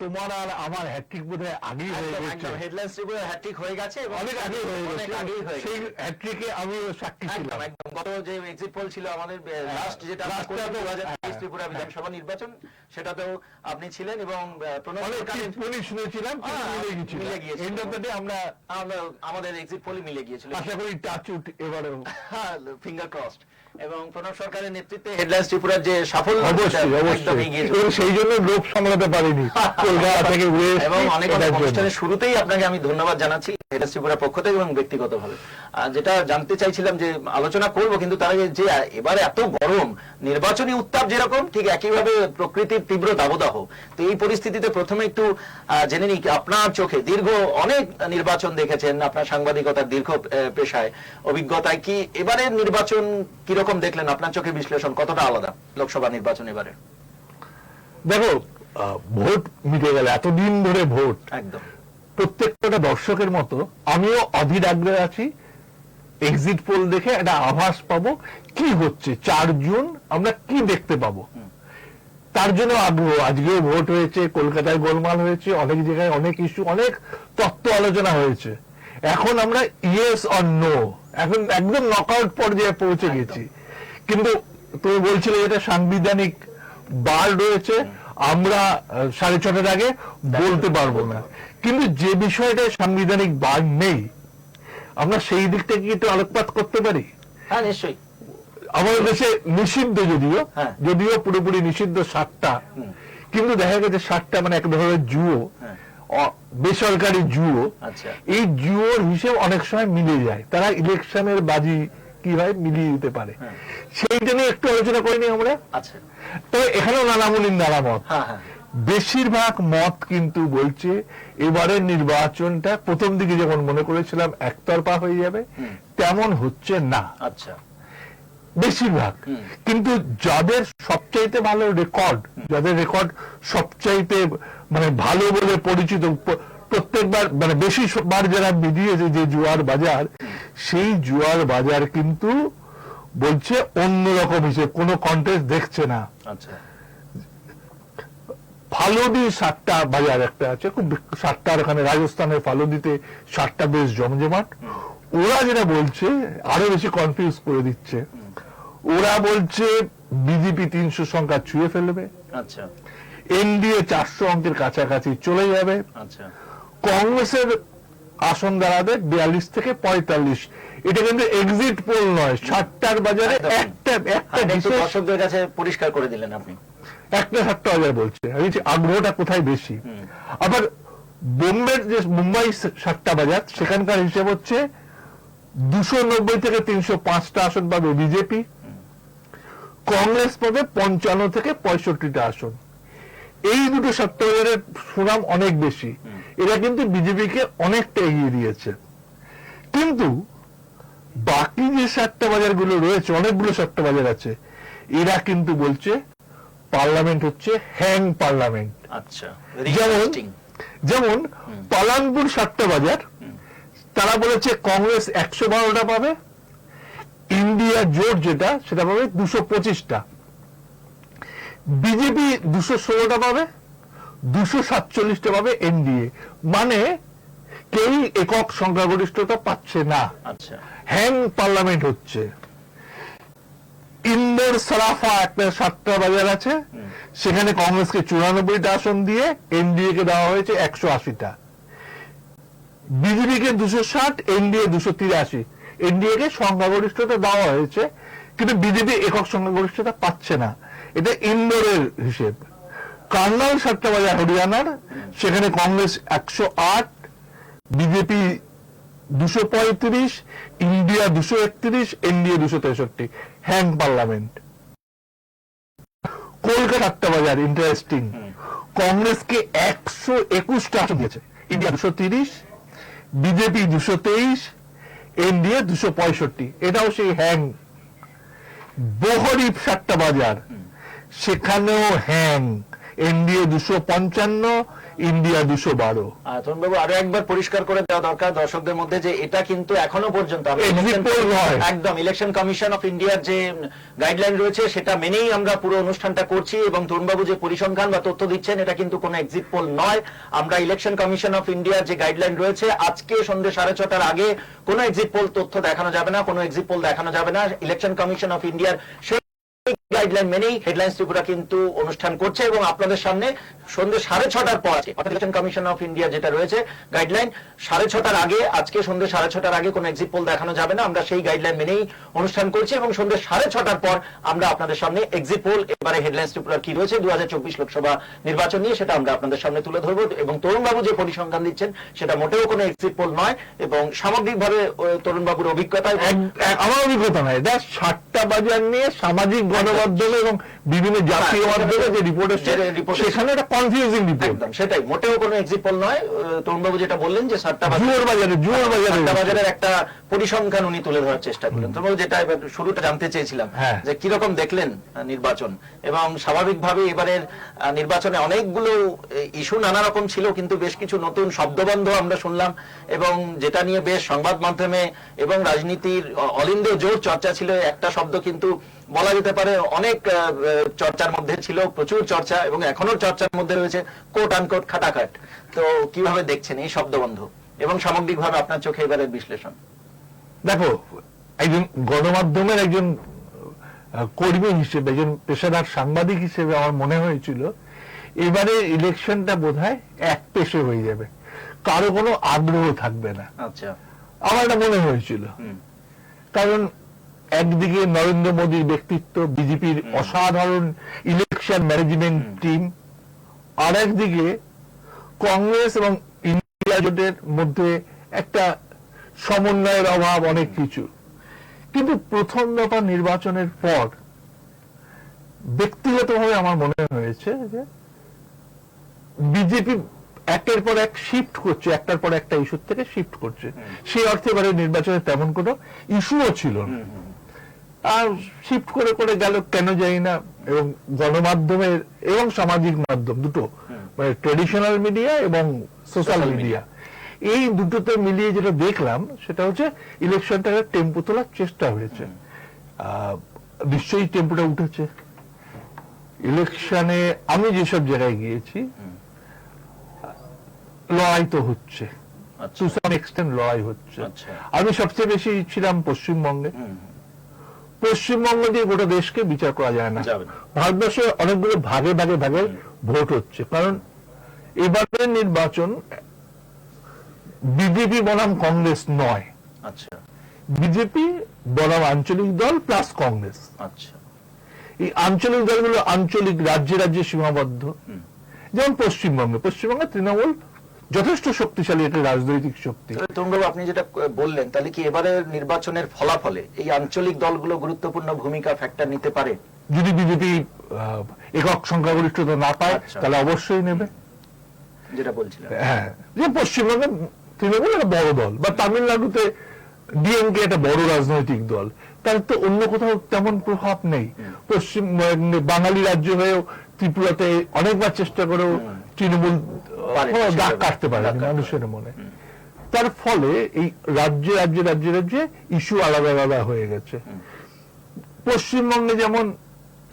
তোমার আর আমার হ্যাট্রিক বোধহয় আগেই হয়ে গেছে, হেডলাইন্স ত্রিপুরার হ্যাট্রিক হয়ে গেছে, অনেক আগে হয়ে গেছে। সেই হ্যাট্রিকে আমি সাক্ষী ছিলাম। একদম গত যে এক্সিট পোল ছিল আমাদের লাস্ট যেটা 2023 ত্রিপুরা বিধানসভা নির্বাচন, সেটাতেও আপনি ছিলেন এবং শুনেছিলাম মিলে গিয়েছিল। এন্ড অফ দ্য ডে আমরা আমাদের এক্সিট পোলই মিলে গিয়েছিল। আশা করি টাচ উড এবারেও, ফিঙ্গার ক্রসড। এবং প্রণব সরকারের নেতৃত্বে হেডলাইন্স ত্রিপুরার যে সাফল্য, সেই জন্য লোক সামলাতে পারিনি কলকাতা থেকে এবং অনেক অনেক অনুষ্ঠানের শুরুতেই আপনাকে আমি ধন্যবাদ জানাচ্ছি হেডলাইন্স ত্রিপুরার পক্ষ থেকে এবং ব্যক্তিগতভাবে। যেটা জানতে চাইছিলাম যে আলোচনা করব, কিন্তু তার আগে যে এবারে এত গরম, নির্বাচনী উত্তাপ যেরকম ঠিক একইভাবে প্রকৃতির তীব্র দাবদাহ, তো এই পরিস্থিতিতে প্রথমে একটু জেনে নিই আপনার চোখে দীর্ঘ অনেক নির্বাচন দেখেছেন, আপনার সাংবাদিকতার দীর্ঘ পেশায় অভিজ্ঞতায় কি এবারের নির্বাচন কিরকম দেখলেন? আপনার চোখে বিশ্লেষণ কতটা আলাদা লোকসভা নির্বাচন এবারে? দেখো, ভোট মিটে গেল, এতদিন ধরে ভোট, একদম প্রত্যেকটা দর্শকের মতো আমিও অধীর আগ্রহে আছি। এক্সিট পোল দেখে একটা আভাস পাবো কি হচ্ছে, 4 জুন আমরা কি দেখতে পাবো, তার জন্য আগ্রহ। আজকেও ভোট হয়েছে, কলকাতায় গোলমাল হয়েছে, অনেক জায়গায় অনেক ইস্যু, অনেক তত্ত্ব আলোচনা হয়েছে। এখন আমরা ইয়েস অর নো, এখন একদম নকআউট পর্যায়ে পৌঁছে গেছি। কিন্তু তুমি বলছিলে এটা সাংবিধানিক বার রয়েছে, আমরা 6:30টার আগে বলতে পারবো না। কিন্তু যে বিষয়টা সাংবিধানিক বার নেই, আমরা সেই দিকটা কি একটু আলোকপাত করতে পারি? হ্যাঁ, নিশ্চয়ই। আমাদের দেশে নিষিদ্ধ, যদিও পুরোপুরি নিষিদ্ধ 7টা, কিন্তু দেখা গেছে 7টা মানে এক ধরনের জুয়ো, বেসরকারি জুয়ো। এই জুয়োর হিসেব অনেক সময় মিলে যায়, তারা ইলেকশনের বাজি কিভাবে মিলিয়ে দিতে পারে, সেইটা নিয়ে একটু আলোচনা করিনি আমরা। তবে এখানেও নানামুনির নানা মত। বেশিরভাগ মত কিন্তু বলছে এবারের নির্বাচনটা প্রথম দিকে যেমন মনে করেছিলাম একতরফা হয়ে যাবে, তেমন হচ্ছে না। বেশিরভাগ। কিন্তু যাদের সবচাইতে ভালো রেকর্ড, যাদের রেকর্ড সবচাইতে মানে ভালো বলে পরিচিত, প্রত্যেকবার মানে বেশি বার যারা মিলিয়েছে যে জুয়ার বাজার, সেই জুয়ার বাজার কিন্তু বলছে অন্যরকম হিসেবে, কোনো কন্টেস্ট দেখছে না। ফালুদি 7টা বাজার একটা আছে, খুব 7টার, ওখানে রাজস্থানের ফালুদিতে 7টা বেশ জমজমাট। ওরা যেটা বলছে আরো বেশি কনফিউজ করে দিচ্ছে। ওরা বলছে বিজেপি 300 সংখ্যা ছুঁয়ে ফেলবে, এনডিএ 400 অঙ্কের কাছাকাছি চলে যাবে, কংগ্রেসের আসন দাঁড়াবে 42 থেকে 45। এটা কিন্তু এক্সিট পোল নয়, 7টার বাজারে একটা দর্শকদের কাছে পরিষ্কার করে দিলেন আপনি। একটা 7টা বাজার বলছে, আগ্রহটা কোথায় বেশি। আবার বোম্বের যে মুম্বাই 7টা বাজার, সেখানকার হিসেব হচ্ছে 290 থেকে 305টা আসন পাবে বিজেপি, কংগ্রেস পাবে 55 থেকে 65টা আসন। এই দুটো 7টা বাজারের সুনাম অনেক বেশি, এরা কিন্তু বিজেপিকে অনেকটা এগিয়ে দিয়েছে। কিন্তু বাকি যে 7টা বাজার গুলো রয়েছে, অনেকগুলো 7টা বাজার আছে, এরা কিন্তু বলছে পার্লামেন্ট হচ্ছে হ্যাং পার্লামেন্ট। যেমন পালানপুর 7টা বাজার, তারা বলেছে কংগ্রেস 112টা পাবে, ইন্ডিয়া জোট যেটা সেটা পাবে 225টা, বিজেপি 216টা পাবে, 247টা পাবে এনডিএ। মানে কেউ একক সংখ্যাগরিষ্ঠতা পাচ্ছে না, হ্যাং পার্লামেন্ট হচ্ছে। ইন্দোর সারাফা একটা 7টা বাজার আছে, সেখানে কংগ্রেসকে 94টা আসন দিয়ে এনডিএ কে দেওয়া হয়েছে 180টা, বিজেপিকে 260, এনডিএ 283। এনডিএ কে সংখ্যাগরিষ্ঠতা দেওয়া হয়েছে, কিন্তু বিজেপি একক সংখ্যাগরিষ্ঠতা পাচ্ছে না। এটা ইন্দোরের হিসেব। কার্নাল 7টা বাজার হরিয়ানার, সেখানে Congress 108, BJP 235, India 231, NDA 263, hung parliament. Kolkata 7টা বাজার ইন্টারেস্টিং, কংগ্রেসকে 121টা আসন দিয়েছে, ইন্ডিয়া 230, বিজেপি 223, এনডিএ 265। এটাও সেই হ্যাং। বহরিপ 7টা বাজার, সেখানেও হ্যাং, এনডিএ 255, ইন্ডিয়া 212। তরুণবাবু, আরো একবার পরিষ্কার করে দেওয়া দরকার দর্শকদের মধ্যে যে এটা কিন্তু এখনো পর্যন্ত একদম ইলেকশন কমিশন অফ ইন্ডিয়ার যে গাইডলাইন রয়েছে সেটা মেনেই আমরা পুরো অনুষ্ঠানটা করছি, এবং তরুণবাবু যে পরিসংখ্যান বা তথ্য দিচ্ছেন এটা কিন্তু কোনো এক্সিট পোল নয়। আমরা ইলেকশন কমিশন অফ ইন্ডিয়ার যে গাইডলাইন রয়েছে, আজকে সন্ধ্যে 6:30 আগে কোনো এক্সিট পোল তথ্য দেখানো যাবে না, কোনো এক্সিট পোল দেখানো যাবে না। ইলেকশন কমিশন অফ ইন্ডিয়ার সেই গাইডলাইন মেনেই হেডলাইন্স ত্রিপুরা কিন্তু অনুষ্ঠান করছে, এবং আপনাদের সামনে সন্ধ্যে 6:30 পর আছে ইলেকশন কমিশন অফ ইন্ডিয়া যেটা রয়েছে গাইডলাইন, 6:30 আগে, আজকে সন্ধ্যে 6:30 আগে কোনো এক্সিট পোল দেখানো যাবে না। আমরা সেই গাইডলাইন মেনেই অনুষ্ঠান করছি, এবং সন্ধ্যে 6:30 পর আমরা আপনাদের সামনে এক্সিট পোল, এবারে হেডলাইন্স ত্রিপুরার কি রয়েছে 2024 লোকসভা নির্বাচন নিয়ে, সেটা আমরা আপনাদের সামনে তুলে ধরবো। এবং তরুণবাবু যে পরিসংখ্যান দিচ্ছেন সেটা মোটেও কোনো এক্সিট পোল নয়, এবং সামগ্রিকভাবে তরুণবাবুর অভিজ্ঞতা, আমার অভিজ্ঞতা নয়, এটা 7টা বাজার নিয়ে সামাজিক গণমাধ্যমে এবং বিভিন্ন জাতীয় মাধ্যমে যে রিপোর্ট এসেছে সেখানে একটা কনফিউজিং রিপোর্ট। সেটাই, মোটেও কোনো এক্সিট পোল নয়। তরুণবাবু যেটা বললেন যে 7টা বাজারের একটা পরিসংখ্যান উনি তুলে ধরার চেষ্টা করলেন। তরুণবাবু, যেটা এবার শুরুটা জানতে চেয়েছিলাম যে কিরকম দেখলেন নির্বাচন, এবং স্বাভাবিকভাবে এবারের নির্বাচনে অনেকগুলো ইস্যু নানা রকম ছিল, কিন্তু বেশ কিছু নতুন শব্দবন্ধ আমরা শুনলাম, এবং যেটা নিয়ে বেশ সংবাদ মাধ্যমে এবং রাজনীতির অল ইন্ডিয়া জোর চর্চা ছিল। একটা শব্দ কিন্তু বলা যেতে পারে অনেক চর্চার মধ্যে ছিল, প্রচুর চর্চা, এবং এখনো চর্চার মধ্যে রয়েছে, কোট আনকোট খাটাখাট। তো কিভাবে দেখছেন এই শব্দবন্ধ, এবং সামগ্রিকভাবে আপনার চোখে এবারের বিশ্লেষণ? দেখো, একজন গণমাধ্যমের একজন কর্মী হিসেবে, একজন পেশাদার সাংবাদিক হিসেবে আমার মনে হয়েছিল এবারে ইলেকশনটা বোধহয় এক পেশে হয়ে যাবে, কারো কোনো আগ্রহ থাকবে না। আচ্ছা, আমার এটা মনে হয়েছিল। কারণ একদিকে নরেন্দ্র মোদীর ব্যক্তিত্ব, বিজেপির অসাধারণ ইলেকশন ম্যানেজমেন্ট টিম, আর একদিকে কংগ্রেস এবং ইন্ডিয়া জোটের মধ্যে একটা সমন্বয়ের অভাব, অনেক কিছু। কিন্তু প্রথম দফা নির্বাচনের পর ব্যক্তিগতভাবে আমার মনে হয়েছে যে বিজেপি একের পর এক শিফট করছে, একটার পর একটা ইস্যুর থেকে শিফট করছে। সেই অর্থে এবারে নির্বাচনে তেমন কোনো ইস্যুও ছিল না, আর শিফট করে করে গেল কেন জানি না। এবং গণমাধ্যমের এবং সামাজিক মাধ্যম দুটো, মানে ট্রেডিশনাল মিডিয়া এবং সোশ্যাল মিডিয়া, এই দুটোতে মিলিয়ে যেটা দেখলাম সেটা হচ্ছে ইলেকশনটাকে টেম্পো তোলার চেষ্টা হয়েছে। নিশ্চয়ই টেম্পোটা উঠেছে। ইলেকশনে আমি যেসব জায়গায় গিয়েছি লড়াই তো হচ্ছে, টু সাম এক্সটেন্ট লড়াই হচ্ছে। আমি সবচেয়ে বেশি ছিলাম পশ্চিমবঙ্গে। পশ্চিমবঙ্গ দিয়ে গোটা দেশকে বিচার করা যায় না। ভারতবর্ষে অনেকগুলো ভাগে ভাগে ভাগে ভোট হচ্ছে, কারণ এবারের নির্বাচন বিজেপি বনাম কংগ্রেস নয়। আচ্ছা, বিজেপি বনাম আঞ্চলিক দল প্লাস কংগ্রেস। আচ্ছা, এই আঞ্চলিক দলগুলো আঞ্চলিক রাজ্যে রাজ্যে সীমাবদ্ধ। যেমন পশ্চিমবঙ্গে তৃণমূল যথেষ্ট শক্তিশালী একটা রাজনৈতিক শক্তি। তরুণবাবু, আপনি যেটা বললেন, তাহলে কি এবারে নির্বাচনের ফলাফলে এই আঞ্চলিক দলগুলো গুরুত্বপূর্ণ ভূমিকা ফ্যাক্টর নিতে পারে? যদি বিজেপি একক সংখ্যাগরিষ্ঠতা না পায় তাহলে অবশ্যই নেবে। যেটা বলছিলেন, হ্যাঁ, যে পশ্চিমবঙ্গে তৃণমূল একটা বড় দল, বা তামিলনাড়ুতে ডিএমকে একটা বড় রাজনৈতিক দল, তার তো অন্য কোথাও তেমন প্রভাব নেই। পশ্চিম বাঙালি রাজ্য হয়েও ত্রিপুরাতে অনেকবার চেষ্টা করেও তৃণমূল দাগ কাটতে পারে মানুষের মনে। তার ফলে এই রাজ্যে রাজ্যে রাজ্যে রাজ্যে ইস্যু আলাদা আলাদা হয়ে গেছে। পশ্চিমবঙ্গে যেমন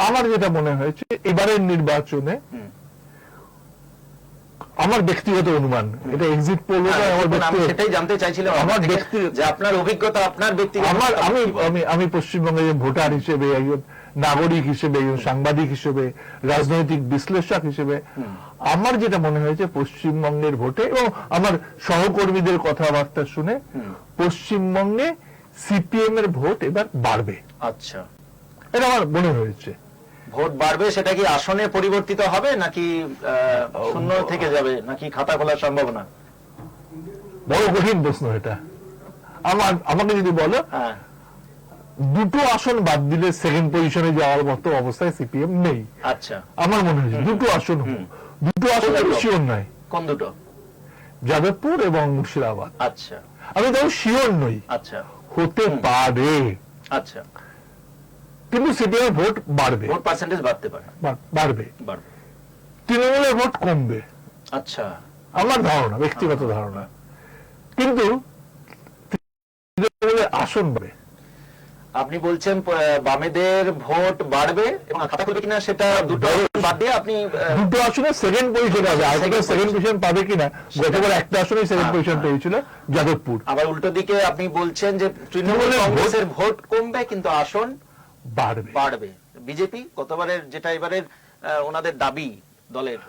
আমার যেটা মনে হয়েছে এবারের নির্বাচনে, আমার ব্যক্তিগত অনুমান, এটা এক্সিট পোল, সেটাই জানতে চাইছিলাম আমার ব্যক্তিগত, যে আপনার অভিজ্ঞতা, আপনার ব্যক্তিগত। আমি পশ্চিমবঙ্গে ভোটার হিসেবে, একজন নাগরিক হিসেবে, একজন সাংবাদিক হিসেবে, রাজনৈতিক বিশ্লেষক হিসেবে আমার যেটা মনে হয়েছে পশ্চিমবঙ্গের ভোটে, এবং আমার সহকর্মীদের কথাবার্তা শুনে পশ্চিমবঙ্গে সিপিএম এর ভোট এবার বাড়বে। আচ্ছা, এটা আমার মনে হয়েছে। ভোট বাড়বে, সেটা কি আসনে পরিবর্তিত হবে, নাকি শূন্য থেকে যাবে, নাকি খাতা খোলার সম্ভাবনা? বড় কঠিন প্রশ্ন এটা। আমাকে যদি বলো, দুটো আসন বাদ দিলে সেকেন্ড পজিশনে যাওয়ার মতো অবস্থায় সিপিএম নেই। আচ্ছা, আমার মনে হয়েছে দুটো আসন শিওর নয়। কোন দুটো? যাদবপুর এবং মুর্শিদাবাদ। আচ্ছা, আমি তাও শিওর নই। আচ্ছা, হতে পারে। আচ্ছা, কিন্তু সিপিএম ভোট বাড়বে, ভোট পার্সেন্টেজ বাড়তে পারে, বাড়বে। তৃণমূলের ভোট কমবে। আচ্ছা, আমার ধারণা, ব্যক্তিগত ধারণা। কিন্তু আসন বাড়বে। আপনি বলছেন বামেদের ভোট বাড়বে এবং খাতা খুলবে কিনা সেটা দুটো আসন বাদ দিয়ে আপনি দুটো আসনে সেকেন্ড পজিশন হবে, আর সেকেন্ড পজিশন পাবে কিনা। গতবার একটা আসনে সেকেন্ড পজিশন পেয়েছিল যাদবপুর। আবার উল্টো দিকে আপনি বলছেন যে তৃণমূল কংগ্রেসের ভোট কমবে কিন্তু আসন বাড়বে। বিজেপি গতবারের যেটা এবারের ওনাদের দাবি দলের,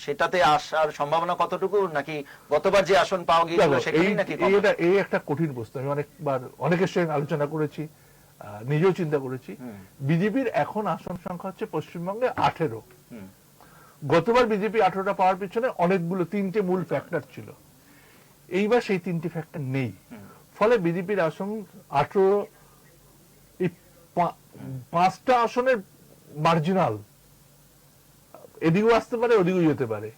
সেটাতে আসার সম্ভাবনা কতটুকু, নাকি গতবার যে আসন পাওয়া গিয়েছিল সেখানেই নাকি? এই একটা কঠিন প্রশ্ন। আমি অনেকবার অনেকের সঙ্গে আলোচনা করেছি, নিজেও চিন্তা করেছি। বিজেপির এখন আসন সংখ্যা হচ্ছে পশ্চিমবঙ্গে 18। গতবার বিজেপি 18টা পাওয়ার পিছনে অনেকগুলো 3টে মূল ফ্যাক্টর ছিল। এইবার সেই 3টে ফ্যাক্টর নেই, ফলে বিজেপির আসন 18। এই 5টা আসনের মার্জিনাল, এদিকেও আসতে পারে ওদিকেও যেতে পারে।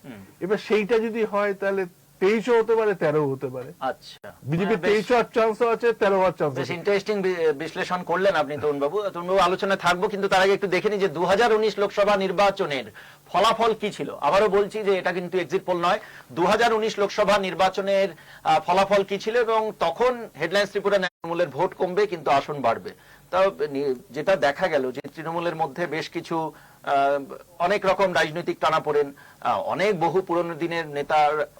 এবার সেইটা যদি হয় তাহলে 23ও হতে পারে, 13ও হতে পারে। আচ্ছা, বিজেপি 23 হওয়ার চান্সও আছে, 13 হওয়ার চান্স বেশ আছে। ইন্টারেস্টিং বিশ্লেষণ করলেন আপনি তরুণবাবু। তরুণবাবু আলোচনায় থাকবো, কিন্তু তার আগে একটু দেখে নি যে 2019 লোকসভা নির্বাচনের ফলাফল কি ছিল। আবারও বলছি যে এটা কিন্তু এক্সিট পোল নয়। 2019 লোকসভা নির্বাচনের ফলাফল কি ছিল, এবং তখন হেডলাইন্স ত্রিপুরা তৃণমূলের ভোট কমবে কিন্তু আসন বাড়বে। তাও যেটা দেখা গেল যে তৃণমূলের মধ্যে বেশ কিছু অনেক রকম রাজনৈতিক টানাপোড়েন, অনেক পুরনো দিনের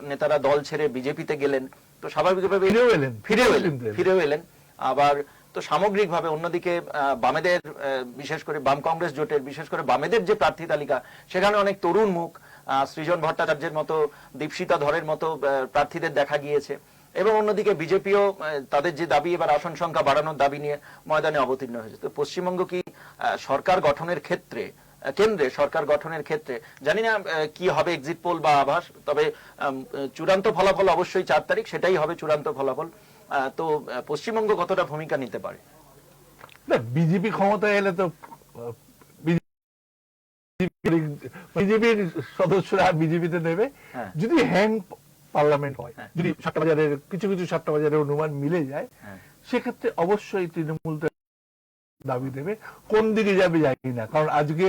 নেতারা দল ছেড়ে বিজেপিতে গেলেন, তো স্বাভাবিকভাবে ফিরেও এলেন। আবার তো সামগ্রিকভাবে অন্যদিকে বামেদের, বিশেষ করে বাম কংগ্রেস জোটের, বিশেষ করে বামেদের যে প্রার্থী তালিকা, সেখানে অনেক তরুণ মুখ, সৃজন ভট্টাচার্যের মতো, দীপশিতা ধরের মতো প্রার্থীদের দেখা গিয়েছে। এবং অন্যদিকে বিজেপিও তাদের যে দাবি, এবার আসন সংখ্যা বাড়ানোর দাবি নিয়ে ময়দানে অবতীর্ণ হয়েছে। তো পশ্চিমবঙ্গ কি সরকার গঠনের ক্ষেত্রে, কেন্দ্রে সরকার গঠনের ক্ষেত্রে, জানি না কি হবে এক্সিট পোল বা আভাস, তবে চূড়ান্ত ফলাফল অবশ্যই 4 তারিখ, সেটাই হবে চূড়ান্ত ফলাফল। তো পশ্চিমবঙ্গ কতটা ভূমিকা নিতে পারে? বিজেপি ক্ষমতায় এলে তো বিজেপির সদস্যরা বিজেপিতে নেবে, যদি হ্যাং পার্লামেন্ট হয়, যদি কিছু কিছু 7টা বাজারের অনুমান মিলে যায়, সেক্ষেত্রে অবশ্যই তৃণমূল দাবি দেবে। কোন দিকে যাবে জানি না, কারণ আজকে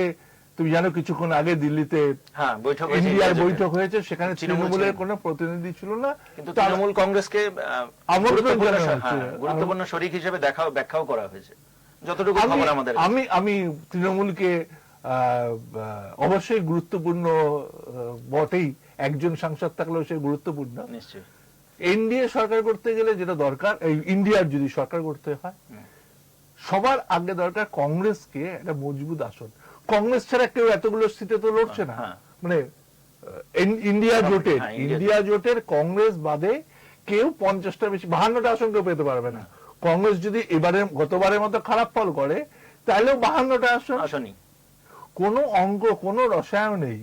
তুমি জানো কিছুক্ষণ আগে দিল্লিতে ইন্ডিয়ার বৈঠক হয়েছে, সেখানে তৃণমূলের কোনো প্রতিনিধি ছিল না, কিন্তু তৃণমূল কংগ্রেসকে গুরুত্বপূর্ণ শরিক হিসেবে ব্যাখ্যাও করা হয়েছে যতটুকু খবর আমাদের। আমি তৃণমূলকে অবশ্যই গুরুত্বপূর্ণ বটেই, একজন সাংসদ থাকলেও সে গুরুত্বপূর্ণ। নিশ্চয়ই এনডিএ সরকার করতে গেলে যেটা দরকার, এই ইন্ডিয়ার যদি সরকার করতে হয়, সবার আগে দরকার কংগ্রেসকে একটা মজবুত আসন। কংগ্রেস ছাড়া কেউ এতগুলো সিটে তো লড়ছে না, মানে ইন্ডিয়া জোটের কংগ্রেস বাদে কেউ 50টা বেশি, 52টা আসন কেউ পেতে পারবে না। কংগ্রেস যদি গতবারের মতো খারাপ ফল করে, তাহলেও 52টা আসনই, কোনো অঙ্ক, কোনো রসায়ন নেই,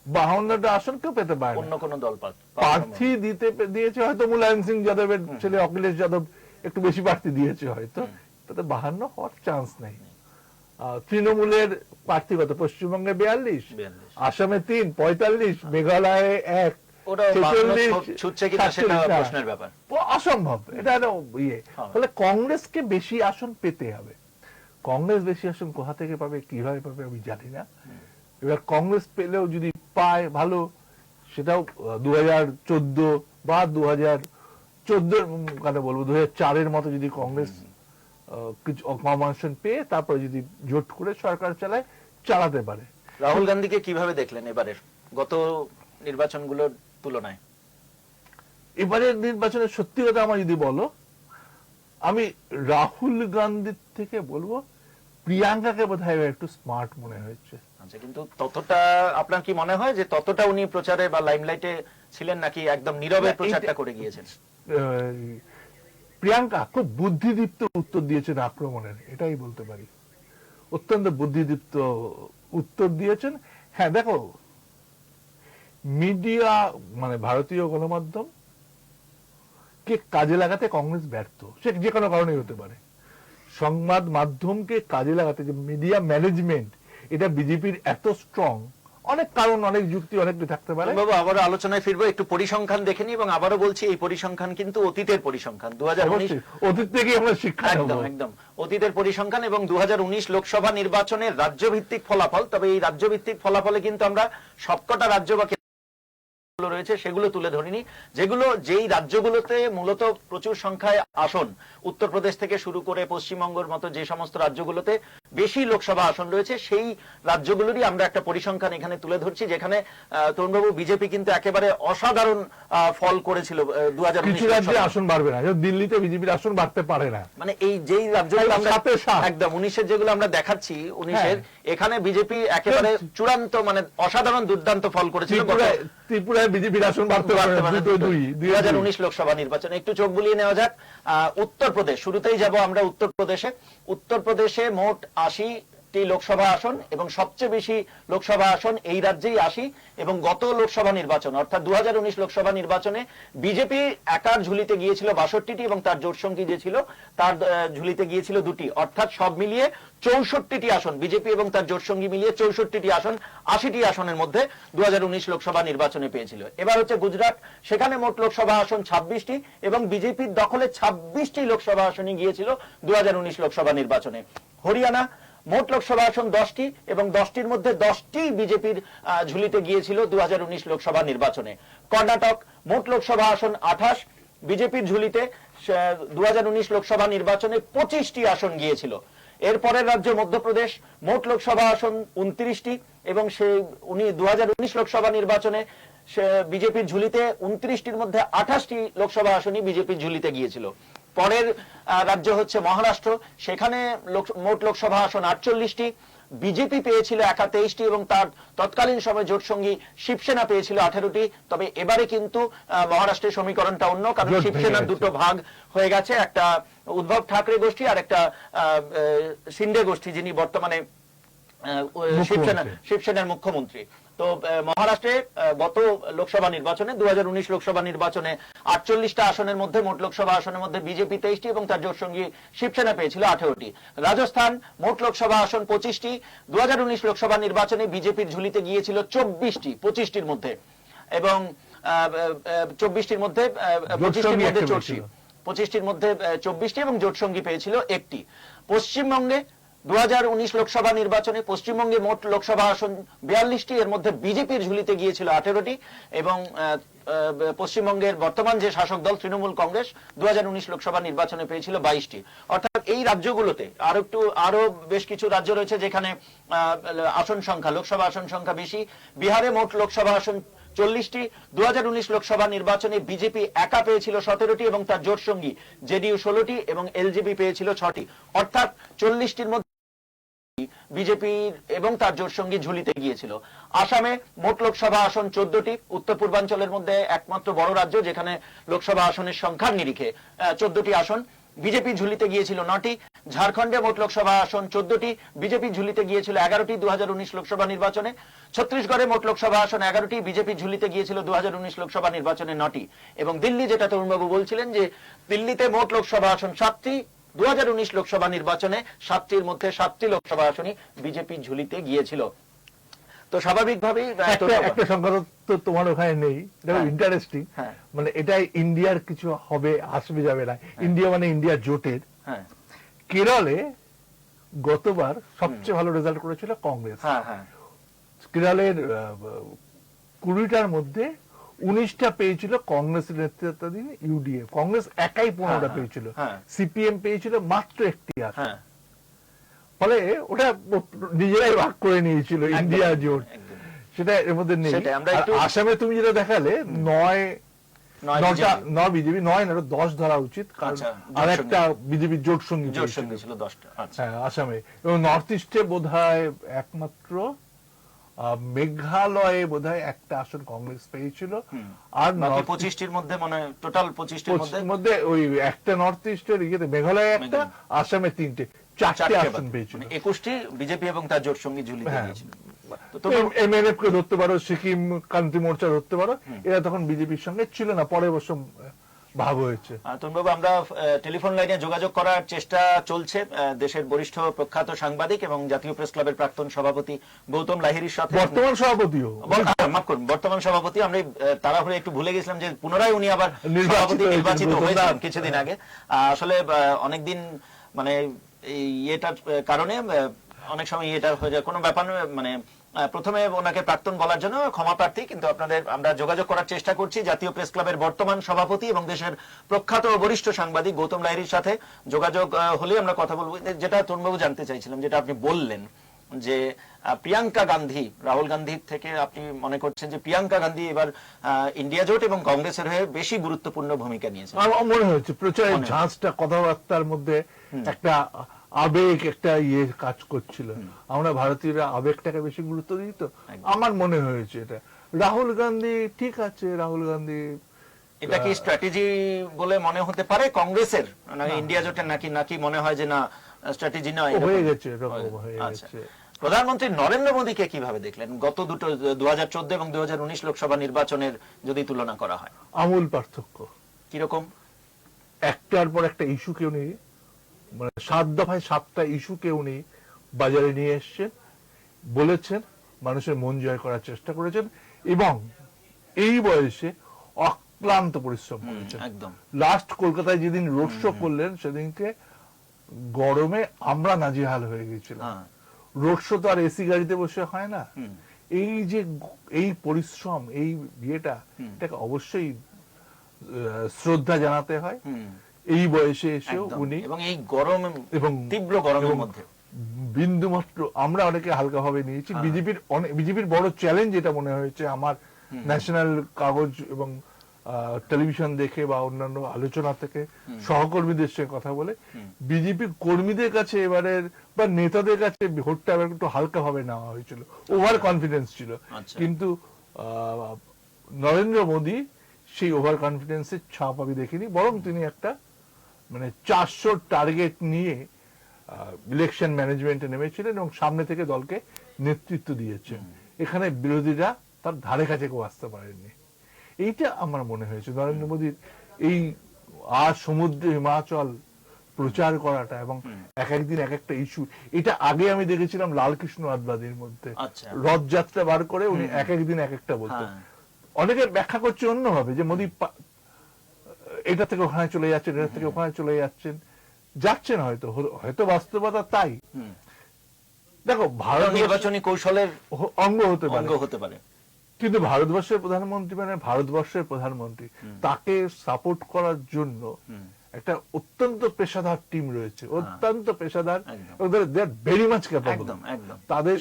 52টা আসন কেউ পেতে পারে। অন্য কোন দল প্রার্থী দিয়েছে হয়তো মুলায়ম সিং যাদবের ছেলে অখিলেশ যাদব একটু বেশি প্রার্থী দিয়েছে হয়তো, তাতে 52 হওয়ার চান্স নেই। তৃণমূলের প্রার্থীগত পশ্চিমবঙ্গে 42, আসামে 3, 45, মেঘালয়ে 1, অসম্ভব। এটা ইয়ে, ফলে কংগ্রেসকে বেশি আসন পেতে হবে। কংগ্রেস বেশি আসন কোথা থেকে পাবে, কিভাবে পাবে আমি জানি না। এবার কংগ্রেস পেলেও যদি পায় ভালো, সেটাও 2014 বা 2014 কেন বলবো 2004-এর মতো যদি কংগ্রেস কিছু কম আসন পেয়ে তারপরে যদি জোট করে সরকার চালাতে পারে। রাহুল গান্ধীকে কিভাবে দেখলেন এবারের গত নির্বাচনগুলোর তুলনায়? এবারের নির্বাচনে সত্যি কথা আমার যদি বলো, আমি রাহুল গান্ধীর থেকে বলবো প্রিয়াঙ্কাকে বোধহয় একটু স্মার্ট মনে হয়েছে। আচ্ছা, কিন্তু ততটা আপনার কি মনে হয় যে ততটা উনি প্রচারে বা লাইমলাইটে ছিলেন, নাকি একদম নীরবে প্রচারটা করে গিয়েছেন? প্রিয়াঙ্কা খুব বুদ্ধিদীপ্ত উত্তর দিয়েছেন আক্রমণের, এটাই বলতে পারি। অত্যন্ত বুদ্ধিদীপ্ত উত্তর দিয়েছেন। হ্যাঁ দেখো, মিডিয়া মানে ভারতীয় গণমাধ্যম কে কাজে লাগাতে কংগ্রেস ব্যর্থ, সে যে কোনো কারণেই হতে পারে। সংবাদ মাধ্যমকে কাজে লাগাতে, যে মিডিয়া ম্যানেজমেন্ট, এটা বিজেপির এত স্ট্রং, অনেক কারণ, অনেক যুক্তি, অনেক থাকতে পারে। বাবু আবারও আলোচনায় ফিরবো, একটু পরিসংখ্যান দেখে নি, এবং আবারও বলছি এই পরিসংখ্যান কিন্তু অতীতের পরিসংখ্যান। 2019 অতীত থেকে আমরা শিক্ষা নেব, একদম অতীতের পরিসংখ্যান, এবং 2019 লোকসভা নির্বাচনের রাজ্যভিত্তিক ফলাফল। তবে এই রাজ্যভিত্তিক ফলাফলে কিন্তু আমরা সবকটা রাজ্য বা যেগুলো রয়েছে সেগুলো তুলে ধরিনি, যেই রাজ্যগুলোতে মূলত প্রচুর সংখ্যায় আসন, উত্তরপ্রদেশ থেকে শুরু করে পশ্চিমবঙ্গের মতো যে সমস্ত রাজ্যগুলোতে বেশি লোকসভা আসন রয়েছে সেই রাজ্যগুলোরই আমরা একটা পরিসংখ্যান এখানে তুলে ধরছি, যেখানে তরুণবাবু বিজেপি কিন্তু একেবারে অসাধারণ ফল করেছিল 2019 কিছু রাজ্যে আসন বাড়বে না, দিল্লিতে বিজেপির আসন বাড়তে পারে না, মানে এই যেই রাজ্যগুলো আমরা একদম 19-এর যেগুলো আমরা দেখাচ্ছি 19-এর, এখানে বিজেপি একেবারে চূড়ান্ত মানে অসাধারণ দুর্দান্ত ফল করেছিল। ত্রিপুরায় বিজেপির আসন বাড়তে পারে না 2019 লোকসভা নির্বাচনে। একটু চোখ বুলিয়ে নেওয়া যাক উত্তরপ্রদেশ, শুরুতেই যাব আমরা উত্তরপ্রদেশে। উত্তরপ্রদেশে মোট 80টি লোকসভা আসন এবং সবচেয়ে বেশি লোকসভা আসন এই রাজ্যেই 80, এবং গত লোকসভা নির্বাচন অর্থাৎ 2019 লোকসভা নির্বাচনে বিজেপি একার ঝুলিতে গিয়েছিল 62টি এবং তার জোটসঙ্গী যে ছিল তার ঝুলিতে গিয়েছিল 2টি, অর্থাৎ সব মিলিয়ে 64টি আসন, বিজেপি এবং তার জোটসঙ্গী মিলিয়ে 64টি আসন 80টি আসনের মধ্যে 2019 লোকসভা নির্বাচনে পেয়েছিল। এবার হচ্ছে গুজরাট, সেখানে মোট লোকসভা আসন 26টি এবং বিজেপির দখলে 26টি লোকসভা আসনই গিয়েছিল 2019 লোকসভা নির্বাচনে। হরিয়ানা, মোট লোকসভা আসন 10টি এবং 10টির মধ্যে 10টি বিজেপির ঝুলিতে গিয়েছিল 2019 লোকসভা নির্বাচনে। কর্ণাটক, মোট লোকসভা আসন 28, বিজেপির ঝুলিতে 2019 লোকসভা নির্বাচনে 25টি আসন গিয়েছিল। এরপরের রাজ্য মধ্যপ্রদেশ, মোট লোকসভা আসন 29টি এবং সেই 2019 লোকসভা নির্বাচনে বিজেপির ঝুলিতে 29টির মধ্যে 28টি লোকসভা আসনই বিজেপির ঝুলিতে গিয়েছিল। পরের রাজ্য হচ্ছে মহারাষ্ট্র, সেখানে মোট লোকসভা আসন 48টি, বিজেপি পেয়েছিল একা 23টি এবং তার তৎকালীন সময় জোটসঙ্গী শিবসেনা পেয়েছিল 18টি। তবে এবারে কিন্তু মহারাষ্ট্রের সমীকরণটা অন্য, কারণ শিবসেনার দুটো ভাগ হয়ে গেছে, একটা উদ্ধব ঠাকরে গোষ্ঠী আর একটা শিন্ডে গোষ্ঠী, যিনি বর্তমানে শিবসেনার মুখ্যমন্ত্রী। তো মহারাষ্ট্রে গত লোকসভা নির্বাচনে 2019 লোকসভা নির্বাচনে 48টা আসনের মধ্যে মোট লোকসভা আসনের মধ্যে বিজেপি 23টি এবং তার জোটসঙ্গী শিবসেনা পেয়েছিল 18টি। রাজস্থান, মোট লোকসভা আসন 25টি, 2019 লোকসভা নির্বাচনে বিজেপির ঝুলিতে গিয়েছিল 24টি 25টির মধ্যে, এবং 24টির মধ্যে 24টি এবং জোটসঙ্গী পেয়েছিল 1টি। পশ্চিমবঙ্গে 2019 লোকসভা নির্বাচনে পশ্চিমবঙ্গে মোট লোকসভা আসন 42টি, এর মধ্যে বিজেপির ঝুলিতে গিয়েছিল 18টি এবং পশ্চিমবঙ্গের বর্তমান যে শাসক দল তৃণমূল কংগ্রেস 2019 লোকসভা নির্বাচনে পেয়েছিল 22টি। অর্থাৎ এই রাজ্যগুলোতে আরো বেশ কিছু রাজ্য রয়েছে যেখানে আসন সংখ্যা, লোকসভা আসন সংখ্যা বেশি। বিহারে মোট লোকসভা আসন 40টি, 2019 লোকসভা নির্বাচনে বিজেপি একা পেয়েছিল 17টি এবং তার জোটসঙ্গী জেডিইউ 16টি এবং এলজেপি পেয়েছিল 6টি, অর্থাৎ 40টির মধ্যে বিজেপি এবং তার জোটসঙ্গী ঝুলিতে গিয়েছিল। আসামে মোট লোকসভা আসন 14টি, উত্তর পূর্বাঞ্চলের মধ্যে একমাত্র বড় রাজ্য যেখানে লোকসভা আসনের সংখ্যার নিরিখে 14টি আসন, বিজেপি ঝুলিতে গিয়েছিল 9টি। ঝাড়খণ্ডে মোট লোকসভা আসন 14টি, বিজেপি ঝুলিতে গিয়েছিল 11টি 2019 লোকসভা নির্বাচনে। ছত্তিশগড়ে মোট লোকসভা আসন 11টি, বিজেপি ঝুলিতে গিয়েছিল 2019 লোকসভা নির্বাচনে 9টি। এবং দিল্লি, যেটা তরুণবাবু বলছিলেন যে দিল্লিতে মোট লোকসভা আসন 7টি, 2019 লোকসভা নির্বাচনে 7টির মধ্যে 7টি লোকসভা আসনই বিজেপির ঝুলিতে গিয়েছিল। তো স্বাভাবিকভাবেই একটা সংখ্যা তো তোমার ওখানে নেই, এটা ইন্টারেস্টিং, মানে এটাই ইন্ডিয়ার কিছু হবে আসবে যাবে না, ইন্ডিয়া মানে ইন্ডিয়া জোটের। কেরলে গতবার সবচেয়ে ভালো রেজাল্ট করেছিল কংগ্রেস। কেরলের 20টার মধ্যে 19টা পেয়েছিল কংগ্রেসের নেতৃত্বাধীন ইউডিএফ, কংগ্রেস একাই 15টা পেয়েছিল, সিপিএম পেয়েছিল মাত্র 1টি আসন। ফলে ওটা নিজেরাই ভাগ করে নিয়েছিল ইন্ডিয়া জোট, সেটা এর মধ্যে নেই। আসামে তুমি যেটা দেখালে 9 বিজেপি 9 না 10 ধরা উচিত, কারণ আর একটা বিজেপির জোট সঙ্গী ছিল 10টা আসামে। এবং নর্থ ইস্টে বোধহয় একমাত্র মেঘালয়ে বোধহয় একটা আসন কংগ্রেস পেয়েছিল, আর 25টির মধ্যে মানে টোটাল 25টির মধ্যে ওই একটা নর্থ ইস্টের ইয়েতে মেঘালয়ে একটা, আসামে 3টে, 4টে আসন পেয়েছিল। 21টি বিজেপি এবং তার জোট সঙ্গী ঝুলিতে গিয়েছিল। এমএনএফ কে ধরতে পারো, সিকিম ক্রান্তি মোর্চা ধরতে পারো, এরা তখন বিজেপির সঙ্গে ছিল না, পরের বছর ভাগ হয়েছে। তরুণবাবু, আমরা টেলিফোন লাইনে যোগাযোগ করার চেষ্টা চলছে দেশের বরিষ্ঠ প্রখ্যাত সাংবাদিক এবং জাতীয় প্রেস ক্লাবের প্রাক্তন সভাপতি গৌতম লাহিড়ীর সাথে। বর্তমান সভাপতিও, মাফ করুন, বর্তমান সভাপতি। আমরা তাড়াহুড়ো একটু ভুলে গেছিলাম যে পুনরায় উনি আবার সভাপতি নির্বাচিত হয়েছেন কিছুদিন আগে। আসলে অনেকদিন মানে ইয়েটার কারণে অনেক সময় এটা হয়ে যায়, কোনো ব্যাপার নয়, মানে প্রথমে ওনাকে প্রাক্তন বলার জন্য ক্ষমা প্রার্থী, কিন্তু আমরা যোগাযোগ করার চেষ্টা করছি জাতীয় প্রেস ক্লাবের বর্তমান সভাপতি এবং দেশের প্রখ্যাত ও বরিষ্ঠ সাংবাদিক গৌতম লাহিড়ীর সাথে যোগাযোগ হলে আমরা কথা বলবো। যেটা তরুণবাবু জানতে চাইছিলাম, যেটা আপনি বললেন যে প্রিয়াঙ্কা গান্ধী, রাহুল গান্ধীর থেকে আপনি মনে করছেন যে প্রিয়াঙ্কা গান্ধী এবার ইন্ডিয়া জোট এবং কংগ্রেসের হয়ে বেশি গুরুত্বপূর্ণ ভূমিকা নিয়েছে। আমার মনে হচ্ছে প্রচারের ঝাঁজটা, কথাবার্তার মধ্যে একটা আবেগ, একটা কাজ করছিল। আমরা ভারতীয়রা আবেগটাকে বেশি গুরুত্ব দিই, তো আমার মনে হয়েছে এটা। রাহুল গান্ধী ঠিক আছে, রাহুল গান্ধী এটা কি স্ট্র্যাটেজি বলে মনে হতে পারে কংগ্রেসের ইন্ডিয়া জোটের, নাকি মনে হয় যে না স্ট্র্যাটেজি নয়? হয়ে গেছে, হয়ে আচ্ছা, গেছে। প্রধানমন্ত্রী নরেন্দ্র মোদীকে কিভাবে দেখলেন গত দুটো 2014 এবং 2019 লোকসভা নির্বাচনের যদি তুলনা করা হয়? আমূল পার্থক্য। কিরকম? একটার পর একটা ইস্যু কেউ নেই, মানে 7 দফায় 7টা ইস্যু কেউ নেই, বাজারে নিয়ে এসছেন, বলেছেন, মানুষের মন জয় করার চেষ্টা করেছেন এবং এই বয়সে অক্লান্ত পরিশ্রম করেছেন। একদম। লাস্ট কলকাতায় যেদিন রোড শো করলেন, সেদিনকে গরমে আমরা নাজেহাল হয়ে গেছিলাম। রোড শো তো আর এসি গাড়িতে বসে হয় না। এই যে এই পরিশ্রম, এই বিয়েটা, এটাকে অবশ্যই শ্রদ্ধা জানাতে হয়। এই বয়সে এসেও উনি, এবং এই গরম এবং তীব্র গরমের মধ্যে বিন্দু মাত্র, আমরা অনেকে হালকা ভাবে নিয়েছি। বিজেপির বড় চ্যালেঞ্জ এটা মনে হয়েছে আমার, ন্যাশনাল কাগজ এবং টেলিভিশন দেখে বা অন্যান্য আলোচনা থেকে, সহকর্মীদের সঙ্গে কথা বলে, বিজেপি কর্মীদের কাছে এবারের বা নেতাদের কাছে ভোটটা এবার একটু হালকা ভাবে নেওয়া হয়েছিল, ওভার কনফিডেন্স ছিল। কিন্তু নরেন্দ্র মোদী সেই ওভার কনফিডেন্সের ছাপ আমি দেখিনি, বরং তিনি একটা মানে 400 টার্গেট নিয়ে ইলেকশন ম্যানেজমেন্টে নেমেছিলেন এবং সামনে থেকে দলকে নেতৃত্ব দিয়েছেন। এখানে বিরোধীরা তার ধারে কাছে কেউ আসতে পারেননি। এইটা আমার মনে হয়েছে নরেন্দ্র মোদীর এই সমুদ্রে হিমাচল প্রচার করাটা এবং এক একদিন এক একটা ইস্যু। এটা আগে আমি দেখেছিলাম লালকৃষ্ণ আদবানির মধ্যে, রথযাত্রা বার করে উনি এক একদিন এক একটা বলতেন। অনেকে ব্যাখ্যা করছে অন্যভাবে, যে মোদী এটা থেকে ওখানে চলে যাচ্ছেন, এটা থেকে ওখানে চলে যাচ্ছেন হয়তো হয়তো বাস্তবতা তাই। দেখো, ভারত নির্বাচনী কৌশলের অঙ্গ হতে পারে, কিন্তু ভারতবর্ষের প্রধানমন্ত্রী তাকে সাপোর্ট করার জন্য একটা অত্যন্ত পেশাদার টিম রয়েছে, অত্যন্ত পেশাদার, ভেরি মাচ ক্যাপাবল। তাদের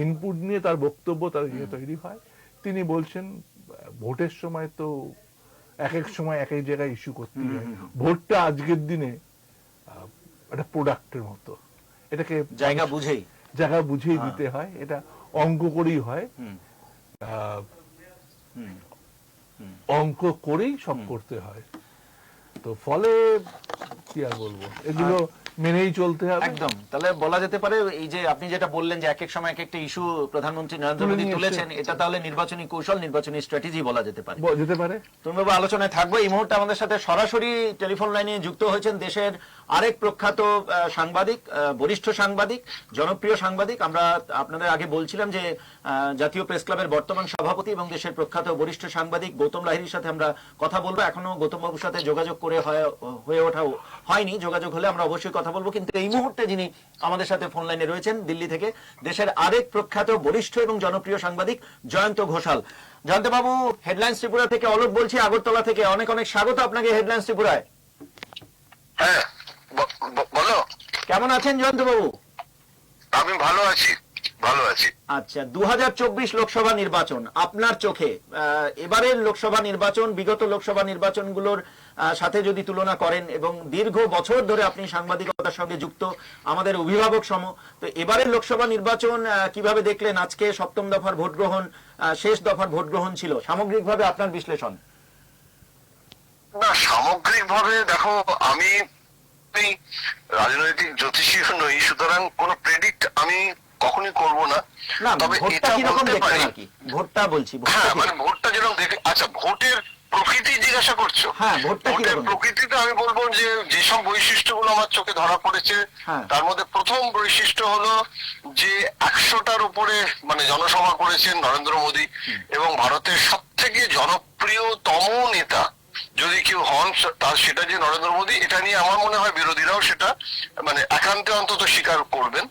ইনপুট নিয়ে তার বক্তব্য, তার তৈরি হয়। তিনি বলছেন ভোটের সময় তো এক এক সময় এক এক জায়গায় ইস্যু করতে হয়। ভোটটা আজকের দিনে একটা প্রোডাক্টের মতো, এটাকে জায়গা বুঝেই দিতে হয়, এটা অঙ্ক করেই হয়, অঙ্ক করেই সব করতে হয়। তো ফলে কি আর বলবো, এগুলো মেনেই চলতে হবে। একদম। তাহলে বলা যেতে পারে এই যে আপনি যেটা বললেন যে এক এক সময় এক একটা ইস্যু প্রধানমন্ত্রী নরেন্দ্র মোদী তুলেছেন, এটা তাহলে নির্বাচনী কৌশল, নির্বাচনী স্ট্র্যাটেজি বলা যেতে পারে। তোমরা আলোচনায় থাকবো। এই মুহূর্তে আমাদের সাথে সরাসরি টেলিফোন লাইনে যুক্ত হয়েছেন দেশের আরেক প্রখ্যাত সাংবাদিক, বরিষ্ঠ সাংবাদিক, জনপ্রিয় সাংবাদিক। আমরা আপনাদের আগে বলছিলাম যে জাতীয় প্রেস ক্লাবের বর্তমান সভাপতি এবং দেশের প্রখ্যাত বরিষ্ঠ সাংবাদিক গৌতম লাহিড়ীর সাথে আমরা কথা বলবো। এখনো গৌতম বাবুর সাথে যোগাযোগ করে হয়ে ওঠা হয়নি, যোগাযোগ হলে আমরা অবশ্যই কথা বলবো। কিন্তু এই মুহূর্তে যিনি আমাদের সাথে ফোন লাইনে রয়েছেন দিল্লি থেকে, দেশের আরেক প্রখ্যাত বরিষ্ঠ এবং জনপ্রিয় সাংবাদিক জয়ন্ত ঘোষাল। জয়ন্ত বাবু, হেডলাইন্স ত্রিপুরা থেকে অলোক বলছি, আগরতলা থেকে। অনেক অনেক স্বাগত আপনাকে হেডলাইন্স ত্রিপুরায়। হ্যাঁ, বলো। কেমন আছেন জয়ন্ত বাবু? আমি ভালো আছি। আচ্ছা, 2024 লোকসভা নির্বাচন আপনার চোখে এবারের লোকসভা নির্বাচন বিগত লোকসভা নির্বাচনগুলোর সাথে যদি তুলনা করেন, এবং দীর্ঘ বছর ধরে আপনি সাংবাদিকতার সঙ্গে যুক্ত, আমাদের অভিভাবক সম, তো এবারের লোকসভা নির্বাচন কিভাবে দেখলেন? আজকে 7ম দফার ভোট গ্রহণ, শেষ দফার ভোট গ্রহণ ছিল, সামগ্রিকভাবে আপনার বিশ্লেষণ। না, সামগ্রিকভাবে দেখো, আমি রাজনৈতিক জ্যোতিষী নই, সুতরাং কোন প্রেডিক্ট আমি কখনই করব না। তবে এটা বলতে পারি, ভোটটা বলছি, হ্যাঁ, মানে ভোটটা যেরকম দেখে। আচ্ছা, ভোটের প্রকৃতি জিজ্ঞাসা করছো? হ্যাঁ, ভোটের প্রকৃতিতে আমি বলবো যে যেসব বৈশিষ্ট্যগুলো আমার চোখে ধরা পড়েছে, তার মধ্যে প্রথম বৈশিষ্ট্য হলো যে 100টার উপরে মানে জনসভা করেছেন নরেন্দ্র মোদী, এবং ভারতের সব থেকে জনপ্রিয়তম নেতা যদি কেউ কেউ হন তার সেটা যে নরেন্দ্র মোদী, এটা নিয়ে আমার মনে হয় বিরোধীরাও সেটা মানে একান্তে অন্তত স্বীকার করবেন।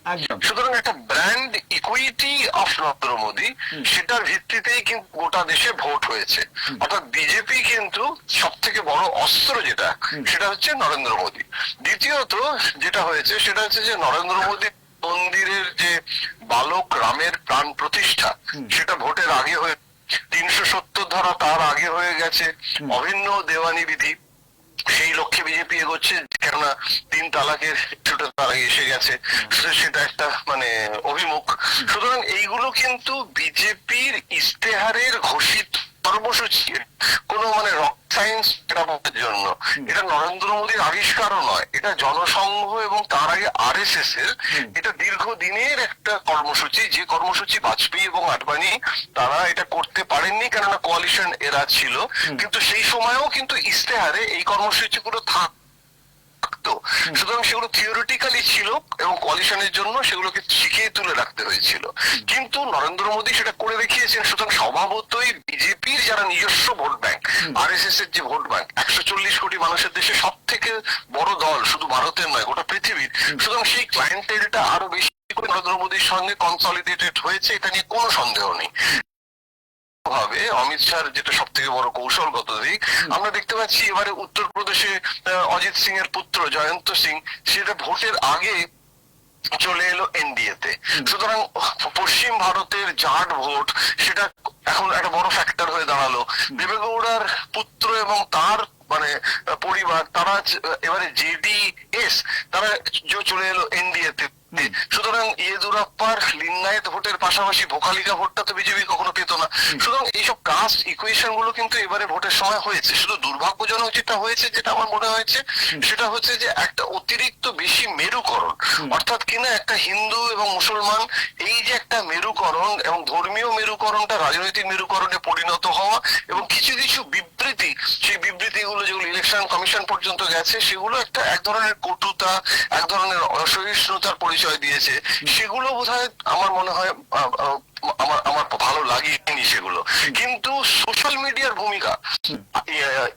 সুতরাং একটা brand equity of Narendra Modi, সেটার ভিত্তিতেই কিন্তু গোটা দেশে ভোট হয়েছে। অর্থাৎ বিজেপি কিন্তু সব থেকে বড় অস্ত্র যেটা, সেটা হচ্ছে নরেন্দ্র মোদী। দ্বিতীয়ত যেটা হয়েছে সেটা হচ্ছে যে নরেন্দ্র মোদী মন্দিরের যে বালক রামের প্রাণ প্রতিষ্ঠা, সেটা ভোটের আগে হয়ে 370 ধারা তার আগে হয়ে গেছে। অভিন্ন দেওয়ানি বিধি, সেই লক্ষ্যে বিজেপি এগোচ্ছে, কেননা 3 তালাকের ইস্যুটা তার আগে এসে গেছে, সেটা একটা মানে অভিমুখ। সুতরাং এইগুলো কিন্তু বিজেপির ইস্তেহারের ঘোষিত কর্মসূচি, কোন মানে রক সায়েন্স মেটানোর জন্য। এটা নরেন্দ্র মোদীর আবিষ্কারও নয়, এটা জনসংঘ এবং তার আগে আরএসএস এর এটা দীর্ঘদিনের একটা কর্মসূচি, যে কর্মসূচি বাজপেয়ী এবং আডবাণী তারা এটা করতে পারেননি, কেননা কোয়ালিশন এরা ছিল। কিন্তু সেই সময়েও কিন্তু ইস্তেহারে এই কর্মসূচিগুলো থাকতো। সুতরাং সেগুলো থিওরিটিক্যালি ছিল এবং কোয়ালিশনের জন্য সেগুলোকে শিখিয়ে তুলে রাখতে হয়েছিল। কিন্তু নরেন্দ্র মোদী সেটা করে দেখিয়েছেন। সুতরাং স্বভাবতই বিজেপির যারা নিজস্ব ভোট ব্যাংক, আরএসএস এর যে ভোট ব্যাংক, 140 কোটি মানুষের দেশে সব থেকে বড় দল, শুধু ভারতের নয় গোটা পৃথিবীর। সুতরাং সেই ক্লায়েন্টেলটা আরো বেশি করে নরেন্দ্র মোদীর সঙ্গে কনসলিডেটেড হয়েছে, এটা নিয়ে কোনো সন্দেহ নেই। ভাবে অমিত শাহর যেটা সব থেকে বড় কৌশলগত দিক, আমরা দেখতে পাচ্ছি এবারে উত্তরপ্রদেশে অজিত সিং এর পুত্র জয়ন্ত সিং, সেটা ভোটের আগে চলে এলো এনডিএ তে। সুতরাং পশ্চিম ভারতের জাট ভোট সেটা এখন একটা বড় ফ্যাক্টর হয়ে দাঁড়ালো। দেবেগৌড়ার পুত্র এবং তার মানে পরিবার, তারা এবারে জেডিএস তারা চলে এলো এনডিএ তে। সুতরাং ইয়েদুরাপ্পার লিঙ্গায়েত ভোটের পাশাপাশি ভোকালিকা ভোটটা তো বিজেপি কখনো পেত না। সুতরাং এইসব কাস্ট ইকুয়েশন গুলো কিন্তু এবারে ভোটের সময় হয়েছে। শুধু দুর্ভাগ্যজনক যেটা হয়েছে, যেটা আমার মনে হয়েছে, সেটা হচ্ছে যে একটা অতিরিক্ত বেশি মেরুকরণ, অর্থাৎ কিনা একটা হিন্দু এবং মুসলমান এই যে একটা মেরুকরণ এবং ধর্মীয় মেরুকরণটা রাজনৈতিক মেরুকরণে পরিণত হওয়া, এবং কিছু কিছু বিবৃতি, সেই বিবৃতিগুলো যেগুলো ইলেকশন কমিশন পর্যন্ত গেছে, সেগুলো একটা এক ধরনের কটুতা, এক ধরনের অসহিষ্ণুতার পরিচয় দিয়েছে। সেগুলো বোধহয় আমার মনে হয় আমার ভালো লাগেনি সেগুলো। কিন্তু সোশ্যাল মিডিয়ার ভূমিকা,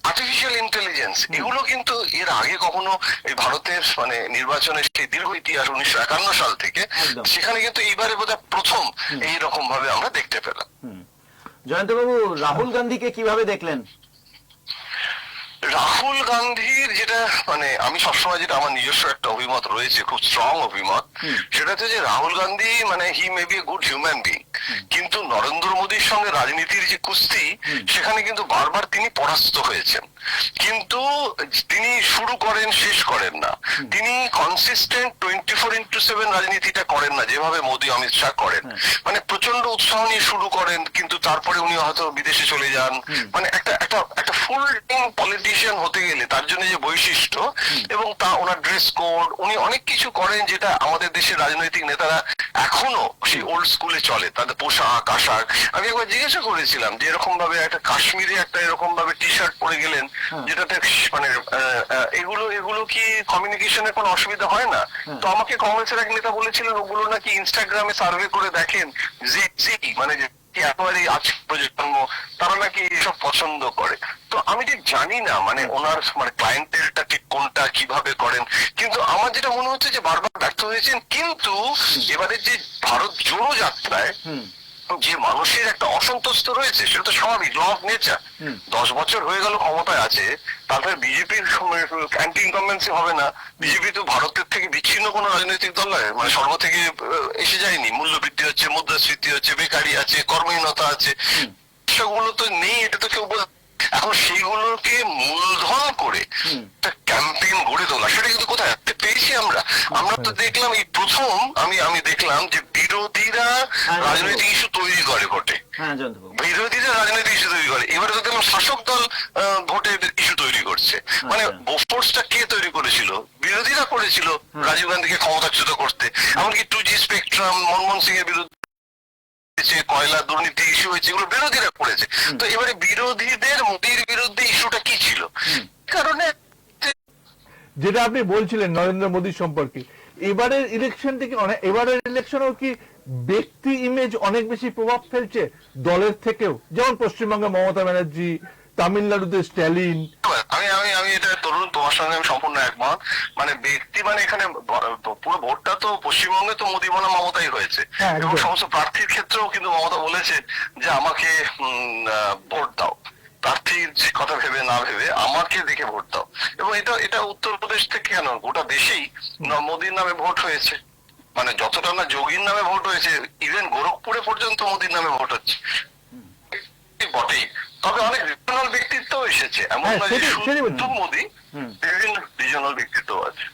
আর্টিফিশিয়াল ইন্টেলিজেন্স, এগুলো কিন্তু এর আগে কখনো এই ভারতের মানে নির্বাচনের সেই দীর্ঘ ইতিহাস 1951 সাল থেকে, সেখানে কিন্তু এইবারে বোধহয় প্রথম এইরকম ভাবে আমরা দেখতে পেলাম। জয়ন্তবাবু, রাহুল গান্ধীকে কিভাবে দেখলেন? রাহুল গান্ধীর যেটা মানে আমি সবসময় যেটা আমার নিজস্ব একটা অভিমত রয়েছে, খুব স্ট্রং অভিমত, সেটা হচ্ছে যে রাহুল গান্ধী মানে he may be a good human being, কিন্তু নরেন্দ্র মোদীর সঙ্গে রাজনীতির যে কুস্তি, সেখানে কিন্তু বারবার তিনি পরাস্ত হয়েছেন। কিন্তু তিনি শুরু করেন, শেষ করেন না। তিনি কনসিস্টেন্ট 24x7 রাজনীতিটা করেন না, যেভাবে মোদী অমিত শাহ করেন। মানে প্রচন্ড উৎসাহ নিয়ে শুরু করেন, কিন্তু তারপরে উনি হয়তো বিদেশে চলে যান। মানে একটা একটা একটা ফুল টাইম পলিটিশিয়ান হতে গেলে তার জন্য যে বৈশিষ্ট্য এবং তা ওনার ড্রেস কোড, উনি অনেক কিছু করেন যেটা আমাদের দেশের রাজনৈতিক নেতারা এখনো সেই ওল্ড স্কুলে চলে, তাদের পোশাক আশাক। আমি একবার জিজ্ঞাসা করেছিলাম যে এরকম ভাবে একটা কাশ্মীরে একটা এরকম ভাবে টি শার্ট পরে গেলেন, যেটাতে মানে এগুলো কি কমিউনিকেশনের কোনো অসুবিধা হয় না? তো আমাকে কংগ্রেসের এক নেতা বলেছিলেন ওগুলো নাকি ইনস্টাগ্রামে সার্ভে করে দেখেন যে মানে একেবারে আছে প্রজন্ম, তারা নাকি এসব পছন্দ করে। তো আমি ঠিক জানি না মানে ওনার মানে ক্লায়েন্টেলটা ঠিক কোনটা, কিভাবে করেন, কিন্তু আমার যেটা মনে হচ্ছে যে বারবার ব্যর্থ হয়েছেন। কিন্তু এবারে যে ভারত জোড়ো যাত্রায় যে মানুষের একটা অসন্তুষ্ট রয়েছে, সেটা তো স্বাভাবিক, ল অফ নেচার। 10 বছর হয়ে গেল ক্ষমতায় আছে, তারপরে বিজেপির অ্যান্টি ইনকামবেন্সি হবে না। বিজেপি তো ভারতের থেকে বিচ্ছিন্ন কোনো রাজনৈতিক দল নয়, মানে সর্ব থেকে এসে যায়নি। মূল্যবৃদ্ধি হচ্ছে, মুদ্রাস্ফীতি হচ্ছে, বেকারি আছে, কর্মহীনতা আছে, সেগুলো তো নেই, এটা তো কেউ এখন সেইগুলোকে মূলধন করে একটা ক্যাম্পেইন গড়ে তোলা, সেটা কিন্তু কোথায় পেয়েছি আমরা? আমরা তো দেখলাম এই প্রথম আমি দেখলাম যে বিরোধীরা রাজনৈতিক ইস্যু তৈরি করে ভোটে, বিরোধীরা রাজনৈতিক ইস্যু তৈরি করে। এবারে তো দেখলাম শাসক দল ভোটে ইস্যু তৈরি করছে। মানে বোফোর্সটা কে তৈরি করেছিল? বিরোধীরা করেছিল রাজীব গান্ধীকে ক্ষমতাচ্যুত করতে। এমনকি 2G স্পেকট্রাম মনমোহন সিং এর বিরুদ্ধে, কয়লা দুর্নীতি ইস্যু হয়েছে, এগুলো বিরোধীরা করেছে। তো এবারে বিরোধীদের মোদীর বিরুদ্ধে ইস্যুটা কি ছিল? কারণে যেটা আপনি বলছিলেন নরেন্দ্র মোদী সম্পর্কে, এবারের ইলেকশন থেকে এবারের ইলেকশনেও কি ব্যক্তি ইমেজ অনেক বেশি প্রভাব ফেলছে দলের থেকেও? যেমন পশ্চিমবঙ্গে মমতা ব্যানার্জি, তামিলনাড়ুতে স্ট্যালিন, আমি আমি আমি এটা তরুণ, তোমার সঙ্গে আমি সম্পূর্ণ একমত। মানে ব্যক্তি, মানে এখানে পুরো ভোটটা তো পশ্চিমবঙ্গে তো মোদী বনাম মমতাই হয়েছে, হ্যাঁ, একদম। এবং সমস্ত প্রার্থীর ক্ষেত্রেও কিন্তু মমতা বলেছে যে আমাকে ভোট দাও, প্রার্থীর কথা ভেবে না ভেবে আমাকে দেখে ভোট দাও। এবং এটা এটা উত্তরপ্রদেশ থেকে কেন, গোটা দেশেই মোদীর নামে ভোট হয়েছে। মানে যতটা না যোগীর নামে ভোট হয়েছে, ইভেন গোরখপুরে পর্যন্ত মোদীর নামে ভোট হচ্ছে বটেই। তবে অনেক রিজনাল ব্যক্তিত্ব এসেছে, এমন হ্যাঁ, নয় যে সেটাই বলছি। শুধু মোদী, বিভিন্ন রিজনাল ব্যক্তিত্ব আছে।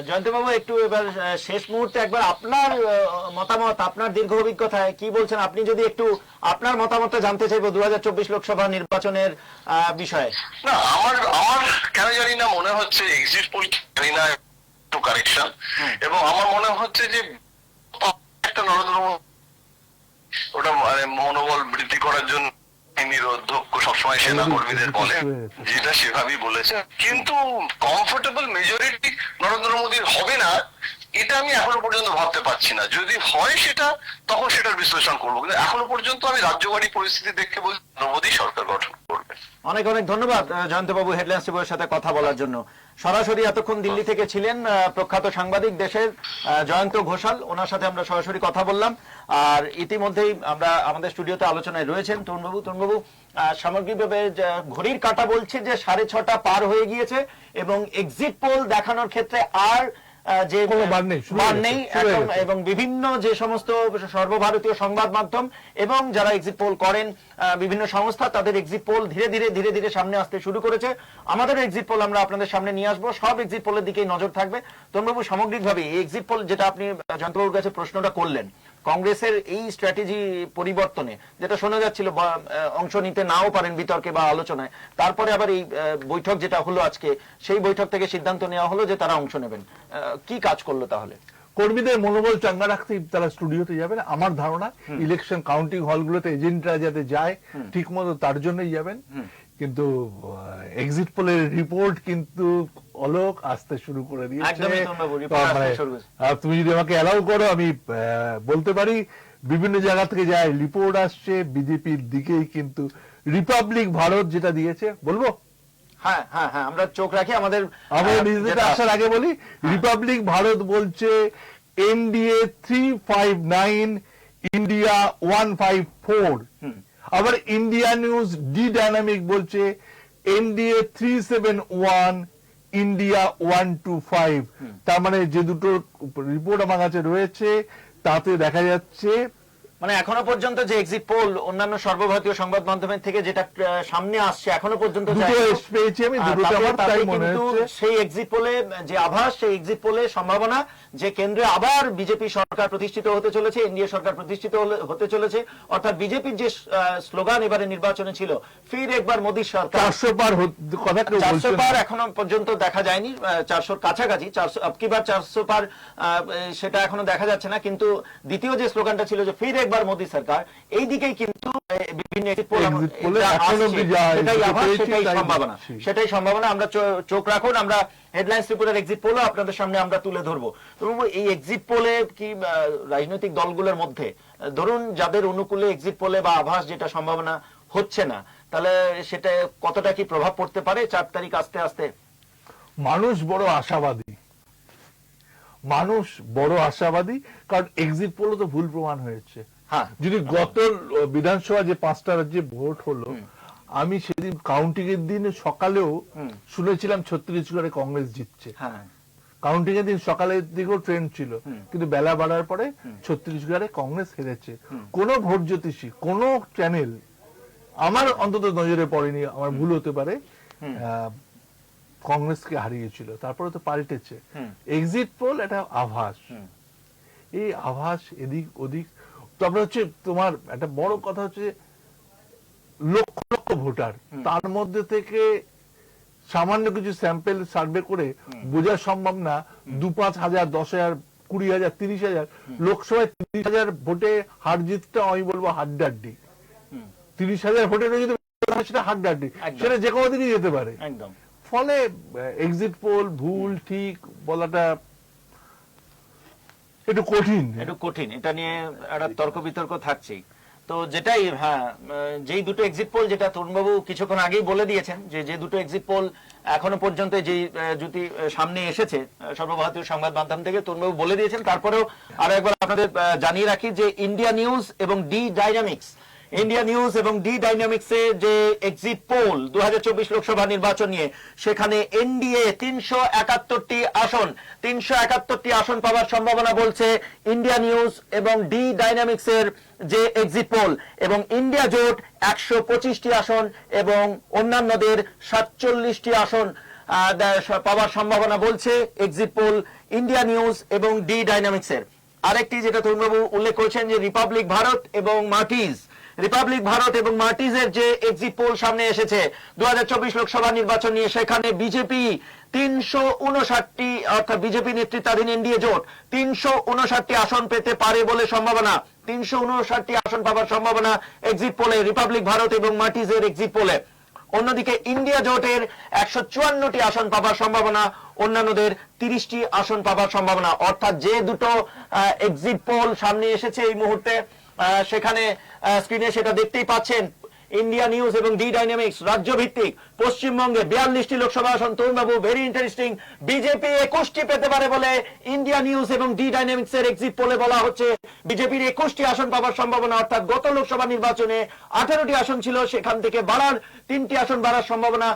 জয়ন্তবাবু, একটু এবার শেষ মুহূর্তে একবার আপনার মতামত, আপনার দীর্ঘ অভিজ্ঞতায় কি বলছেন আপনি, যদি একটু আপনার মতামতটা জানতে চাইবো 2024 লোকসভা নির্বাচনের বিষয়ে। না, আমার আমার কেন জানি না মনে হচ্ছে এক্সিট পোল, জানি না, একটু কারেকশন, এবং আমার মনে হচ্ছে যে একটা নরেন্দ্র মোদী ওটা মানে মনোবল বৃদ্ধি করার জন্য বাহিনীর অধ্যক্ষ সবসময় সেনা কর্মীদের বলে, যেটা সেভাবেই বলেছে। কিন্তু কমফোর্টেবল মেজরিটি নরেন্দ্র মোদীর হবে না, এটা আমি এখনো পর্যন্ত ভাবতে পারছি না। যদি হয় সেটা, তখন সেটার বিশ্লেষণ করবো, কিন্তু এখনো পর্যন্ত আমি রাজ্যবাড়ি পরিস্থিতি দেখে বলছি নরেন্দ্র মোদী সরকার গঠন করবে। অনেক অনেক ধন্যবাদ জয়ন্তবাবু হেডলাইন্স টিভির সাথে কথা বলার জন্য। সরাসরি এতক্ষণ দিল্লি থেকে ছিলেন প্রখ্যাত সাংবাদিক দেশের জয়ন্ত ঘোষাল, ওনার সাথে আমরা সরাসরি কথা বললাম। আর ইতিমধ্যেই আমরা আমাদের স্টুডিওতে আলোচনায় রয়েছেন তরুণবাবু। তরুণবাবু, সামগ্রিকভাবে ঘড়ির কাঁটা বলছে যে 6:30 পার হয়ে গিয়েছে, এবং এক্সিট পোল দেখানোর ক্ষেত্রে আর যে বার নেই, এবং বিভিন্ন যে সমস্ত সর্বভারতীয় সংবাদ মাধ্যম এবং যারা এক্সিট পোল করেন বিভিন্ন সংস্থা, তাদের এক্সিট পোল ধীরে ধীরে সামনে আসতে শুরু করেছে। আমাদের এক্সিট পোল আমরা আপনাদের সামনে নিয়ে আসবো, সব এক্সিট পোলের দিকেই নজর থাকবে। তরুণবাবু, সামগ্রিকভাবে এই এক্সিট পোল, যেটা আপনি জয়ন্তবাবুর কাছে প্রশ্নটা করলেন, কংগ্রেসের এই স্ট্র্যাটেজি পরিবর্তনে, যেটা শোনা যাচ্ছিল অংশ নিতে নাও পারেন বিতর্কে বা আলোচনায়, তারপরে আবার এই বৈঠক যেটা হলো আজকে, সেই বৈঠক থেকে সিদ্ধান্ত নেওয়া হলো যে তারা অংশ নেবেন, কি কাজ করলো তাহলে? কর্মীদের মনোবল চাঙ্গা রাখতে তারা স্টুডিওতে যাবেন। আমার ধারণা ইলেকশন কাউন্টিং হলগুলোতে এজেন্টরা যাতে যায় ঠিক মতো, তার জন্যই যাবেন। কিন্তু এক্সিট পোলের রিপোর্ট কিন্তু অলোক আসতে শুরু করে দিয়েছে। তুমি যদি আমাকে অ্যালাউ করো, আমি বলতে পারি বিভিন্ন জায়গা থেকে যায় রিপোর্ট আসছে বিজেপির দিকেই, কিন্তু রিপাবলিক ভারত যেটা দিয়েছে, বলবো হ্যাঁ হ্যাঁ হ্যাঁ, আমরা চোখ রাখি আমাদের নিজেদের আসার আগে বলি, রিপাবলিক ভারত বলছে এনডিএ 359, ইন্ডিয়া 154। আবার ইন্ডিয়া নিউজ ডি ডাইনামিক বলছে এনডিএ 371, ইন্ডিয়া 125। তার মানে যে দুটো রিপোর্ট আমার কাছে রয়েছে তাতে দেখা যাচ্ছে, মানে এখনো পর্যন্ত যে এক্সিট পোল অন্যান্য সর্বভারতীয় সংবাদ মাধ্যমের থেকে যেটা সামনে আসছে এখনো পর্যন্ত পেয়েছি আমি, সেই এক্সিট পোলে যে আভাস, সেই এক্সিট পোলে সম্ভাবনা যে কেন্দ্রে আবার বিজেপি সরকার প্রতিষ্ঠিত হতে চলেছে, এনডিএ সরকার প্রতিষ্ঠিত হতে চলেছে। অর্থাৎ বিজেপির যে স্লোগান এবারে নির্বাচনে ছিল, ফির একবার মোদী সরকার, 400 পার এখনো পর্যন্ত দেখা যায়নি, 400 কাছাকাছি, 400 পার সেটা এখনো দেখা যাচ্ছে না। কিন্তু দ্বিতীয় যে স্লোগানটা ছিল যে ফির একবার মোদী সরকার, এই দিকেই কিন্তু বিভিন্ন সেটাই সম্ভাবনা। আমরা চোখ রাখুন, আমরা হেডলাইন্স রিপোর্টের এক্সিট পোল আপনাদের সামনে আমরা তুলে ধরবো। এই এক্সিট পোলে কি রাজনৈতিক দলগুলোর মধ্যে, ধরুন যাদের অনুকূলে এক্সিট পোলে বা আভাস যেটা সম্ভাবনা হচ্ছে না, তাহলে সেটা কতটা কি প্রভাব পড়তে পারে 4 তারিখ আস্তে আস্তে? মানুষ বড় আশাবাদী, কারণ এক্সিট পোল তো ভুল প্রমাণ হয়েছে। যদি গত বিধানসভা যে 5টা রাজ্যে ভোট হলো, আমি সেদিন কাউন্টিং এর দিন সকালেও শুনেছিলাম ছত্তিশগড়ে কংগ্রেস জিতছে। কাউন্টিং এর দিন সকালের দিকেও ট্রেন্ড ছিল, কিন্তু বেলা বাড়ার পরে ছত্তিশগড়ে কংগ্রেস হেরেছে। কোন ভোট জ্যোতিষী, কোন চ্যানেল আমার অন্তত নজরে পড়েনি, আমার ভুল হতে পারে, কংগ্রেসকে হারিয়েছিল। তারপরে তো পাল্টেছে। এক্সিট পোল এটা আভাস, এই আভাস এদিক ওদিক। তারপরে হচ্ছে তোমার একটা বড় কথা হচ্ছে লক্ষ লক্ষ ভোটার, তার মধ্যে থেকে সামান্য কিছু স্যাম্পেল সার্ভে করে বোঝা সম্ভব না 2-5 হাজার, 10,000, 20,000, 30,000 লোকসভায় 30,000 ভোটে হার জিতটা আমি বলবো হাড্ডাহাড্ডি। 30,000 ভোটের যদি সেটা হাড্ডাহাড্ডি, সেটা যে কোনো দিনই যেতে পারে। ফলে এক্সিট পোল ভুল ঠিক বলাটা একটু কঠিন। এটা নিয়ে একটা তর্ক বিতর্ক থাকছেই। তো যেটাই যেই দুটো এক্সিট পোল, যেটা তরুণবাবু কিছুক্ষণ আগেই বলে দিয়েছেন, যে দুটো এক্সিট পোল এখনো পর্যন্ত যেই জুতি সামনে এসেছে সর্বভারতীয় সংবাদ মাধ্যম থেকে, তরুণবাবু বলে দিয়েছেন। তারপরেও আরো একবার আপনাদের জানিয়ে রাখি যে ইন্ডিয়া নিউজ এবং ডি ডাইনামিক্স, ইন্ডিয়া নিউজ এবং ডি ডাইনামিক্সে যে এক্সিট পোল 2024 লোকসভা নির্বাচন নিয়ে, সেখানে এনডিএ 371টি আসন পাওয়ার সম্ভাবনা বলছে ইন্ডিয়া নিউজ এবং ডি ডাইনামিক্সের যে এক্সিট পোল, এবং ইন্ডিয়া জোট 125টি আসন এবং অন্যান্যদের 47টি আসন পাওয়ার সম্ভাবনা বলছে এক্সিট পোল ইন্ডিয়া নিউজ এবং ডি ডাইনামিক্সের। আরেকটি যেটা তরুণবাবু উল্লেখ করেছেন যে রিপাবলিক ভারত এবং মার্টিজের যে এক্সিট পোল সামনে এসেছে 2024 লোকসভা নির্বাচন নিয়ে, সেখানে বিজেপি 359টি, অর্থাৎ বিজেপি নেতৃত্বাধীন এনডিএ জোট 359টি আসন পেতে পারে বলে সম্ভাবনা, 359টি আসন পাওয়ার সম্ভাবনা এক্সিট পোলে, রিপাবলিক ভারত এবং মার্টিজের এক্সিট পোলে। অন্যদিকে ইন্ডিয়া জোটের 154টি আসন পাওয়ার সম্ভাবনা, অন্যান্যদের 30টি আসন পাওয়ার সম্ভাবনা। অর্থাৎ যে দুটো এক্সিট পোল সামনে এসেছে এই মুহূর্তে, সেখানে স্ক্রিনে সেটা দেখতেই পাচ্ছেন, ইন্ডিয়া নিউজ এবং ডি ডাইনামিক্স রাজ্য ভিত্তিক পশ্চিমবঙ্গে 42টি লোকসভা আসন। তরুণবাবু, ভেরি ইন্টারেস্টিং, বিজেপি 21টি পেতে পারে বলে ইন্ডিয়া নিউজ এবং ডি ডাইনামিক্স এর এক্সিট পোলে বলা হচ্ছে। বিজেপির 21টি আসন পাওয়ার সম্ভাবনা, অর্থাৎ গত লোকসভা নির্বাচনে 18টি আসন ছিল, সেখান থেকে 3টি আসন বাড়ার সম্ভাবনা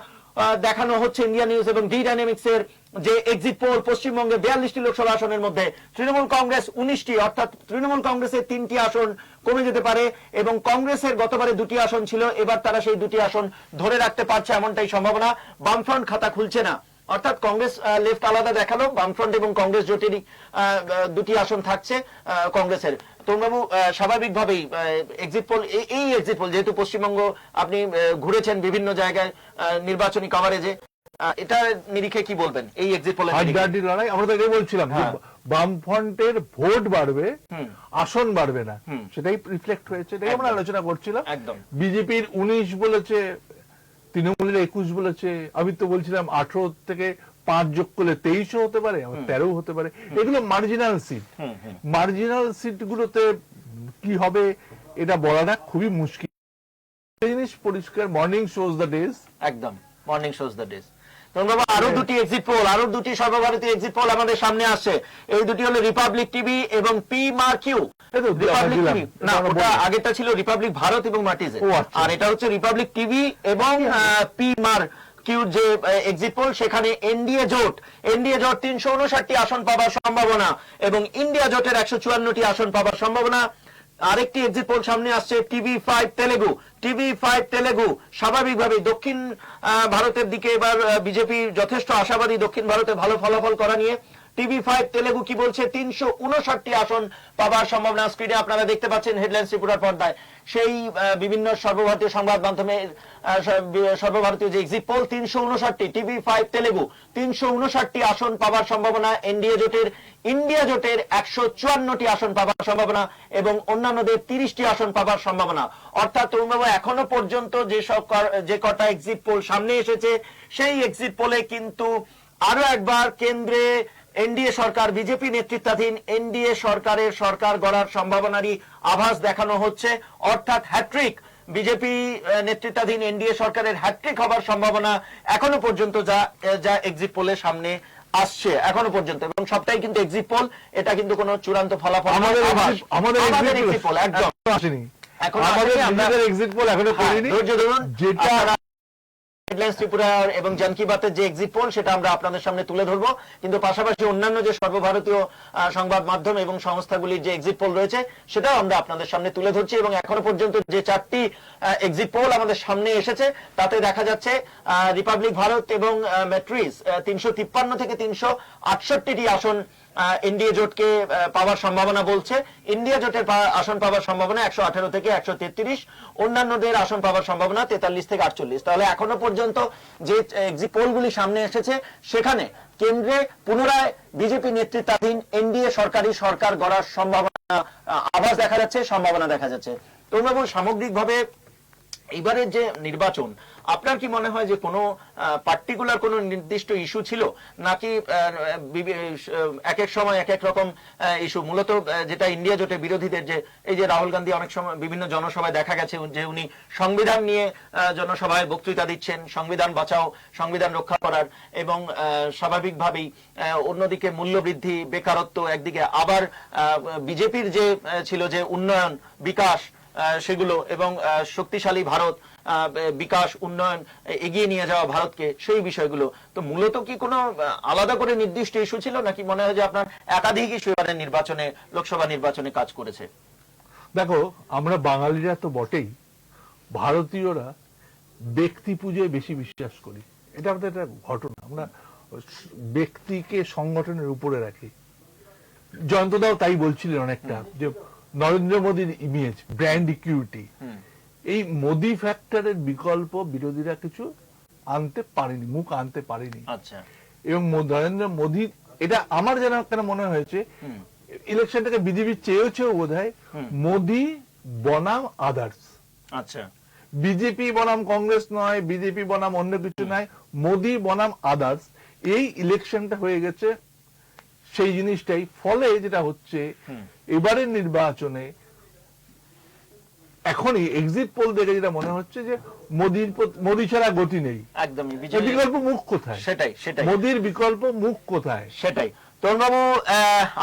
দেখানো হচ্ছে ইন্ডিয়া নিউজ এবং ডি ডাইনামিক্স এর যে এক্সিট পোল। পশ্চিমবঙ্গে 42টি লোকসভা আসনের মধ্যে তৃণমূল কংগ্রেস 19টি, অর্থাৎ তৃণমূল কংগ্রেসের 3টি আসন কমে যেতে পারে, এবং কংগ্রেসের গতবারে 2টি আসন ছিল, এবার তারা সেই 2টি আসন ধরে রাখতে পারছে এমনটাই সম্ভাবনা। বামফ্রন্ট খাতা খুলছে না, অর্থাৎ কংগ্রেস লেফট আলাদা দেখালো, বামফ্রন্ট এবং কংগ্রেস জোটেরই 2টি আসন থাকছে কংগ্রেসের। তরুণবাবু, স্বাভাবিকভাবেই এক্সিট পোল, এই এক্সিট পোল যেহেতু পশ্চিমবঙ্গ আপনি ঘুরেছেন বিভিন্ন জায়গায় নির্বাচনী কভারেজে, এটা নিরিখে কি বলবেন এই এক্সিট পোলের হাড্ডাহাড্ডি লড়াই? আমরা তো এটাই বলছিলাম যে বামফ্রন্টের ভোট বাড়বে, আসন বাড়বে না, সেটাই রিফ্লেক্ট হয়েছে, এটাই আমরা আলোচনা করছিলাম। একদম। বিজেপির 19 বলেছে, তৃণমূলের 21 বলেছে, আমি তো বলছিলাম 18 থেকে 5 যোগ করলে 23 হতে পারে, 13 হতে পারে। এগুলো মার্জিনাল সিট গুলোতে কি হবে এটা বলাটা খুবই মুশকিল। জিনিস পরিষ্কার, মর্নিং শোজ দ্য ডেজ। একদম, মর্নিং শোজ দ্য ডেজ। তরুণবাবু, আরো 2টি এক্সিট পোল, আরো 2টি সর্বভারতীয় এক্সিট পোল আমাদের সামনে আসছে। এই দুটি হলো রিপাবলিক টিভি এবং পি মার কিউ। রিপাবলিক টিভি না, ওটা আগেটা ছিল রিপাবলিক ভারত এবং মার্টিজে, আর এটা হচ্ছে রিপাবলিক টিভি এবং পি মার কিউ যে এক্সিট পোল। সেখানে এনডিএ জোট 359টি আসন পাওয়ার সম্ভাবনা এবং ইন্ডিয়া জোটের 154টি আসন পাওয়ার সম্ভাবনা। আরেকটি এক্সিট পোল সামনে আসছে টিভি5 তেলেগু। স্বাভাবিকভাবে দক্ষিণ ভারতের দিকে এবার বিজেপি যথেষ্ট আশাবাদী দক্ষিণ ভারতে ভালো ফলাফল করা নিয়ে। টিভি5 তেলেগু কি বলছে? 359টি আসন পাওয়ার সম্ভাবনা। স্ক্রিনে আপনারা দেখতে পাচ্ছেন হেডলাইন ত্রিপুরার পর্দায় সেই বিভিন্ন সর্বভারতীয় সংবাদ মাধ্যমের সর্বভারতীয় যে এক্সিট পোল, 359টি, টিভি5 তেলেগু 359টি আসন পাওয়ার সম্ভাবনা ইন্ডিয়া জোটের 154টি আসন পাওয়ার সম্ভাবনা এবং অন্যান্যদের 30টি আসন পাওয়ার সম্ভাবনা। অর্থাৎ তরুণবাবু, এখনো পর্যন্ত যে কটা এক্সিট পোল সামনে এসেছে, সেই এক্সিট পোলে কিন্তু আরো একবার কেন্দ্রে এনডিএ সরকার, বিজেপি নেতৃত্বাধীন এনডিএ সরকারের সরকার গড়ার সম্ভাবনারই আভাস দেখানো হচ্ছে। অর্থাৎ হ্যাট্রিক, বিজেপি নেতৃত্বাধীন এনডিএ সরকারের হ্যাট্রিক হবার সম্ভাবনা এখনো পর্যন্ত যা এক্সিট পোলের সামনে আসছে এখনো পর্যন্ত, এবং সবটাই কিন্তু এক্সিট পোল, এটা কিন্তু কোনো চূড়ান্ত ফলাফল আমাদের এক্সিট পোল একদম আসেনি, আমাদের এক্সিট পোল এখনো করিনি। ধৈর্য ধরুন, যেটা হেডলাইন্স ত্রিপুরা এবং জন কি বাতের যে এক্সিট পোল সেটা আমরা আপনাদের সামনে তুলে ধরবো, কিন্তু পাশাপাশি অন্যান্য যে সর্বভারতীয় সংবাদ মাধ্যম এবং সংস্থাগুলির যে এক্সিট পোল রয়েছে সেটাও আমরা আপনাদের সামনে তুলে ধরছি। এবং এখনো পর্যন্ত যে 4টি এক্সিট পোল আমাদের সামনে এসেছে তাতে দেখা যাচ্ছে রিপাবলিক ভারত এবং ম্যাট্রিজ 353 থেকে 368টি আসন এনডিএ জোটকে পাওয়ার সম্ভাবনা বলছে। ইন্ডিয়া জোটের আসন পাওয়ার সম্ভাবনা 118 থেকে 133, অন্যান্যদের আসন পাওয়ার সম্ভাবনা 43 থেকে 48। তাহলে এখনো পর্যন্ত যে এক্সিট পোলগুলি সামনে এসেছে সেখানে কেন্দ্রে পুনরায় বিজেপি নেতৃত্বাধীন এনডিএ সরকার গড়ার সম্ভাবনা আভাস দেখা যাচ্ছে, সম্ভাবনা দেখা যাচ্ছে। তরুণবাবু, সামগ্রিকভাবে এবারে যে নির্বাচন, আপনার কি মনে হয় যে কোনো পার্টিকুলার কোনো নির্দিষ্ট ইস্যু ছিল, নাকি এক এক সময় এক এক রকম ইস্যু? মূলত যেটা ইন্ডিয়া জোটে বিরোধীদের, যে এই যে রাহুল গান্ধী অনেক সময় বিভিন্ন জনসভায় দেখা গেছে যে উনি সংবিধান নিয়ে জনসভায় বক্তৃতা দিচ্ছেন, সংবিধান বাঁচাও, সংবিধান রক্ষা করার, এবং স্বাভাবিকভাবেই অন্যদিকে মূল্যবৃদ্ধি, বেকারত্ব একদিকে, আবার বিজেপির যে ছিল যে উন্নয়ন, বিকাশ, সেগুলো, এবং শক্তিশালী ভারত, বিকাশ, উন্নয়ন, এগিয়ে নিয়ে যাওয়া ভারতকে, সেই বিষয়গুলো। তো মূলত কি কোনো আলাদা করে নির্দিষ্ট ইস্যু ছিল, নাকি মনে হয় যে আপনার একাধিক ইস্যু এবারের নির্বাচনে, লোকসভা নির্বাচনে কাজ করেছে? দেখো, আমরা বাঙালিরা তো বটেই, ভারতীয়রা ব্যক্তি পূজায় বেশি বিশ্বাস করি। এটা আমাদের একটা ঘটনা, আমরা ব্যক্তিকে সংগঠনের উপরে রাখি। জয়ন্তদাও তাই বলছিলেন অনেকটা, যে নরেন্দ্র মোদীর ইমেজ, ব্র্যান্ড ইকুইটি, এই মোদি ফ্যাক্টরের বিকল্প বিরোধীরা কিছু আনতে পারেনি, মুখ আনতে পারেনি। আচ্ছা। এবং নরেন্দ্র মোদী, এটা আমার যেন কেন মনে হয়েছে, ইলেকশনটাকে বিজেপি চেয়েছেও বোধহয় মোদি বনাম আদার্স। আচ্ছা। বিজেপি বনাম কংগ্রেস নয়, বিজেপি বনাম অন্য কিছু নয়, মোদি বনাম আদার্স। এই ইলেকশনটা হয়ে গেছে সেই জিনিসটাই। ফলে যেটা হচ্ছে, এবারের নির্বাচনে এখনই এক্সিট পোল দেখে যেটা মনে হচ্ছে যে মোদি ছাড়া গতি নেই। একদমই। বিকল্প মুখ কোথায়? সেটাই সেটাই মোদির বিকল্প মুখ কোথায়? সেটাই। তরুণবাবু,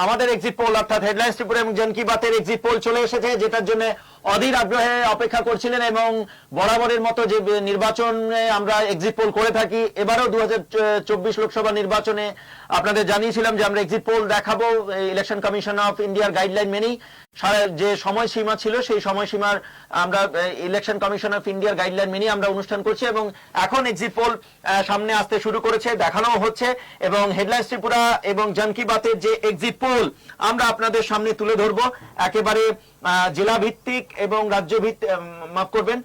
আমাদের এক্সিট পোল অর্থাৎ হেডলাইন্স ত্রিপুরা এবং জন কি বাতের এক্সিট পোল চলে এসেছে, যেটার জন্য অধীর আগ্রহে অপেক্ষা করছিলেন, এবং বরাবরের মতো যে নির্বাচনে আমরা এক্সিট পোল করে থাকি, এবারও 2024 লোকসভা নির্বাচনে আপনাদের জানিয়েছিলাম যে আমরা এক্সিট পোল দেখাবো ইলেকশন কমিশন অফ ইন্ডিয়ার গাইডলাইন মেনেই। যে সময়সীমা ছিল সেই সময়সীমার আমরা ইলেকশন কমিশন অফ ইন্ডিয়ার গাইডলাইন মেনেই আমরা অনুষ্ঠান করছি, এবং এখন এক্সিট পোল সামনে আসতে শুরু করেছে, দেখানো হচ্ছে, এবং হেডলাইন্স ত্রিপুরা এবং জন কি বাতের যে এক্সিট পোল আমরা আপনাদের সামনে তুলে ধরবো, একেবারে জেলা ভিত্তিক এবং রাজ্য ভিত্তিক, মাফ করবেন,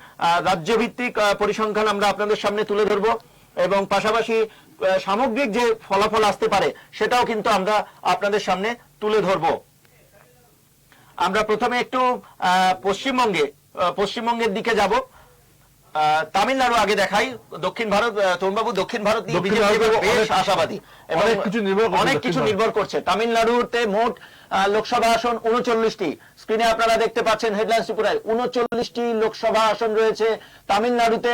রাজ্য ভিত্তিক পরিসংখ্যান আমরা আপনাদের সামনে তুলে ধরবো, এবং পাশাপাশি সামগ্রিক যে ফলাফল আসতে পারে সেটাও কিন্তু আমরা আপনাদের সামনে তুলে ধরবো। আমরা প্রথমে একটু পশ্চিমবঙ্গের দিকে যাব। তামিলনাড়ু আগে দেখাই। দক্ষিণ ভারত, তরুণবাবু, দক্ষিণ ভারত নিয়ে বিজেপি বেশ আশাবাদী, অনেক কিছু নির্ভর করছে। তামিলনাড়ুতে মোট লোকসভা আসন 39টি। স্ক্রিনে আপনারা দেখতে পাচ্ছেন হেডলাইন্স ত্রিপুরায় 39টি লোকসভা আসন রয়েছে তামিলনাড়ুতে।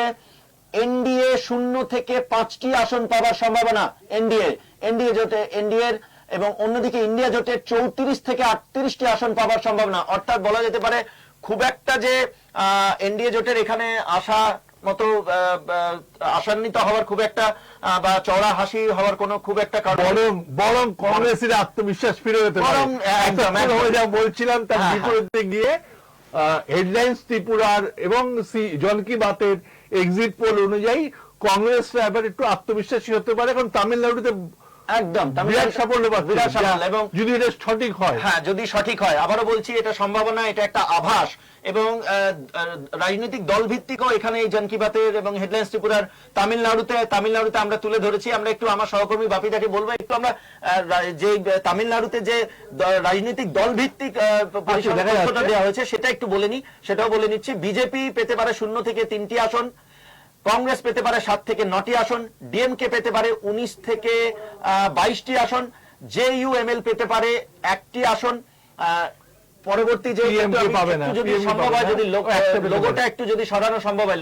এনডিএ 0 থেকে 5টি আসন পাওয়ার সম্ভাবনা, এনডিএ জোটে, এনডিএর, এবং অন্যদিকে ইন্ডিয়া জোটের 34 থেকে 38টি আসন পাওয়ার সম্ভাবনা। অর্থাৎ বলা যেতে পারে খুব একটা যে এনডিএ জোটের এখানে আসা মতো আশান্বিত হওয়ার খুব একটা, বা চড়া হাসি হওয়ার কোনো খুব একটা কারণ, বরং কংগ্রেসের আত্মবিশ্বাস ফিরে যেতে পারে। যা বলছিলাম তার বিপরীতে গিয়ে হেডলাইন্স ত্রিপুরার এবং জন কি বাতের এক্সিট পোল অনুযায়ী কংগ্রেসরা এবার একটু আত্মবিশ্বাসী হতে পারে, কারণ তামিলনাড়ুতে একদম বিরাট সাফল্য পাচ্ছে, এবং যদি এটা সঠিক হয়। হ্যাঁ, যদি সঠিক হয়, আবারও বলছি এটা সম্ভাবনা, এটা একটা আভাস, এবং রাজনৈতিক দল ভিত্তিকও এখানে এই জন কি বাতের এবং হেডলাইন্স ত্রিপুরার তামিলনাড়ুতে আমরা তুলে ধরেছি। আমরা একটু আমার সহকর্মী বাপিদাকে বলবো, একটু আমরা যে তামিলনাড়ুতে যে রাজনৈতিক দল ভিত্তিক পরিসংখ্যানটা দেওয়া হয়েছে সেটা একটু বলে নি, সেটাও বলে নিচ্ছি। বিজেপি পেতে পারে 0 থেকে 3টি আসন, কংগ্রেস পেতে পারে 7 থেকে 9টি আসন, ডিএমকে পেতে পারে 19 থেকে 22টি আসন, জেইউএমএল পেতে পারে 1টি আসন। পরবর্তী যে যদি সম্ভব হয়, যদি লোগোটা একটু যদি সরানো সম্ভব হয়,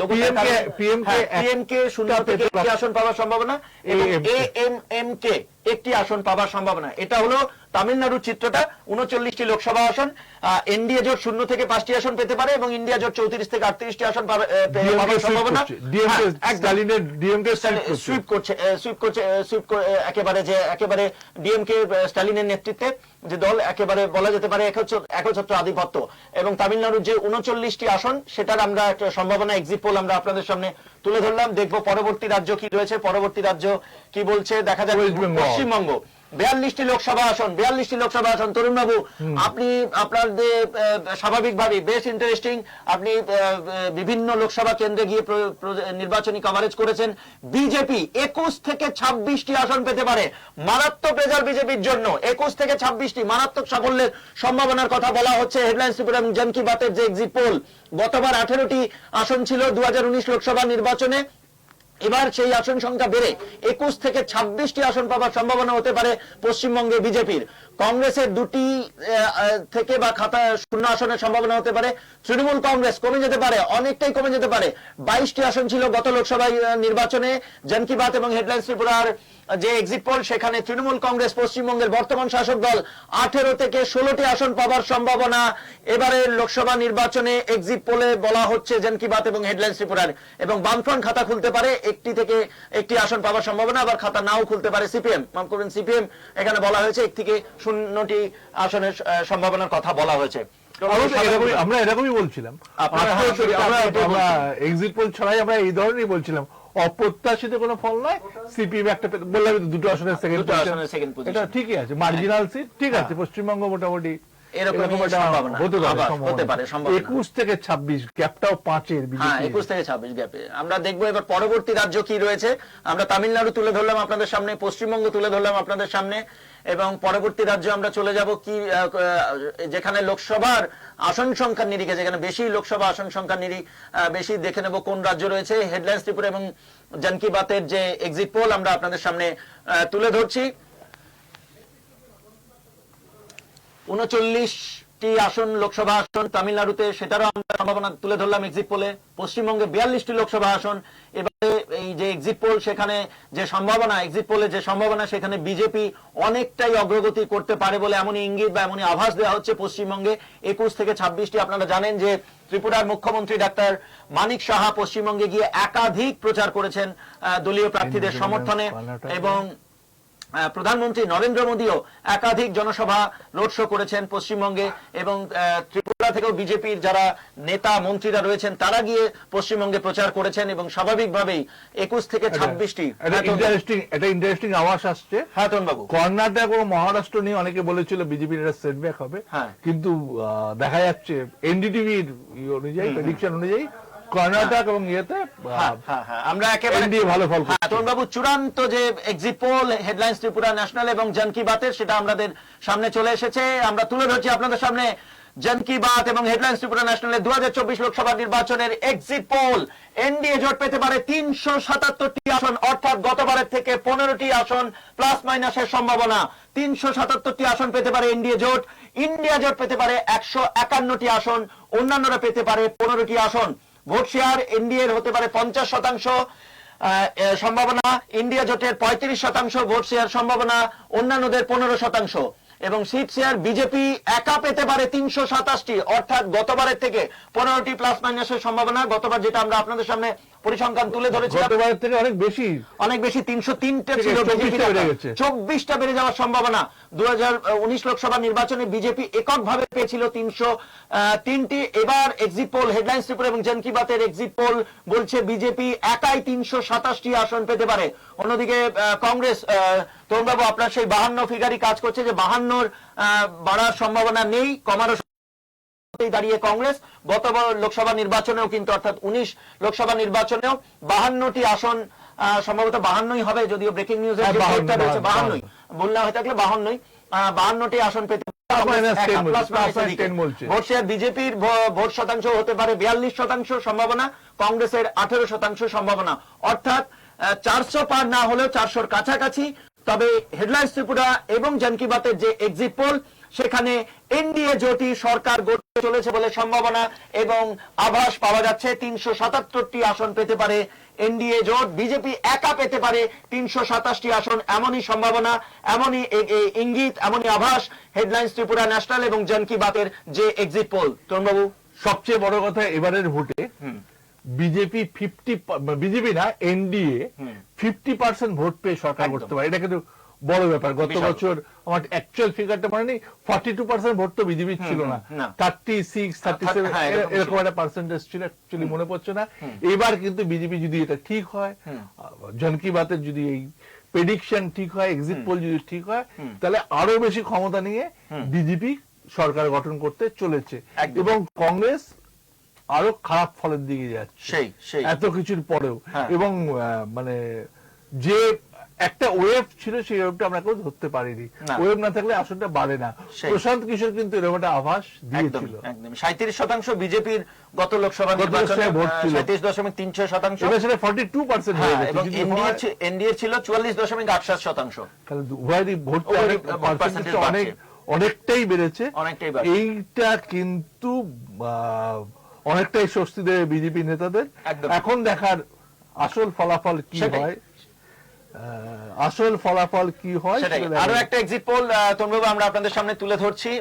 পিএমকে 0 থেকে 1টি আসন পাওয়ার সম্ভাবনা, এবং এএমএমকে 1টি আসন পাওয়ার সম্ভাবনা। এটা হলো তামিলনাড়ুর চিত্রটা। 39টি লোকসভা আসন, এনডিএ জোট 0 থেকে 5টি আসন পেতে পারে, এবং ইন্ডিয়া জোট 34 থেকে 38টি আসন পাওয়ার সম্ভাবনা। একেবারে ডিএমকে স্টালিনের নেতৃত্বে যে দল, একেবারে বলা যেতে পারে একচ্ছত্র আধিপত্য, এবং তামিলনাড়ুর যে 39টি আসন সেটার আমরা একটা সম্ভাবনা এক্সিট পোল আমরা আপনাদের সামনে তুলে ধরলাম। দেখবো পরবর্তী রাজ্য কি রয়েছে, পরবর্তী রাজ্য কি বলছে, দেখা যাবে। 42টি লোকসভা আসন তরুণ বাবু, আপনি আপনাদের স্বাভাবিকভাবে বেশ ইন্টারেস্টিং, আপনি বিভিন্ন লোকসভা কেন্দ্রে গিয়ে নির্বাচনী কভারেজ করেছেন। বিজেপি 21 থেকে 26টি আসন পেতে পারে, মারাত্মক রেজাল্ট বিজেপির জন্য। 21 থেকে 26টি মারাত্মক সাফল্যের সম্ভাবনার কথা বলা হচ্ছে হেডলাইন্স রিপোর্ট এবং জন কি বাতের যে এক্সিট পোল। গতবার 18টি আসন ছিল 2019 লোকসভা নির্বাচনে, এবার সেই আসন সংখ্যা বেড়ে 21 থেকে 26টি আসন পাওয়ার সম্ভাবনা হতে পারে পশ্চিমবঙ্গে বিজেপির। কংগ্রেসের 2টি থেকে বা খাতা শূন্য আসনের সম্ভাবনা হতে পারে। তৃণমূল কংগ্রেস কমে যেতে পারে, অনেকটাই কমে যেতে পারে। 22টি আসন ছিল গত লোকসভা নির্বাচনে। জন কি বাত এবং হেডলাইন্স ত্রিপুরার যে এক্সিট পোল, সেখানে তৃণমূল কংগ্রেস পশ্চিমবঙ্গের বর্তমান শাসক দল 18 থেকে 16টি আসন পাওয়ার সম্ভাবনা এবারের লোকসভা নির্বাচনে এক্সিট পোলে বলা হচ্ছে জন কি বাত এবং হেডলাইন্স ত্রিপুরার। এবং বামফ্রন্ট খাতা খুলতে পারে, একটি থেকে একটি আসন পাওয়ার সম্ভাবনা, আবার খাতা নাও খুলতে পারে সিপিএম। মাফ করবেন, সিপিএম এখানে বলা হয়েছে 1 থেকে 0টি আসনের সম্ভাবনার কথা বলা হয়েছে। আমরা এরকমই বলছিলাম, আমরা এক্সিট পোল ছাড়াই আমরা এই ধরনের বলছিলাম, অপ্রত্যাশিত কোনো ফল নয়। সিপিএম একটা বললাম 2টো আসনের সেকেন্ড পজিশন, এটা ঠিকই আছে, মার্জিনাল সিট ঠিক আছে। পশ্চিমবঙ্গ মোটামুটি এরকম হতে পারে 21 থেকে 26 গ্যাপটাও 5-এর। 21 থেকে 26 গ্যাপে আমরা দেখবো এবার পরবর্তী রাজ্য কি রয়েছে। আমরা তামিলনাড়ু তুলে ধরলাম আপনাদের সামনে, পশ্চিমবঙ্গ তুলে ধরলাম আপনাদের সামনে, এবং পরবর্তী রাজ্য আমরা চলে যাব কি যেখানে লোকসভার আসন সংখ্যার নিরিখে, যেখানে বেশি লোকসভা আসন সংখ্যার নিরিখ বেশি, দেখে নেব কোন রাজ্য রয়েছে। হেডলাইন্স ত্রিপুরা এবং জন কি বাতের যে এক্সিট পোল আমরা আপনাদের সামনে তুলে ধরছি। 39টি আসন লোকসভা আসন তামিলনাড়ুতে, সেটারও আমরা সম্ভাবনা তুলে ধরলাম এক্সিট পোলে। পশ্চিমবঙ্গে 42টি লোকসভা আসন। এবারে এই যে এক্সিট পোল, সেখানে যে সম্ভাবনা, এক্সিট পোলে যে সম্ভাবনা, সেখানে বিজেপি অনেকটাই অগ্রগতি করতে পারে বলে এমনই ইঙ্গিত বা এমনই আভাস দেওয়া হচ্ছে পশ্চিমবঙ্গে। 21 থেকে 26টি। আপনারা জানেন যে ত্রিপুরার মুখ্যমন্ত্রী ডাক্তার মানিক সাহা পশ্চিমবঙ্গে গিয়ে একাধিক প্রচার করেছেন দলীয় প্রার্থীদের সমর্থনে, এবং প্রধানমন্ত্রী নরেন্দ্র মোদীও একাধিক জনসভা রোড শো করেছেন পশ্চিমবঙ্গে, এবং ত্রিপুরা থেকেও বিজেপির যারা নেতা মন্ত্রীরা রয়েছেন তারা গিয়ে পশ্চিমবঙ্গে প্রচার করেছেন, এবং স্বাভাবিকভাবেই 21 থেকে 26টি। এটা ইন্টারেস্টিং আওয়াজ আসছে। হ্যাঁ তরুণ বাবু, কর্ণাটক ও মহারাষ্ট্র নিয়ে অনেকে বলেছিল বিজেপির একটা সেটব্যাক হবে, কিন্তু দেখা যাচ্ছে এনডিটিভির অনুযায়ী, প্রেডিকশন অনুযায়ী কর্ণাটক এবং ইয়েতে আমরা একেবারে ভালো ফল। তরুণ বাবু, চূড়ান্ত যে exit pole headlines Tripura national এবং জন কি বাতের, সেটা আমাদের সামনে চলে এসেছে। আমরা তুলে ধরছি আপনাদের সামনে জন কি বাত এবং হেডলাইন্স ত্রিপুরা ন্যাশনালের 2024 লোকসভা নির্বাচনের এক্সিট পোল। এনডিএ জোট পেতে পারে 377টি আসন, অর্থাৎ গতবারের থেকে 15টি আসন প্লাস মাইনাসের সম্ভাবনা। 377টি আসন পেতে পারে এনডিএ জোট। ইন্ডিয়া জোট পেতে পারে 151টি আসন, অন্যান্যরা পেতে পারে 15টি আসন। ভোট শেয়ার এনডিএর হতে পারে 50% সম্ভাবনা, ইন্ডিয়া জোটের 35% ভোট শেয়ার সম্ভাবনা, অন্যান্যদের 15%। এবং সিট শেয়ার বিজেপি একা পেতে পারে 327টি, অর্থাৎ গতবারের থেকে 15টি প্লাস মাইনাসের সম্ভাবনা। গতবার যেটা আমরা আপনাদের সামনে পরিসংখ্যান তুলে ধরেছিলাম, গতবারের থেকে অনেক বেশি 303টা ছিল, 24টা বেড়ে যাওয়ার সম্ভাবনা। 2019 লোকসভা নির্বাচনে বিজেপি এককভাবে পেয়েছিল 303টি। এবার এক্সিট পোল হেডলাইন্স ত্রিপুরা এবং জন কি বাতের এক্সিট পোল বলছে বিজেপি একাই 327টি আসন পেতে পারে। অন্যদিকে কংগ্রেস, তরুণবাবু আপনার সেই 52 ফিগারই কাজ করছে, যে 52 বাড়ার সম্ভাবনা নেই, কমারও দাঁড়িয়ে কংগ্রেস। গতবার লোকসভা নির্বাচনেও কিন্তু, অর্থাৎ 19 লোকসভা নির্বাচনেও 52টি আসন, সম্ভবত 52ই হবে, যদিও ব্রেকিং নিউজ এর 52, ভুল না হয়ে থাকলে 52টি আসন পেতে ভোট শেয়ার বিজেপির ভোট শতাংশ হতে পারে 42% সম্ভাবনা, কংগ্রেসের 18% সম্ভাবনা, অর্থাৎ 400 পার না হলেও 400-র কাছাকাছি। তবে হেডলাইন্স ত্রিপুরা এবং জন কি বাতের যে এক্সিট পোল, সেখানে এনডিএ জোটই সরকার গড়তে চলেছে বলে সম্ভাবনা এবং আভাস পাওয়া যাচ্ছে। 377টি আসন পেতে পারে এনডিএ জোট, বিজেপি একা পেতে পারে 327টি আসন, এমনই সম্ভাবনা, এমনই ইঙ্গিত, এমনই আভাস হেডলাইন্স ত্রিপুরা ন্যাশনাল এবং জন কি বাতের যে এক্সিট পোল। তরুণবাবু, সবচেয়ে বড় কথা এবারের ভোটে বিজেপি বিজেপি না এনডিএ 50% ভোট পেয়ে সরকার করতে পারে, এটা কিন্তু বড় ব্যাপার। গত বছর আমার অ্যাকচুয়াল ফিগারটা মনে নেই, 42% ভোট তো বিজেপি ছিল না, 36, 37 এরকম একটা পার্সেন্টেজ ছিল, অ্যাকচুয়ালি মনে পড়ছে না। এবার কিন্তু বিজেপি যদি এটা ঠিক হয়, জন কি বাতের যদি এই প্রেডিকশন ঠিক হয়, এক্সিট পোল যদি ঠিক হয়, তাহলে আরো বেশি ক্ষমতা নিয়ে বিজেপি সরকার গঠন করতে চলেছে একদম। এবং কংগ্রেস আরো খারাপ ফলের দিকে যাচ্ছে সেই এত কিছুর পরেও। হ্যাঁ। এবং মানে যে একটা ওয়েভ ছিল সেই ওয়েভটা আমরা কেউ ধরতে পারিনি। না। ওয়েভ না থাকলে আসনটা বাড়ে না। সেই। প্রশান্ত কিশোর কিন্তু এরকম একটা আভাস একদম দিয়েছিল। একদম 37% বিজেপির গত লোকসভা গত নির্বাচনে লোকসভায় ভোট ছিল। 37.3%। এবার সেটা 42% হয়ে গেছে। এবং কিন্তু এনডিএ ছিল 44.88%। তাহলে উভয়েরই ভোটটা উভয়েরই অনেক- ভোট percentage percentage অনেক বাড়ছে। অনেকটাই বেড়েছে। অনেকটাই বাড়ছে। এইটা কিন্তু অনেকটাই স্বস্তি দেবে বিজেপি নেতাদের। একদম। এখন দেখার আসল ফলাফল কি সেটাই। হয়, আসল ফলাফল কি হয় সেটাই। সেটা দেখা আরো যাবে। একটা এক্সিট পোল তরুণবাবু আমরা আপনাদের সামনে তুলে ধরছি।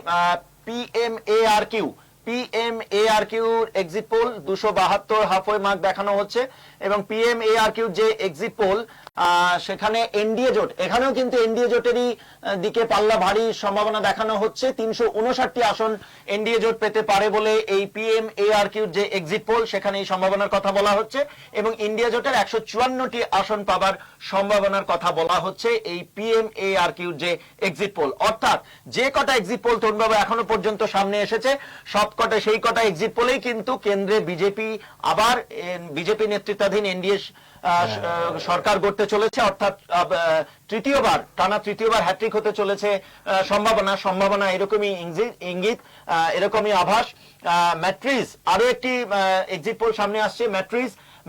পিএমএআরকিউ এক্সিট পোল 272 হাফওয়ে মার্ক দেখানো হচ্ছে এবং পিএমএআরকিউ যে এক্সিট পোল সেখানে এনডিএ জোট, এখানেও কিন্তু এনডিএ জোটেরই দিকে পাল্লা ভারী সম্ভাবনা দেখানো হচ্ছে। 359টি আসন এনডিএ জোট পেতে পারে বলে এই পিএমএআরকিউ যে এক্সিট পোল সেখানে এই সম্ভাবনার কথা বলা হচ্ছে এবং ইন্ডিয়া জোটের 154টি আসন পাবার সম্ভাবনার কথা বলা হচ্ছে এই পিএমএআরকিউ যে এক্সিট পোল। অর্থাৎ যে কটা এক্সিট পোল তরুণবাবু এখনো পর্যন্ত সামনে এসেছে সব কটা সেই কটা এক্সিট পোলেই কিন্তু কেন্দ্রে বিজেপি আবার বিজেপি নেতৃত্বাধীন এনডিএ সরকার গড়তে চলেছে। অর্থাৎ টানা তৃতীয়বার হ্যাট্রিক হতে চলেছে সম্ভাবনা এরকমই ইঙ্গিত, এরকমই আভাস। ম্যাট্রিজ আরো একটি এক্সিট পোল সামনে আসছে।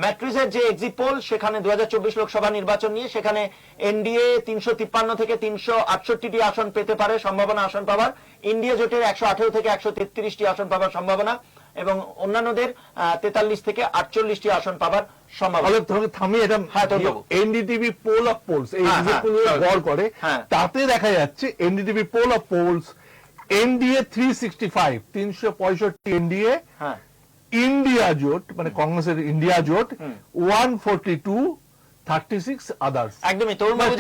ম্যাট্রিজের যে এক্সিট পোল সেখানে 2024 লোকসভা নির্বাচন নিয়ে সেখানে এনডিএ 353 থেকে 368টি আসন পেতে পারে সম্ভাবনা আসন পাবার, ইন্ডিয়া জোটের 118 থেকে 133টি আসন পাবার সম্ভাবনা এবং অন্যান্যদের 43 থেকে 48টি আসন পাবার সম্ভাবনা। থামিয়ে এটা এনডিটিভি পোল অফ পোলস এই এক্সিট পোল গড় করে, তাতে দেখা যাচ্ছে NDTV poll of polls NDA 365 NDA, India জোট মানে কংগ্রেসের ইন্ডিয়া জোট 142 আদার্স। একদমই তরুণবাবু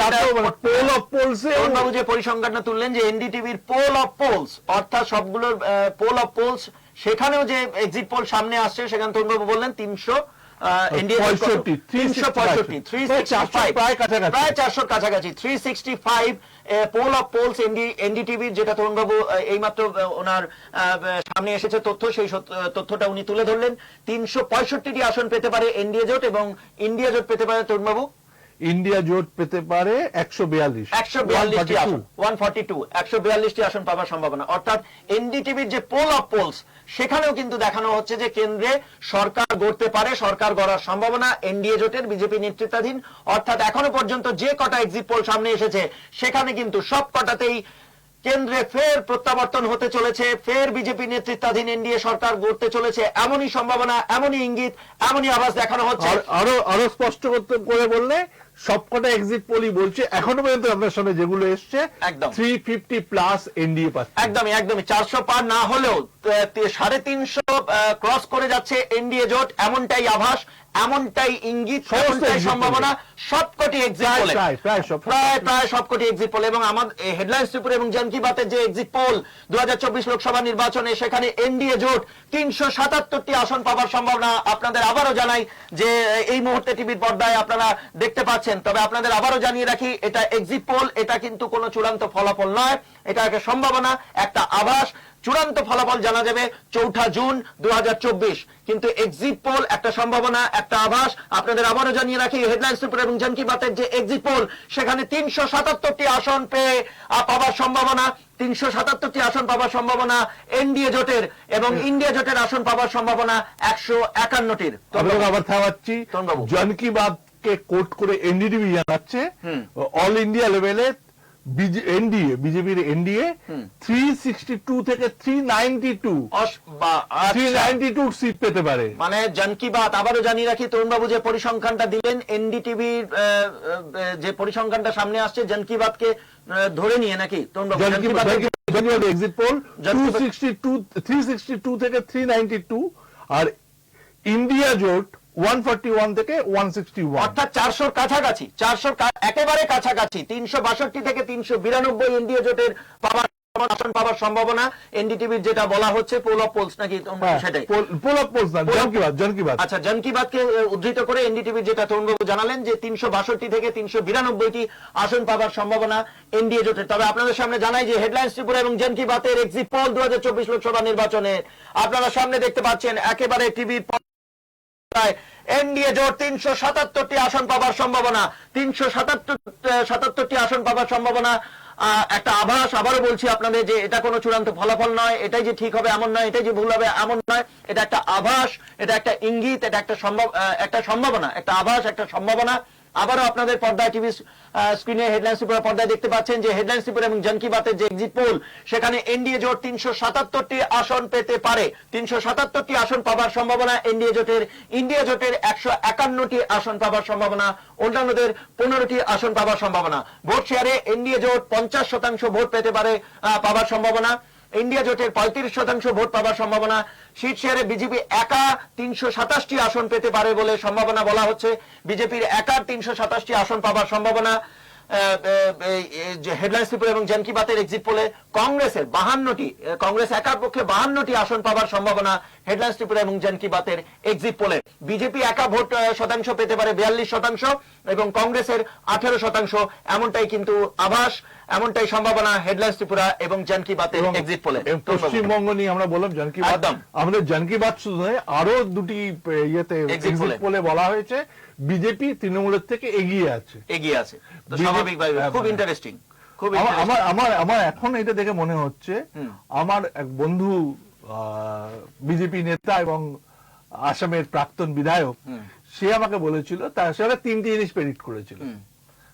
পোল অফ পোলস তরুণবাবু যে পরিসংখ্যানটা তুললেন যে এনডিটিভির পোল অফ পোলস অর্থাৎ সবগুলোর পোল অফ পোলস সেখানেও যে এক্সিট পোল সামনে আসছে সেখানে তরুণবাবু বললেন 365 প্রায় 400 কাছাকাছি 365 পোল অফ পোলস এনডিটিভির, যেটা তরুণবাবু এইমাত্র ওনার সামনে এসেছে তথ্য, সেই তথ্যটা উনি তুলে ধরলেন। 365টি আসন পেতে পারে এনডিএ জোট এবং ইন্ডিয়া জোট পেতে পারে তরুণবাবু ইন্ডিয়া জোট পেতে পারে 142টি আসন 142টি আসন পাওয়ার সম্ভাবনা। অর্থাৎ এনডিটিভির যে পোল অফ পোলস সেখানেও কিন্তু দেখানো হচ্ছে যে কেন্দ্রে সরকার গড়তে পারে, সরকার গড়ার সম্ভাবনা এনডিএ জোটের বিজেপি নেতৃত্বাধীন। অর্থাৎ এখনো পর্যন্ত যে কটা এক্সিট পোল সামনে এসেছে সেখানে কিন্তু সব কটাতেই কেন্দ্রে ফের প্রত্যাবর্তন হতে চলেছে, ফের বিজেপি নেতৃত্বাধীন এনডিএ সরকার গড়তে চলেছে এমনই সম্ভাবনা, এমনই ইঙ্গিত, এমনই আভাস দেখানো হচ্ছে। আরো স্পষ্ট করে বললে সবকটা এক্সিট পোলই বলছে এখনো পর্যন্ত আপনার সামনে যেগুলো এসছে একদম 350 প্লাস এনডিএ পাচ্ছে। একদমই 400 পার না হলেও 350 ক্রস করে যাচ্ছে এনডিএ জোট, এমনটাই আভাস, এমনটাই ইঙ্গিত, এমনটাই সম্ভাবনা সবকটি এক্সিট পোলে, প্রায় সবকটি এক্সিট পোল। এবং আমাদের হেডলাইন্স ত্রিপুরা এবং জন কি বাতের যে এক্সিট পোল 2024 লোকসভা নির্বাচনে সেখানে এনডিএ জোট 377টি আসন পাওয়ার সম্ভাবনা। আপনাদের আবারও জানাই যে এই মুহূর্তে টিভির পর্দায় আপনারা দেখতে পাচ্ছেন, তবে আপনাদের আবারও জানিয়ে রাখি এটা এক্সিট পোল, এটা কিন্তু কোনো চূড়ান্ত ফলাফল নয়, এটা একটা সম্ভাবনা, একটা আভাস। চূড়ান্ত ফলাফল জানা যাবে 4 জুন 2024, কিন্তু এক্সিট পোল একটা সম্ভাবনা, একটা আভাস। আপনাদের আবারও জানিয়ে রাখি হেডলাইন্স ত্রিপুরা এবং জন কি বাতের যে এক্সিট পোল সেখানে 377টি আসন পাওয়ার সম্ভাবনা, 377টি আসন পাওয়ার সম্ভাবনা এনডিএ জোটের এবং ইন্ডিয়া জোটের আসন পাওয়ার সম্ভাবনা 151টির। আবার থামাচ্ছি, জন কি বাতকে কোট করে এনডিটিভি জানাচ্ছে অল ইন্ডিয়া লেভেলে বিজেপির এনডিএ 362 থেকে 392 সিট পেতে পারে। মানে জন কি বাত আবারও জানিয়ে রাখি তরুণবাবু যে পরিসংখ্যানটা দিলেন এনডিটিভির যে পরিসংখ্যানটা সামনে আসছে জন কি বাতকে ধরে নিয়ে নাকি তরুণবাবু এক্সিট পোল 362 থেকে 392 আর ইন্ডিয়া জোট 141 থেকে 161, অর্থাৎ 400 কাছাকাছি, 400 একেবারে কাছাকাছি, 362 থেকে 392 এনডিএ জোটের পাওয়ার আসন পাওয়ার সম্ভাবনা এনডিটিভির যেটা বলা হচ্ছে পোল অফ পোলস নাকি সেটাই পোল অফ পোলস না, জন কি বাত। আচ্ছা, জন কি বাতকে উদ্ধৃত করে এনডিটিভির যেটা তরুণবাবু জানালেন যে 362 থেকে 392টি আসন পাওয়ার সম্ভাবনা এনডিএ জোটের। তবে আপনাদের সামনে জানাই যে হেডলাইন্স ত্রিপুরা এবং জন কি বাতের এক্সিট পোল 2024 লোকসভা নির্বাচনে আপনারা সামনে দেখতে পাচ্ছেন একেবারে টিভির এনডিএ জোট 377টি আসন পাওয়ার সম্ভাবনা, 377টি আসন পাওয়ার সম্ভাবনা। একটা আভাস, আবারও বলছি আপনাদের যে এটা কোনো চূড়ান্ত ফলাফল নয়, এটাই যে ঠিক হবে এমন নয়, এটাই যে ভুল হবে এমন নয়, এটা একটা আভাস, এটা একটা ইঙ্গিত, এটা একটা সম্ভাবনা, একটা আভাস, একটা সম্ভাবনা। আবারও আপনাদের পর্দায় টিভি স্ক্রিনে হেডলাইন্স ত্রিপুরা পর্দায় দেখতে পাচ্ছেন যে হেডলাইন্স ত্রিপুরা এবং জন কি বাতের যে এক্সিট পোল, সেখানে এনডিএ জোট 377টি আসন পেতে পারে। 377টি আসন পাওয়ার সম্ভাবনা এনডিএ জোটের। ইন্ডিয়া জোটের 151টি আসন পাওয়ার সম্ভাবনা, অন্যান্যদের 15টি আসন পাওয়ার সম্ভাবনা। ভোট শেয়ারে এনডিএ জোট 50% ভোট পেতে পারে পাওয়ার সম্ভাবনা। ইন্ডিয়া জোটের 35% ভোট পাওয়ার সম্ভাবনা। সিট শেয়ারে বিজেপি একা 327টি আসন পেতে পারে বলে সম্ভাবনা বলা হচ্ছে। বিজেপির একা 327টি আসন পাওয়ার সম্ভাবনা। হেডলাইন্স ত্রিপুরা এবং জন কি বাতের এক্সিট পোলে কংগ্রেসের 52টি, কংগ্রেস একার পক্ষে 52টি আসন পাওয়ার সম্ভাবনা হেডলাইন্স ত্রিপুরা এবং জন কি বাতের এক্সিট পোলে। বিজেপি একা ভোট শতাংশ পেতে পারে 42% এবং কংগ্রেসের 18%, এমনটাই কিন্তু আভাস, এমনটাই সম্ভাবনা হেডলাইন্স ত্রিপুরা এবং জন কি বাতের এক্সিট পোলে। পশ্চিমবঙ্গ নিয়ে আমরা বললাম জন কি বাত, আমাদের জন কি বাত শুধু নয়, আরো দুটি ইয়েতে এক্সিট পোলে বলা হয়েছে বিজেপি তৃণমূলের থেকে এগিয়ে আছে। তো স্বাভাবিকভাবে খুব ইন্টারেস্টিং। আমার এখন এটা দেখে মনে হচ্ছে, আমার এক বন্ধু বিজেপি নেতা এবং আসামের প্রাক্তন বিধায়ক, সে আমাকে বলেছিল, সে 3টে জিনিস প্রেডিক্ট করেছিল,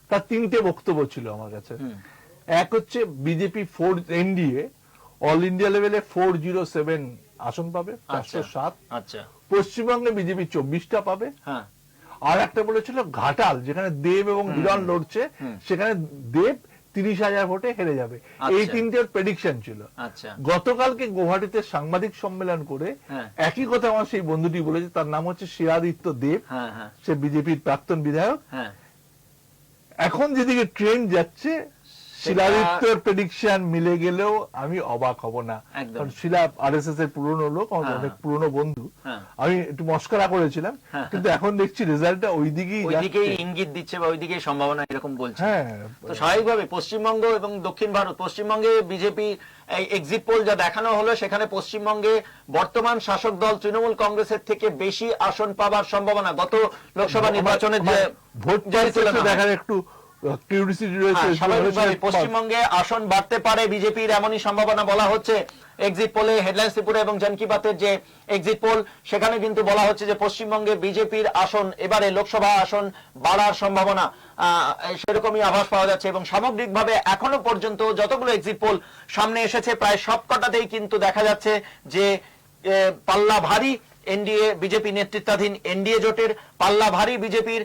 তার 3টে বক্তব্য ছিল আমার কাছে। এক হচ্ছে বিজেপি এনডিএ অল ইন্ডিয়া লেভেলে 407 আসন পাবে, 507। আচ্ছা, পশ্চিমবঙ্গে বিজেপি 24টা পাবে। হ্যাঁ। আর একটা বলেছিল ঘাটাল, যেখানে দেব এবং বিরল লড়ছে, সেখানে দেব 30,000 ভোটে হেরে যাবে। এই 3টের প্রেডিকশন ছিল। গতকালকে গুয়াহাটিতে সাংবাদিক সম্মেলন করে একই কথা আমার সেই বন্ধুটি বলেছে, তার নাম হচ্ছে শিরাদিত্য দেব, সে বিজেপির প্রাক্তন বিধায়ক। এখন যেদিকে ট্রেন্ড যাচ্ছে, শিলাদিত্যর প্রেডিকশন মিলে গেলেও আমি অবাক হব না, কারণ শিলা আরএসএস এর পুরনো লোক, অনেক পুরনো বন্ধু। আমি একটু মস্করা করেছিলাম, কিন্তু এখন দেখছি রেজাল্টটা ওইদিকেই ইঙ্গিত দিচ্ছে বা ওইদিকেই সম্ভাবনা এরকম বলছে। তো স্বাভাবিকভাবে পশ্চিমবঙ্গ এবং দক্ষিণ ভারত, পশ্চিমবঙ্গে বিজেপি এক্সিট পোল যা দেখানো হলো, সেখানে পশ্চিমবঙ্গে বর্তমান শাসক দল তৃণমূল কংগ্রেসের থেকে বেশি আসন পাওয়ার সম্ভাবনা। গত লোকসভা নির্বাচনের যে ভোট দেখার একটু পশ্চিমবঙ্গে আসন বাড়তে পারে বিজেপির, এমনই সম্ভাবনা বলা হচ্ছে এক্সিট পোলে। হেডলাইন্স ত্রিপুরা এবং জন কি বাতের যে এক্সিট পোল, সেখানে কিন্তু বলা হচ্ছে যে পশ্চিমবঙ্গে বিজেপির আসন এবারে লোকসভা আসন বাড়ার সম্ভাবনা সেরকমই আভাস পাওয়া যাচ্ছে। এবং সামগ্রিকভাবে এখনো পর্যন্ত যতগুলো এক্সিট পোল সামনে এসেছে, প্রায় সবকটাতেই কিন্তু দেখা যাচ্ছে যে পাল্লা ভারী এনডিএ, বিজেপি নেতৃত্বাধীন এনডিএ জোটের পাল্লা ভারী বিজেপির,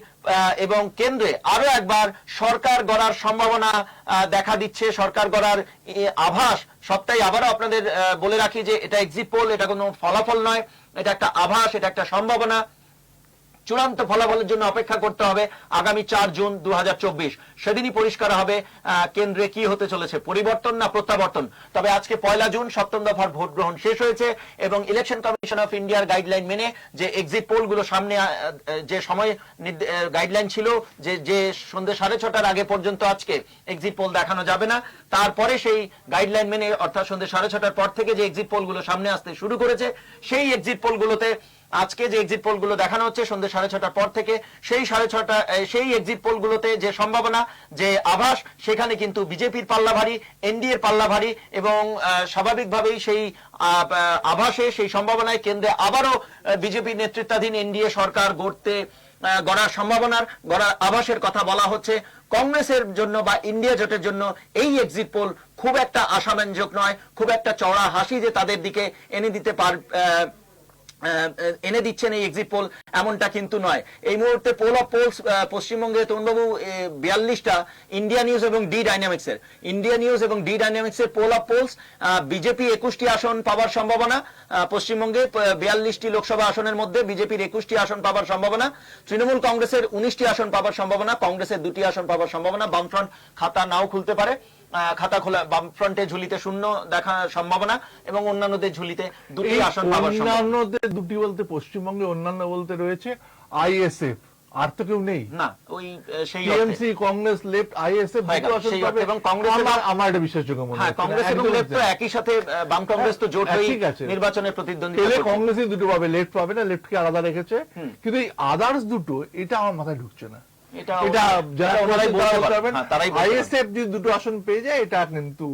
এবং কেন্দ্রে আরো একবার সরকার গড়ার সম্ভাবনা দেখা দিচ্ছে, সরকার গড়ার আভাস সবটাই। আবারও আপনাদের বলে রাখি যে এটা এক্সিট পোল, এটা কোনো ফলাফল নয়, এটা একটা আভাস, এটা একটা সম্ভাবনা। চূড়ান্ত ফলাফলের জন্য অপেক্ষা করতে হবে আগামী 4 জুন 2024, সেদিনই পরিষ্কার হবে কেন্দ্রে কি হতে চলেছে, পরিবর্তন না প্রত্যাবর্তন। তবে আজকে 1 জুন 7ম দফার ভোট গ্রহণ শেষ হয়েছে এবং ইলেকশন কমিশন অফ ইন্ডিয়ার গাইডলাইন মেনে যে এক্সিট পোলগুলো সামনে, যে সময় গাইডলাইন ছিল যে সন্ধ্যে 6:30টার আগে পর্যন্ত আজকে এক্সিট পোল দেখানো যাবে না, তারপরে সেই গাইডলাইন মেনে অর্থাৎ সন্ধ্যে 6:30টার পর থেকে যে এক্সিট পোলগুলো সামনে আসতে শুরু করেছে, সেই এক্সিট পোলগুলোতে আজকে যে এক্সিট পোলগুলো দেখানো হচ্ছে সন্ধ্যে 6:30টার পর থেকে, সেই এক্সিট পোলগুলোতে যে সম্ভাবনা, যে আভাস, সেখানে কিন্তু বিজেপির পাল্লা ভারী, এনডিএর পাল্লা ভারী এবং স্বাভাবিকভাবেই সেই আভাসে, সেই সম্ভাবনায় কেন্দ্রে আবারও বিজেপি নেতৃত্বাধীন এনডিএ সরকার গড়ার সম্ভাবনার আভাসের কথা বলা হচ্ছে। কংগ্রেসের জন্য বা ইন্ডিয়া জোটের জন্য এই এক্সিট পোল খুব একটা আশাব্যঞ্জক নয়, খুব একটা চওড়া হাসি যে তাদের দিকে এনে দিচ্ছেন এই এক্সিট পোল, এমনটা কিন্তু নয়। এই মুহূর্তে পোল অফ পোলস পশ্চিমবঙ্গে তরুণবাবু 42টা, ইন্ডিয়া নিউজ এবং ডি ডাইনামিক্সের পোল অফ পোলস, বিজেপি 21টি আসন পাওয়ার সম্ভাবনা পশ্চিমবঙ্গে, 42টি লোকসভা আসনের মধ্যে বিজেপির 21টি আসন পাওয়ার সম্ভাবনা, তৃণমূল কংগ্রেসের 19টি আসন পাওয়ার সম্ভাবনা, কংগ্রেসের 2টি আসন পাওয়ার সম্ভাবনা, বামফ্রন্ট খাতা নাও খুলতে পারে। খাতা খোলা, বামফ্রন্টে ঝুলিতে শূন্য দেখা সম্ভাবনা এবং অন্যান্যদের ঝুলিতে দুটি আসন পাওয়ার সম্ভাবনা। অন্যান্যদের দুটি বলতে পশ্চিমবঙ্গে অন্যান্য বলতে রয়েছে আইএসএফ, আর তো কেউ নেই না, ওই সেই টিএমসি, কংগ্রেস, লেফট, আইএসএফ দুটো আসন পাবে এবং কংগ্রেস আমার এটা বিশ্বাসযোগ্য মনে হ্যাঁ, হচ্ছে কংগ্রেস এবং লেফট তো একই সাথে, বাম কংগ্রেস তো জোট হয়ে ঠিক আছে। নির্বাচনের প্রতিদ্বন্দ্বিতা পেলে করছে। কংগ্রেসই দুটো পাবে, লেফট পাবে না, লেফট কে আলাদা রেখেছে। কিন্তু এই আদার্স দুটো, এটা আমার মাথায় ঢুকছে না। এটা যারা ওনারাই বলতে পারবেন, পারবেন, তারাই বলতে পারবেন। আইএসএফ যদি দুটো আসন পেয়ে যায়, এটা কিন্তু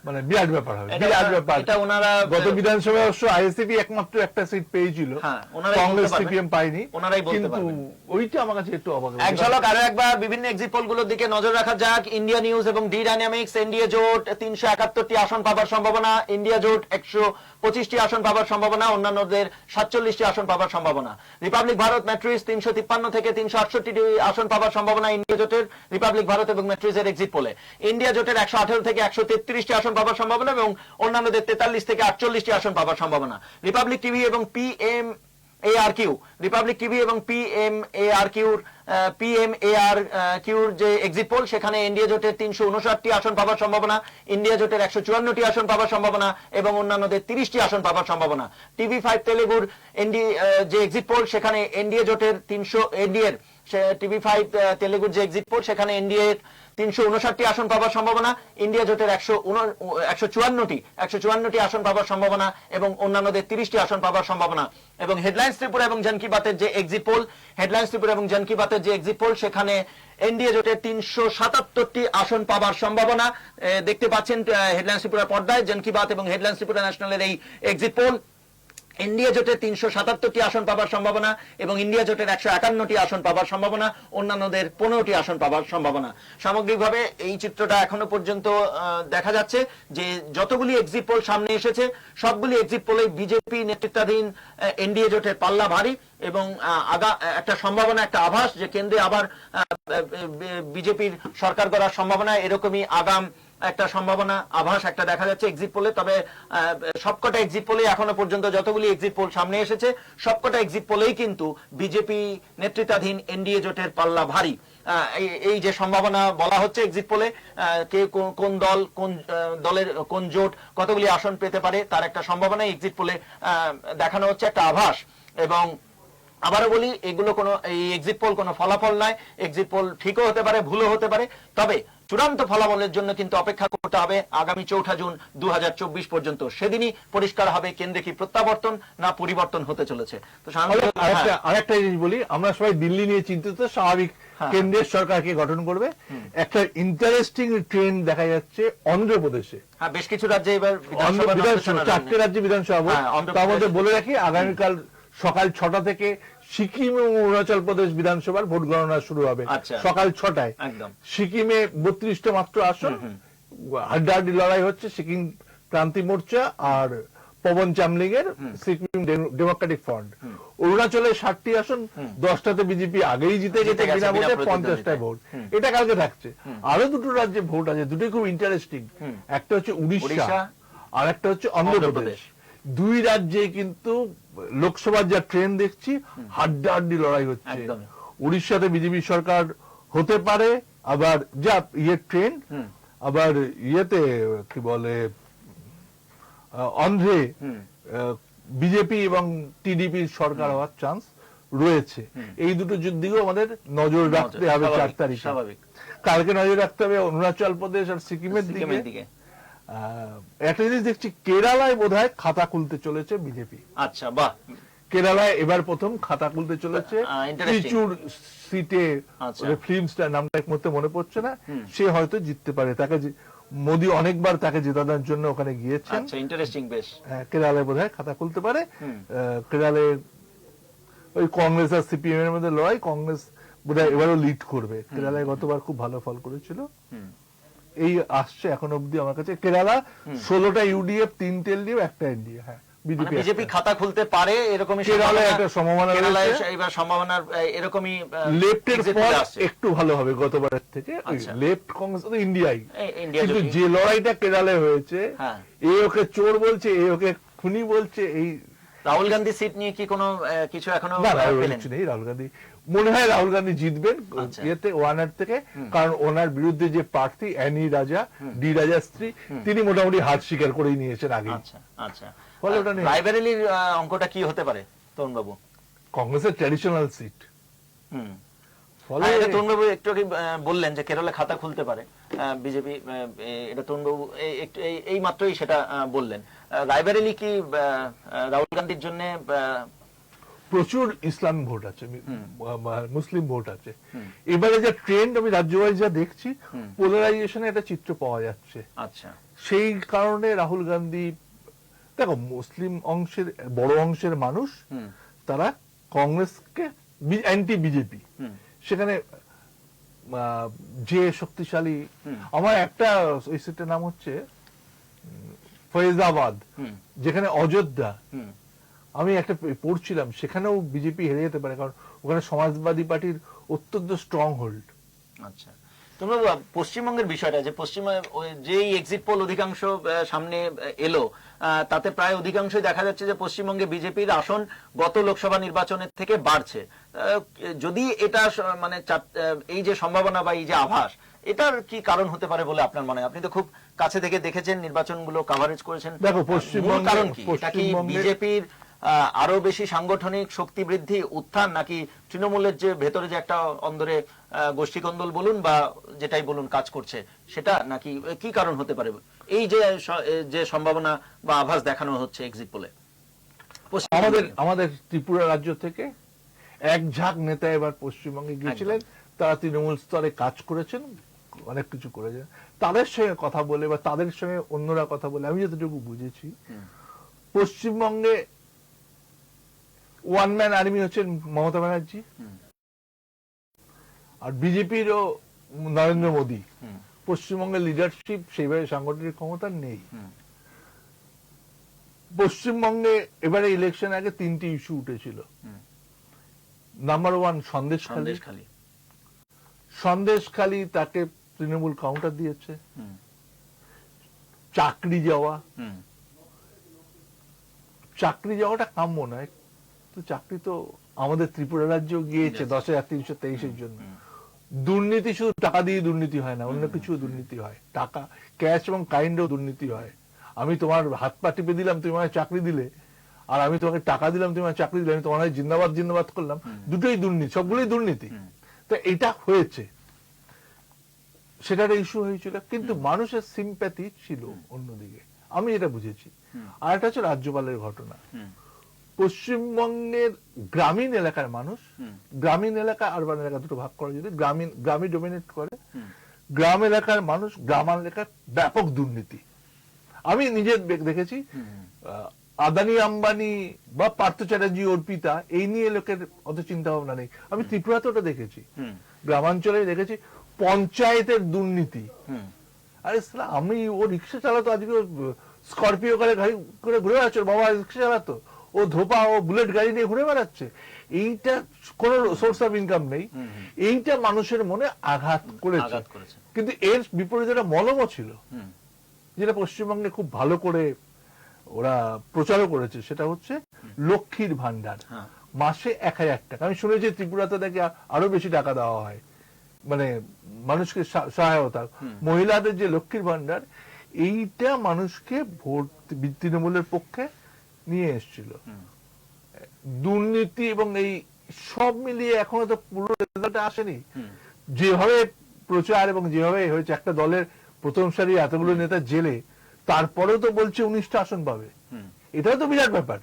মানে বিরাট ব্যাপার হবে, এটা- বিরাট ব্যাপার। এটা ওনারা গত বিধানসভায় অবশ্য আইএসএফ একমাত্র একটা সিট পেয়েছিল, হ্যাঁ, ওনারাই বলতে কংগ্রেস পারবেন। সিপিএম পায়নি, ওনারাই বলতে কিন্তু পারবেন। ওইটা আমার কাছে একটু অবাক এক ঝলক আরো একবার বিভিন্ন এক্সিট পোল গুলোর দিকে নজর রাখা যাক। ইন্ডিয়া নিউজ এবং ডি ডাইনামিক্স, এনডিএ জোট 371টি আসন পাবার সম্ভাবনা, ইন্ডিয়া জোট 125টি আসন পাবার সম্ভাবনা, অন্যান্যদের 47টি আসন পাবার সম্ভাবনা। রিপাবলিক ভারত ম্যাট্রিক্স 353 থেকে 368টি আসন পাবার সম্ভাবনা ইন্ডিয়া জোটের, রিপাবলিক ভারত এবং ম্যাট্রিক্সের এক্সিট পোলে। ইন্ডিয়া জোটের 118 থেকে 133টি আসন পাবার সম্ভাবনা এবং অন্যান্যদের 43 থেকে 48টি আসন পাবার সম্ভাবনা। রিপাবলিক টিভি এবং পিএমএআরকিউ, রিপাবলিক টিভি এবং পিএমএআরকিউর যে এক্সিট পোল, সেখানে ইন্ডিয়া জোটের 359টি আসন পাবার সম্ভাবনা, ইন্ডিয়া জোটের 154টি আসন পাবার সম্ভাবনা এবং অন্যান্যদের 30টি আসন পাবার সম্ভাবনা। টিভি5 তেলেগুর যে এক্সিট পোল, সেখানে এনডিএ জোটের টিভি5 তেলেগুর যে এক্সিট পোল, সেখানে এনডিএ 359টি আসন পাবার সম্ভাবনা, ইন্ডিয়া জোটের 154টি আসন পাবার সম্ভাবনা এবং অন্যান্যদের 30টি আসন পাবার সম্ভাবনা। এবং হেডলাইন্স ত্রিপুরা এবং জন কি বাতের যে এক্সিট পোল, হেডলাইন্স ত্রিপুরা এবং জন কি বাতের যে এক্সিট পোল, সেখানে এনডিএ জোটের 377টি আসন পাবার সম্ভাবনা। দেখতে পাচ্ছেন হেডলাইন্স ত্রিপুরার পর্দায় জন কি বাত এবং হেডলাইন্স ত্রিপুরা ন্যাশনালের এই এক্সিট পোল। ইন্ডিয়া জোটের 377টি আসন পাবার সম্ভাবনা এবং ইন্ডিয়া জোটের 151টি আসন পাবার সম্ভাবনা, অন্যান্যদের 15টি আসন পাবার সম্ভাবনা। সামগ্রিকভাবে এই চিত্রটা এখনো পর্যন্ত দেখা যাচ্ছে যে যতগুলি এক্সিট পোল সামনে এসেছে, সবগুলি এক্সিট পোলে বিজেপি নেতৃত্বাধীন এনডিএ জোটের পাল্লা ভারী এবং একটা সম্ভাবনা, একটা আভাস যে কেন্দ্রে আবার বিজেপির সরকার গড়ার সম্ভাবনা, এরকমই আগাম একটা সম্ভাবনা, আভাস একটা দেখা যাচ্ছে এক্সিট পোলে। তবে সবকটা এক্সিট পোলে এখনো পর্যন্ত যতগুলি এক্সিট পোল সামনে এসেছে, সবকটা এক্সিট পোলেই কিন্তু বিজেপি নেতৃত্বাধীন এনডিএ জোটের পাল্লা ভারী। এই যে সম্ভাবনা বলা হচ্ছে এক্সিট পোলে, কে কোন দল, কোন দলের কোন জোট কতগুলি আসন পেতে পারে, তার একটা সম্ভাবনা এক্সিট পোলে দেখানো হচ্ছে, একটা আভাস। এবং আবারও বলি, এগুলো কোনো, এই এক্সিট পোল কোনো ফলাফল নয়। এক্সিট পোল ঠিকও হতে পারে, ভুলও হতে পারে। তবে চূড়ান্ত ফলাফলের জন্য কিন্তু অপেক্ষা করতে হবে আগামী 4 জুন 2024 পর্যন্ত। সেদিনই পরিষ্কার হবে কেন্দ্রে কি প্রত্যাবর্তন না পরিবর্তন হতে চলেছে। তো আরেকটা জিনিস বলি, আমরা সবাই দিল্লি নিয়ে চিন্তিত, স্বাভাবিক, কেন্দ্রের সরকারকে গঠন করবে। একটা ইন্টারেস্টিং ট্রেন্ড দেখা যাচ্ছে অন্ধ্রপ্রদেশে। হ্যাঁ, বেশ কিছু রাজ্যে এবার 4টে রাজ্যে বিধানসভা ভোট। তার মধ্যে বলে রাখি, আগামীকাল সকাল 6টা থেকে সিকিম এবং অরুণাচল প্রদেশ বিধানসভার ভোট গণনা শুরু হবে সকাল 6টায়। সিকিমে 32টা মাত্র আসন, হাড্ডাহাড্ডি লড়াই হচ্ছে সিকিম ক্রান্তি মোর্চা আর পবন চামলিং এর সিকিম ডেমোক্রেটিক ফ্রন্ট। অরুণাচলে 60টি আসন, 10টাতে বিজেপি আগেই জিতে গেছে বিনা ভোটে, 50টায় ভোট। এটা কালকে থাকছে। আরো দুটো রাজ্যে ভোট আছে, দুটোই খুব ইন্টারেস্টিং। একটা হচ্ছে উড়িষ্যা আর একটা হচ্ছে অন্ধ্রপ্রদেশ। দুই রাজ্যে কিন্তু লোকসভার যা ট্রেন দেখছি, হাড্ডাহাড্ডি লড়াই হচ্ছে। উড়িষ্যাতে বিজেপি সরকার হতে পারে, আবার যা ট্রেন, আবার কি বলে, অন্ধ্রে বিজেপি এবং টিডিপির সরকার হওয়ার চান্স রয়েছে। এই দুটো দিকেও আমাদের নজর রাখতে হবে 4 তারিখে। কালকে নজর রাখতে হবে অরুণাচল প্রদেশ আর সিকিমের দিকে। একটা জিনিস দেখছি, কেরালায় বোধহয় খাতা খুলতে চলেছে বিজেপি। আচ্ছা, বাহ। কেরালায় এবার প্রথম খাতা খুলতে চলেছে প্রচুর সিটে। ফিল্মসটার নামটা এক মুহূর্তে মনে পড়ছে না, সে হয়তো জিততে পারে। তাকে মোদি অনেকবার তাকে জেতানোর জন্য ওখানে গিয়েছেন। ইন্টারেস্টিং, বেশ। কেরালায় বোধহয় খাতা খুলতে পারে। কেরালায় ওই কংগ্রেস আর সিপিএম এর মধ্যে লড়াই, কংগ্রেস বোধহয় এবারও লিড করবে। কেরালায় গতবার খুব ভালো ফল করেছিল। এই আসছে এখন অব্দি আমার কাছে কেরালা 16টা ইউডিএফ, 3টে এলডিএফ, একটা এনডিএ। হ্যাঁ, বিজেপি খাতা খুলতে পারে এরকমই কেরালায় একটা সম্ভাবনা রয়েছে। এবার সম্ভাবনার এরকমই লেফটের ফল একটু ভালো হবে গতবারের থেকে। লেফট কংগ্রেস তো ইন্ডিয়াই, কিন্তু যে লড়াইটা কেরালায় হয়েছে, এ ওকে চোর বলছে, এ ওকে খুনি বলছে। এই রাহুল গান্ধী সিট নিয়ে কি কোনো কিছু এখনো নেই? রাহুল গান্ধী মনে হয় রাহুল গান্ধী জিতবেন আচ্ছা। ইয়েতে ওয়ানার থেকে, কারণ ওনার বিরুদ্ধে যে প্রার্থী অ্যানি রাজা, ডি রাজা স্ত্রী, তিনি মোটামুটি হার স্বীকার করেই নিয়েছেন আগে। আচ্ছা আচ্ছা, ফলে ওটা নিয়ে- রায়বেরেলির অঙ্কটা কি হতে পারে তরুণ বাবু? কংগ্রেসের ট্র্যাডিশনাল সিট, হুম, ফলে তরুণবাবু একটু আগে বললেন যে কেরলে খাতা খুলতে পারে বিজেপি, এটা তরুণবাবু এই মাত্রই সেটা বললেন। রায়বেরেলি কি রাহুল গান্ধীর জন্য প্রচুর ইসলাম ভোট আছে, মুসলিম ভোট আছে। এবারে যে ট্রেন্ড আমি রাজ্যওয়াইজ যা দেখছি, পোলারাইজেশনে একটা চিত্র পাওয়া যাচ্ছে। আচ্ছা, সেই কারণে রাহুল গান্ধী, দেখো মুসলিম অংশের বড় অংশের মানুষ তারা কংগ্রেসকে অ্যান্টি বিজেপি, সেখানে যে শক্তিশালী, আমার একটা ওই সিটের নাম হচ্ছে ফৈজাবাদ, যেখানে অযোধ্যা, আমি একটা পড়ছিলাম সেখানেও বিজেপি হেরে যেতে পারে, কারণ ওখানে সমাজবাদী পার্টির অত্যন্ত স্ট্রং হোল্ড। আচ্ছা, তোমরা পশ্চিমবঙ্গের বিষয়টা, যে পশ্চিমে যেই এক্সিট পোল অধিকাংশ সামনে এলো, তাতে প্রায় অধিকাংশই দেখা যাচ্ছে যে পশ্চিমবঙ্গে বিজেপির আসন গত লোকসভা নির্বাচনের থেকে বাড়ছে। যদি এটা মানে এই যে সম্ভাবনা বা এই যে আভাস, এটার কি কারণ হতে পারে বলে আপনার মনে হয়? আপনি তো খুব কাছে থেকে দেখেছেন, নির্বাচনগুলো কভারেজ করেছেন। দেখো পশ্চিমবঙ্গ, কারণ কি? এটা কি বিজেপির আরো বেশি সাংগঠনিক শক্তি বৃদ্ধি, উত্থান, নাকি তৃণমূলের যে ভেতরে যে একটা অন্দরে গোষ্ঠীকন্দল বলুন বা যেটাই বলুন কাজ করছে সেটা, নাকি কি কারণ হতে পারে এই যে সম্ভাবনা বা আভাস দেখানো হচ্ছে এক্সিট পোলে? আমাদের ত্রিপুরা রাজ্য থেকে এক ঝাঁক নেতা এবার পশ্চিমবঙ্গে গিয়েছিলেন, তারা তৃণমূল স্তরে কাজ করেছেন, অনেক কিছু করেছেন। তাদের সঙ্গে কথা বলে বা তাদের সঙ্গে অন্যরা কথা বলে আমি যতটুকু বুঝেছি, পশ্চিমবঙ্গে ওয়ান ম্যান আর্মি হচ্ছেন মমতা ব্যানার্জি, আর বিজেপিরও নরেন্দ্র মোদী। পশ্চিমবঙ্গের লিডারশিপ সেইভাবে সাংগঠনিক ক্ষমতা নেই। পশ্চিমবঙ্গে এবারে ইলেকশন আগে 3টি ইস্যু উঠেছিল। নাম্বার 1 সন্দেশখালী, সন্দেশখালী তাকে তৃণমূল কাউন্টার দিয়েছে। চাকরি যাওয়াটা কাম্য নয়, তো চাকরি তো আমাদের ত্রিপুরা রাজ্য গিয়েছে 10,323-এর জন্য। দুর্নীতি শুধু টাকা দিয়ে দুর্নীতি হয় না, অন্য কিছু দুর্নীতি হয়, টাকা ক্যাশ এবং কাইন্ডও দুর্নীতি হয়। আমি তোমার হাত পা টিপে দিলাম, তুমি আমায় চাকরি দিলে, আর আমি তোমাকে টাকা দিলাম, তুমি আমায় চাকরি দিলে, আমি তোমার জিন্দাবাদ জিন্দাবাদ করলাম, দুটোই দুর্নীতি, সবগুলোই দুর্নীতি। তো এটা হয়েছে, সেটার ইস্যু হয়েছিল, কিন্তু মানুষের সিম্প্যাথি ছিল অন্যদিকে, আমি যেটা বুঝেছি। আর একটা হচ্ছে রাজ্যপালের ঘটনা। পশ্চিমবঙ্গের গ্রামীণ এলাকার মানুষ, গ্রামীণ এলাকা আরবান এলাকা দুটো ভাগ করে, যদি গ্রামে ডোমিনেট করে, গ্রাম এলাকার মানুষ, গ্রাম এলাকার ব্যাপক দুর্নীতি। আমি নিজে দেখেছি, আদানি আম্বানি বা পার্থ চ্যাটার্জি অর্পিতা এই নিয়ে লোকের অত চিন্তা ভাবনা নেই। আমি ত্রিপুরাতে ওটা দেখেছি, গ্রামাঞ্চলে দেখেছি পঞ্চায়েতের দুর্নীতি। আরে আমি ও রিক্সা চালাতো, আজকে স্করপিও গাড়ি করে ঘুরে বেড়াচ্ছে, বাবা রিক্সা চালাতো, ও ধোপা, ও বুলেট গাড়ি নিয়ে ঘুরে বেড়াচ্ছে। এইটা কোন সোর্স অফ ইনকাম নেই, এইটা মানুষের মনে আঘাত করেছে। কিন্তু এর বিপরীতে একটা মলমও ছিল, যেটা পশ্চিমবঙ্গে খুব ভালো করে ওরা প্রচারও করেছে, সেটা হচ্ছে লক্ষ্মীর ভান্ডার। মাসে 1,000 টাকা। আমি শুনেছি ত্রিপুরাতে দেখে আরো বেশি টাকা দেওয়া হয়, মানে মানুষকে সহায়তা। মহিলাদের যে লক্ষ্মীর ভান্ডার, এইটা মানুষকে ভোট তৃণমূলের পক্ষে নিয়ে এসেছিল। দুর্নীতি এবং এই সব মিলিয়ে এখনো তো পুরো রেজাল্ট আসেনি। যেভাবে প্রচার এবং যেভাবে হয়েছে, একটা দলের প্রথম সারি এতগুলো নেতা জেলে, তারপরেও তো বলছে 19টা আসন পাবে, এটাও তো বিরাট ব্যাপার।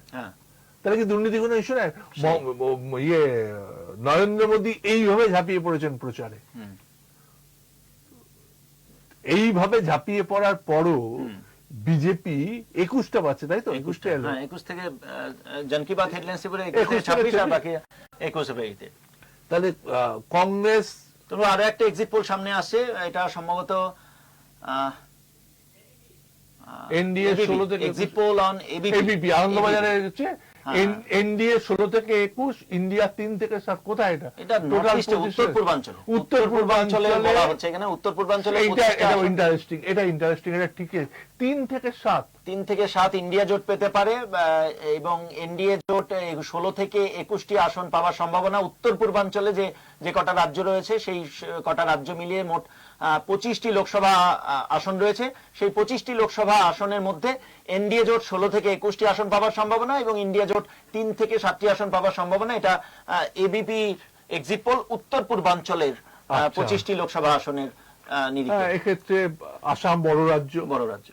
তাহলে কি দুর্নীতি কোনো ইস্যু নাই? নরেন্দ্র মোদী এইভাবে ঝাঁপিয়ে পড়েছেন প্রচারে, এইভাবে ঝাঁপিয়ে পড়ার পরও বিজেপি 21টা পাচ্ছে, তাই তো? 21টা এলো, 21 থেকে জন কি বাত হেডলাইন্স পরে 26 আর বাকি 21 পেইতে। তাহলে কংগ্রেস, তবে আরো একটা এক্সিট পোল সামনে আসছে, এটা সম্ভবত এনডিএ 16 থেকে এক্সিট পোল অন এবিপি আনন্দবাজারে হচ্ছে এনডিএ 16 থেকে 21, ইন্ডিয়া 3 থেকে 7। কোথায় এটা? টোটাল উত্তর পূর্বাঞ্চলে বলা হচ্ছে, এখানে উত্তর পূর্বাঞ্চলে এটা ইন্টারেস্টিং, এটা ঠিক 3 থেকে 7 3 থেকে 7 ইন্ডিয়া জোট পেতে পারে, এবং এনডিএ জোট 16 থেকে 21টি আসন পাওয়ার সম্ভাবনা। উত্তর পূর্বাঞ্চলে যে কটা রাজ্য রয়েছে সেই কটা রাজ্য মিলিয়ে মোট 25টি লোকসভা আসন রয়েছে। সেই 25টি লোকসভা আসনের মধ্যে এনডিএ জোট 16 থেকে 21টি আসন পাওয়ার সম্ভাবনা এবং ইন্ডিয়া জোট 3 থেকে 7টি আসন পাওয়ার সম্ভাবনা। এটা এবিপি এক্সিট পোল উত্তর পূর্বাঞ্চলের 25টি লোকসভা আসনের নিরিখে। এক্ষেত্রে আসাম বড় রাজ্য।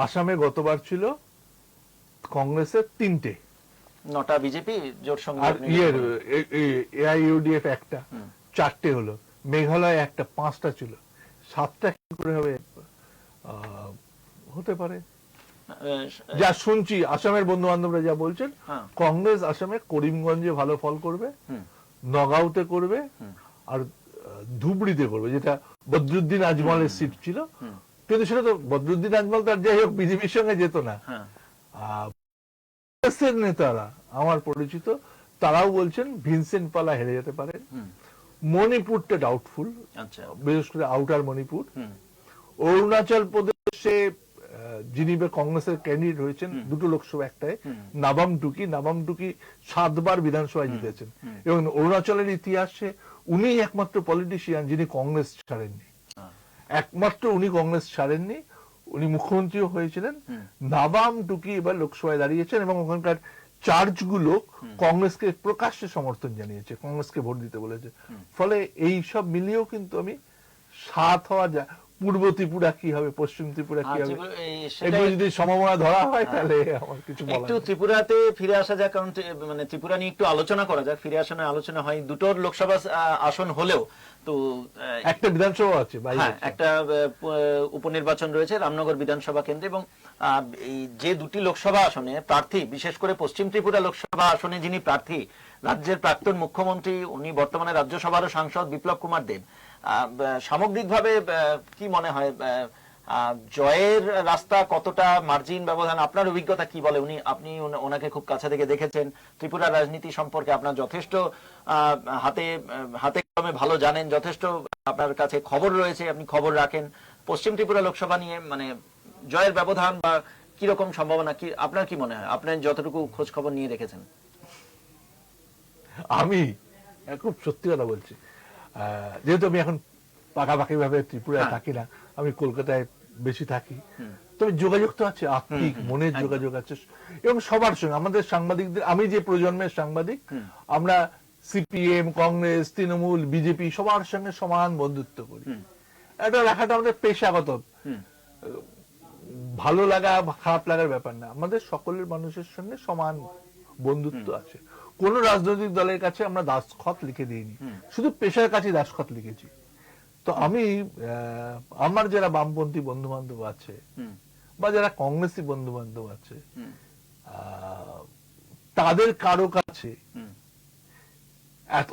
আসামে গতবার ছিল কংগ্রেসের 3টে, 9টা বিজেপি জোট সঙ্গে, আর এআইইউডিএফ একটা, 4টে হলো। মেঘালয় একটা, 5টা ছিল, 7টা কি করে হবে? হতে পারে। যা শুনছি আসামের বন্ধু বান্ধবরা যা বলছেন, কংগ্রেস আসামে করিমগঞ্জে ভালো ফল করবে, নগাঁওতে করবে, আর ধুবড়িতে করবে, যেটা বদরুদ্দিন আজমলের সিট ছিল। কিন্তু সেটা তো বদরুদ্দিন আজমল তার যাই হোক বিজেপির সঙ্গে যেত না। কংগ্রেসের নেতারা আমার পরিচিত তারাও বলছেন ভিনসেন্ট পালা হেরে যেতে পারে। মণিপুরটা ডাউটফুল, বিশেষ করে আউটার মণিপুর। অরুণাচল প্রদেশে যিনি কংগ্রেসের ক্যান্ডিডেট হয়েছেন, 2টো লোকসভা একটাই, নাবাম টুকি 7বার বিধানসভায় জিতেছেন, এবং অরুণাচলের ইতিহাসে উনি একমাত্র পলিটিশিয়ান যিনি কংগ্রেস ছাড়েননি। একমাত্র উনি কংগ্রেস ছাড়েননি, উনি মুখ্যমন্ত্রীও হয়েছিলেন। নাবাম টুকি এবার লোকসভায় দাঁড়িয়েছেন এবং ওখানকার চার্চগুলো কংগ্রেসকে প্রকাশ্যে সমর্থন জানিয়েছে, কংগ্রেসকে ভোট দিতে বলেছে। ফলে এই সব মিলিয়েও কিন্তু আমি 7 হওয়া যায়। পূর্ব ত্রিপুরা কি হবে, পশ্চিম ত্রিপুরা কি হবে, এগুলো যদি সম্ভাবনা ধরা হয় তাহলে আমার কিছু বলার নেই। একটু ত্রিপুরাতে ফিরে আসা যাক, কারণ মানে ত্রিপুরা নিয়ে একটু আলোচনা করা যাক। ফিরে আসার আলোচনা হয়, 2টোর লোকসভা আসন হলেও তো একটা বিধানসভা আছে, একটা উপনির্বাচন রয়েছে রামনগর বিধানসভা কেন্দ্রে, এবং এই যে 2টি লোকসভা আসনে প্রার্থী, বিশেষ করে পশ্চিম ত্রিপুরা লোকসভা আসনে যিনি প্রার্থী, রাজ্যের প্রাক্তন মুখ্যমন্ত্রী, উনি বর্তমানে রাজ্যসভারও সাংসদ বিপ্লব কুমার দেব। সামগ্রিকভাবে কি মনে হয় জয়ের রাস্তা কতটা, মার্জিন, ব্যবধান, আপনার অভিজ্ঞতা কি বলে? আপনি ওনাকে খুব কাছে থেকে দেখেছেন, ত্রিপুরা রাজনীতি সম্পর্কে আপনার যথেষ্ট হাতে কলমে ভালো জানেন, যথেষ্ট আপনার কাছে খবর রয়েছে, আপনি খবর রাখেন। পশ্চিম ত্রিপুরা লোকসভা নিয়ে মানে জয়ের ব্যবধান বা কিরকম সম্ভাবনা, কি আপনার কি মনে হয়, আপনার যতটুকু খোঁজ খবর নিয়ে রেখেছেন? আমি খুব সত্যি কথা বলছি, যেহেতু আমি এখন পাকাপাকি ভাবে ত্রিপুরায় থাকি না, আমি কলকাতায় বেশি থাকি, তবে যোগাযোগ তো আছে, আত্মিক মনের যোগাযোগ আছে, এবং সবার সঙ্গে আমাদের সাংবাদিকদের, আমি যে প্রজন্মের সাংবাদিক, আমরা সিপিএম, কংগ্রেস, তৃণমূল, বিজেপি সবার সঙ্গে সমান বন্ধুত্ব করি। এটা রাখাটা আমাদের পেশাগত, ভালো লাগা খারাপ লাগার ব্যাপার না, আমাদের সকলের মানুষের সঙ্গে সমান বন্ধুত্ব আছে। কোন রাজনৈতিক দলের কাছে আমরা দাসখত লিখে দিইনি, শুধু পেশার কাছে দাসখত লিখেছি। তো আমি আমার যারা বামপন্থী বন্ধু বান্ধব আছে বা যারা কংগ্রেসী বন্ধু বান্ধব আছে, তাদের কারো কাছে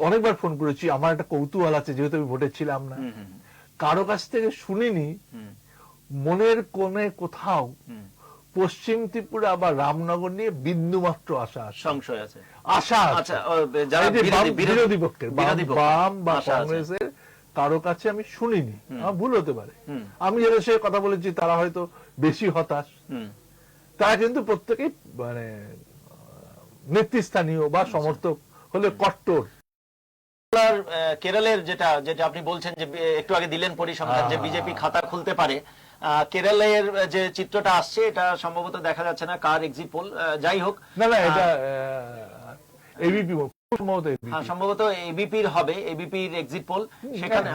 অনেকবার ফোন করেছি। আমার একটা কৌতূহল আছে, যেহেতু আমি ভোটে ছিলাম না, কারো কাছ থেকে শুনিনি মনের কোণে কোথাও পশ্চিম ত্রিপুরা বা রামনগর নিয়ে বিন্দুমাত্র সংশয় আছে, আশা আছে। বিরোধী পক্ষের বাম বা কংগ্রেসের কারো কাছে আমি শুনিনি, আমার ভুল হতে পারে। আমি যারা সে কথা বলেছি তারা হয়তো বেশি হতাশ, তারা কিন্তু প্রত্যেকেই মানে নেতৃস্থানীয় বা সমর্থক হলে কট্টর। কেরলের যেটা আপনি বলছেন যে একটু আগে দিলেন পরিসংখ্যান, যে বিজেপি খাতা খুলতে পারে, কেরলের যে চিত্রটা আসছে এটা সম্ভবত দেখা যাচ্ছে না, কার এক্সিট পোল যাই হোক, না এটা এবিপি সম্ভবত এবিপির হবে, এবিপির এক্সিট পোল সেখানে,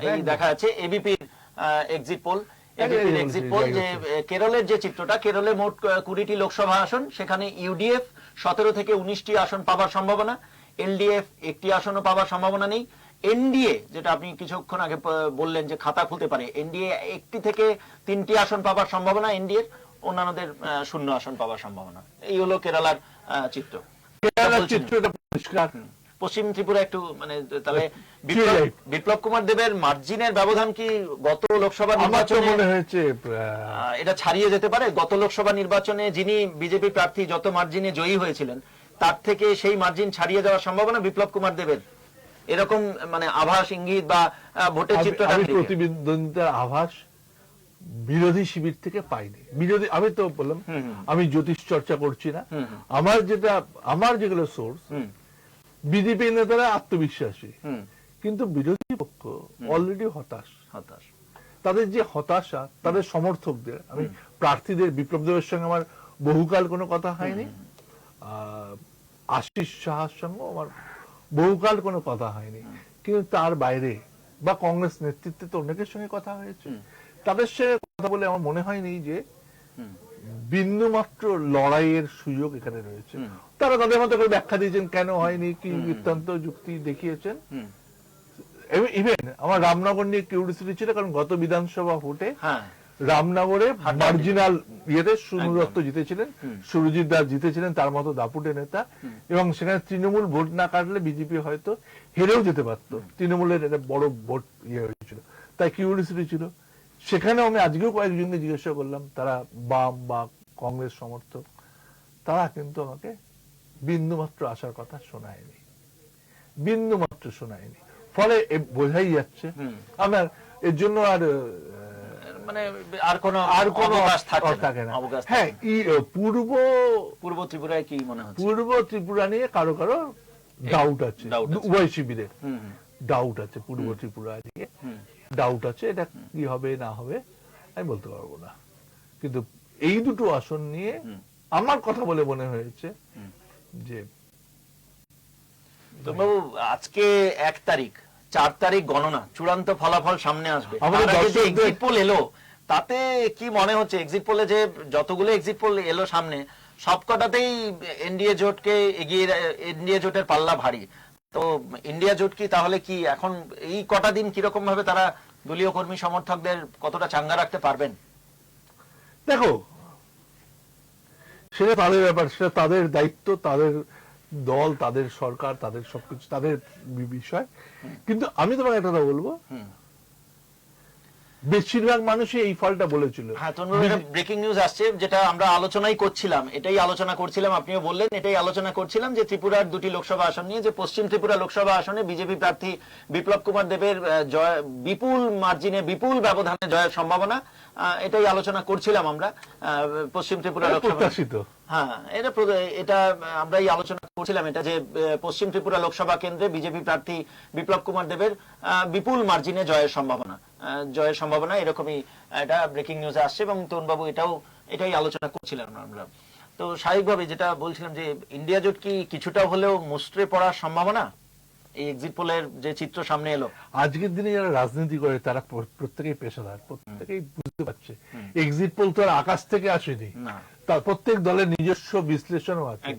এই দেখা যাচ্ছে এবিপির এক্সিট পোল। এবিপির এক্সিট পোল যে কেরলের যে চিত্রটা, কেরলে মোট 20টি লোকসভা আসন, সেখানে ইউডিএফ 17 থেকে 19টি আসন পাওয়ার সম্ভাবনা, এলডিএফ 1টি আসনও পাওয়ার সম্ভাবনা নেই, এনডিএ যেটা আপনি কিছুক্ষণ আগে বললেন যে খাতা খুলতে পারে, এনডিএ 1টি থেকে 3টি আসন পাওয়ার সম্ভাবনা, এনডিএ অন্যান্যদের 0 আসন পাওয়ার সম্ভাবনা। এই হলো কেরালার চিত্র। পশ্চিম ত্রিপুরা একটু মানে তাহলে বিপ্লব কুমার দেবের মার্জিনের ব্যবধান কি গত লোকসভা নির্বাচনে মনে হয়েছে এটা ছাড়িয়ে যেতে পারে? গত লোকসভা নির্বাচনে যিনি বিজেপি প্রার্থী যত মার্জিনে জয়ী হয়েছিলেন তার থেকে সেই মার্জিন ছাড়িয়ে যাওয়ার সম্ভাবনা বিপ্লব কুমার দেবের, এরকম মানে আভাস, ইঙ্গিত বা ভোটের চিত্রটা? প্রতিদ্বন্দ্বিতার আভাস বিরোধী শিবির থেকে পাইনি। বিরোধী, আমি তো বললাম আমি জ্যোতিষ চর্চা করছি না, আমার যেগুলো সোর্স, বিজেপি নেতারা আত্মবিশ্বাসী, কিন্তু বিরোধী পক্ষ অলরেডি হতাশ। তাদের যে হতাশা, তাদের সমর্থকদের, আমি প্রার্থীদের, বিপ্লব দেবের সঙ্গে আমার বহুকাল কোনো কথা হয়নি, আশিস সাহার সঙ্গে আমার বহুকাল কোনো কথা হয়নি, কিন্তু তার বাইরে বা কংগ্রেস নেতৃত্বে তো অনেকের সঙ্গে কথা হয়েছে, তাদের সঙ্গে কথা বলে আমার মনে হয়নি যে বিন্দুমাত্র লড়াইয়ের সুযোগ এখানে রয়েছে। তারা তাদের মতো করে ব্যাখ্যা দিয়েছেন কেন হয়নি, কি বৃত্তান্ত যুক্তি দেখিয়েছেন। ইভেন আমার রামনগর নিয়ে কিউরিসিটি ছিল, কারণ গত বিধানসভা ভোটে রামনগরে মার্জিনাল ইয়েতে সুনীল দত্ত জিতেছিলেন, সুরজিৎ দাস জিতেছিলেন, তার মতো দাপুটে নেতা, এবং সেখানে তৃণমূল ভোট না কাটলে বিজেপি হয়তো হেরেও যেতে পারত। তৃণমূলের একটা বড় ভোট ইয়ে হয়েছিল, তাই কিউরিসিটি ছিল। সেখানে আমি আজকেও কয়েকজনকে জিজ্ঞাসা করলাম, তারা বাম বা কংগ্রেস সমর্থক, তারা কিন্তু আমাকে বিন্দুমাত্র আসার কথা শোনায়নি, বিন্দুমাত্র শোনায়নি। ফলে বোঝাই যাচ্ছে আমার এর জন্য আর কোনো অবকাশ থাকে না। হ্যাঁ, পূর্ব ত্রিপুরায় কি মনে হচ্ছে? পূর্ব ত্রিপুরা নিয়ে কারো কারো ডাউট আছে, উভয় শিবিরের ডাউট আছে, পূর্ব ত্রিপুরা নিয়ে ডাউট আছে। এটা কি হবে না হবে আমি বলতে পারবো না, কিন্তু এই দুটো আসন নিয়ে আমার কথা বলে মনে হয়েছে যে বাবু আজকে 1 তারিখ, 4 তারিখ গণনা, চূড়ান্ত ফলাফল সামনে আসবে। এক্সিট পোল এলো, তাতে কি মনে হচ্ছে? এক্সিট পোলে যে যতগুলো এক্সিট পোল এলো সামনে, সবকটাতেই এনডিএ জোটকে এগিয়ে, এনডিএ জোটের পাল্লা ভারী। তো ইন্ডিয়া জোট কি তাহলে কি এখন এই কটা দিন কিরকম ভাবে তারা দলীয় কর্মী সমর্থকদের কতটা চাঙ্গা রাখতে পারবেন? দেখো, সেটা তাদের ব্যাপার, সেটা তাদের দায়িত্ব, তাদের দল, তাদের সরকার, তাদের সবকিছু তাদের বিষয়। কিন্তু আমি তোমাকে একটা কথা বলবো, বেশিরভাগ মানুষই এই ফলটা বলেছিল। হ্যাঁ, ব্রেকিং নিউজ আসছে, যেটা আমরা আলোচনাই করছিলাম, এটাই আলোচনা করছিলাম, আপনিও বললেন এটাই আলোচনা করছিলাম, যে ত্রিপুরার 2টি লোকসভা আসন নিয়ে, যে পশ্চিম ত্রিপুরা লোকসভা আসনে বিজেপি প্রার্থী বিপ্লব কুমার দেবের জয়, বিপুল মার্জিনে, বিপুল ব্যবধানে জয়ের সম্ভাবনা, এটাই আলোচনা করছিলাম আমরা পশ্চিম ত্রিপুরা লোকসভা। হ্যাঁ, এটা আমরাই আলোচনা করছিলাম, এটা যে পশ্চিম ত্রিপুরা লোকসভা কেন্দ্রে বিজেপি প্রার্থী বিপ্লব কুমার দেবের বিপুল মার্জিনে জয়ের সম্ভাবনা, এরকমই এটা ব্রেকিং নিউজে আসছে। এবং তরুণবাবু এটাই আলোচনা করছিলাম আমরা। তো স্বাভাবিকভাবে যেটা বলছিলাম, যে ইন্ডিয়া জোট কি কিছুটা হলেও মুষ্টে পড়ার সম্ভাবনা এই এক্সিট পোলের যে চিত্র সামনে এলো? আজকের দিনে যারা রাজনীতি করে তারা প্রত্যেকেই পেশাদার, প্রত্যেকেই বুঝতে পারছে এক্সিট পোল তো আর আকাশ থেকে আসেনি, তার প্রত্যেক দলের নিজস্ব বিশ্লেষণও আছে।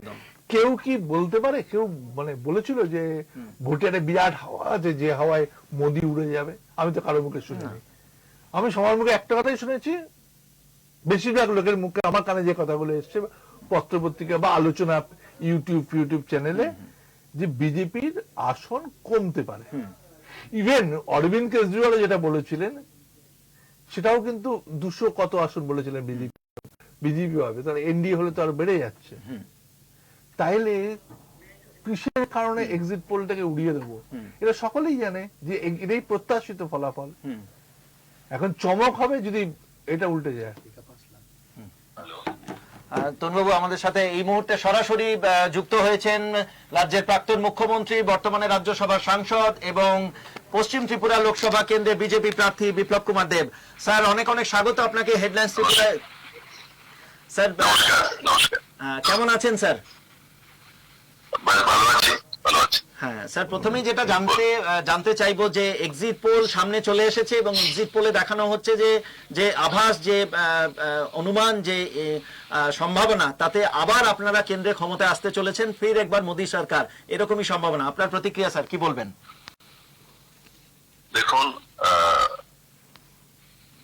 কেউ কি বলতে পারে, কেউ মানে বলেছিল যে ভোটে একটা বিরাট হাওয়া আছে, যে হাওয়ায় মোদি উড়ে যাবে? আমি তো কারো মুখে শুনিনি। আমি সবার মুখে একটা কথাই শুনেছি, বেশিরভাগ লোকের মুখে আমার কানে যে কথাগুলো এসছে পত্রপত্রিকা বা আলোচনা ইউটিউব চ্যানেলে, যে বিজেপির আসন কমতে পারে। ইভেন অরবিন্দ কেজরিওয়াল যেটা বলেছিলেন, সেটাও কিন্তু 200 কত আসন বলেছিলেন বিজেপি হবে, তাহলে এনডিএ হলে তো আর বেড়ে যাচ্ছে। তাইলে কিসের কারণে এক্সিট পোলটাকে উড়িয়ে দেবো? এটা সকলেই জানে যে এটাই প্রত্যাশিত ফলাফল। এখন চমক হবে যদি এটা উল্টে যায়। তরুণবাবু আমাদের সাথে এই মুহূর্তে সরাসরি যুক্ত হয়েছেন রাজ্যের প্রাক্তন মুখ্যমন্ত্রী, বর্তমানে রাজ্যসভার সাংসদ এবং পশ্চিম ত্রিপুরা লোকসভা কেন্দ্রে বিজেপি প্রার্থী বিপ্লব কুমার দেব। স্যার অনেক অনেক স্বাগত আপনাকে হেডলাইন্স ত্রিপুরায়। স্যার কেমন আছেন স্যার? হ্যাঁ স্যার, প্রথমেই যেটা জানতে চাইবো, যে এক্সিট পোল সামনে চলে এসেছে এবং এক্সিট পোলে দেখানো হচ্ছে যে আভাস, যে অনুমান, যে সম্ভাবনা, তাতে আবার আপনারা কেন্দ্রে ক্ষমতায় আসতে চলেছেন, ফির একবার মোদী সরকার, এরকমই সম্ভাবনা। আপনার প্রতিক্রিয়া স্যার, কি বলবেন? দেখুন,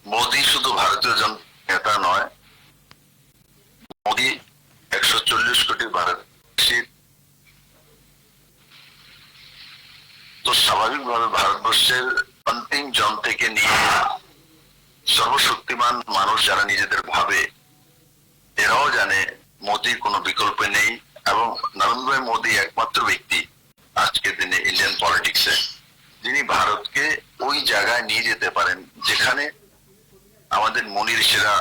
মোদী শুধু ভারতীয় জনতা নয়, মোদী 140 কোটি ভারতবাসীর, তো স্বাভাবিকভাবে ভারতবর্ষের অন্তিম জন থেকে নিয়ে সর্বশক্তিমান মানুষ যারা নিজেদের ভাবে, এরাও জানে মোদীর কোনো বিকল্প নেই। এবং নরেন্দ্র মোদী একমাত্র ব্যক্তি আজকের দিনে ইন্ডিয়ান পলিটিক্সে, যিনি ভারতকে ওই জায়গায় নিয়ে যেতে পারেন যেখানে আমাদের মুনি ঋষিরা,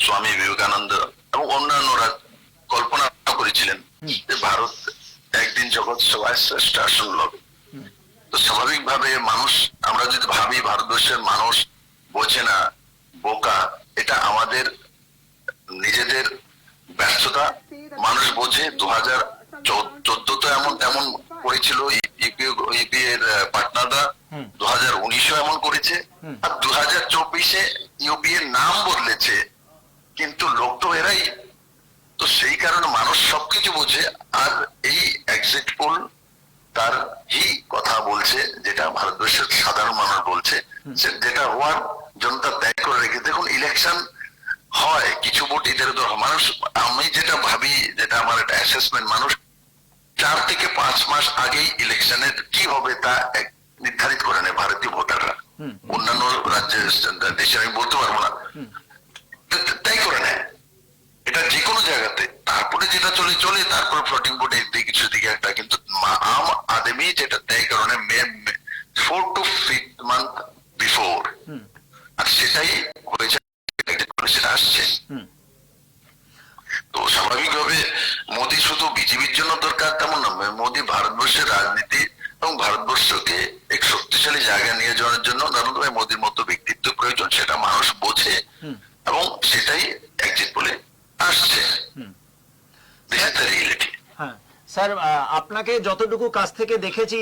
স্বামী বিবেকানন্দ এবং অন্যান্যরা কল্পনা করেছিলেন যে ভারত একদিন জগৎ সভায় শ্রেষ্ঠ আসন লবে। তো স্বাভাবিকভাবে মানুষ, আমরা যদি ভাবি ভারতবর্ষের মানুষ বোঝে না, বোকা, এটা আমাদের নিজেদের ব্যর্থতা। মানুষ বোঝে। 2014 এমন তেমন করেছিল ইপি এর পার্টনাররা, 2019 এমন করেছে, আর 2024 ইউপি এর নাম বদলেছে, কিন্তু লোক তো এরাই। তো সেই কারণে মানুষ সবকিছু বোঝে। আর এই এক্সিট পোল তার হি কথা বলছে, যেটা ভারতবর্ষের সাধারণ মানুষ বলছে, যেটা হওয়ার জনতা ত্যাগ করে রেখে। দেখুন, ইলেকশন হয়, কিছু ভোট ইদের মানুষ, আমি যেটা ভাবি, যেটা আমার একটা অ্যাসেসমেন্ট, মানুষ 4 থেকে 5 মাস আগেই ইলেকশনের কি হবে তা নির্ধারিত করে নেয় ভারতীয় ভোটাররা। অন্যান্য রাজ্যের দেশে আমি বলতে পারবো না, তাই করে নেয় এটা যে কোনো জায়গাতে। তারপরে যেটা চলে চলে, তারপরে ফ্লোটিং বোর্ড এদিকে কিছু দিকে একটা, কিন্তু আম আদমি যেটা তয় কারণে 4 to 5 month বিফোর, আর সেটাই হয়েছে, সেটা আসছে। তো স্বাভাবিকভাবে মোদী শুধু বিজেপির জন্য দরকার তেমন না, মোদী ভারতবর্ষের রাজনীতি এবং ভারতবর্ষকে এক শক্তিশালী জায়গায় নিয়ে যাওয়ার জন্য নরেন্দ্র মোদীর মতো ব্যক্তিত্ব প্রয়োজন, সেটা মানুষ বোঝে এবং সেটাই এক্সিট বলে আসছে। This is the reality. হ্যাঁ স্যার, আপনাকে যতটুকু কাছ থেকে দেখেছি,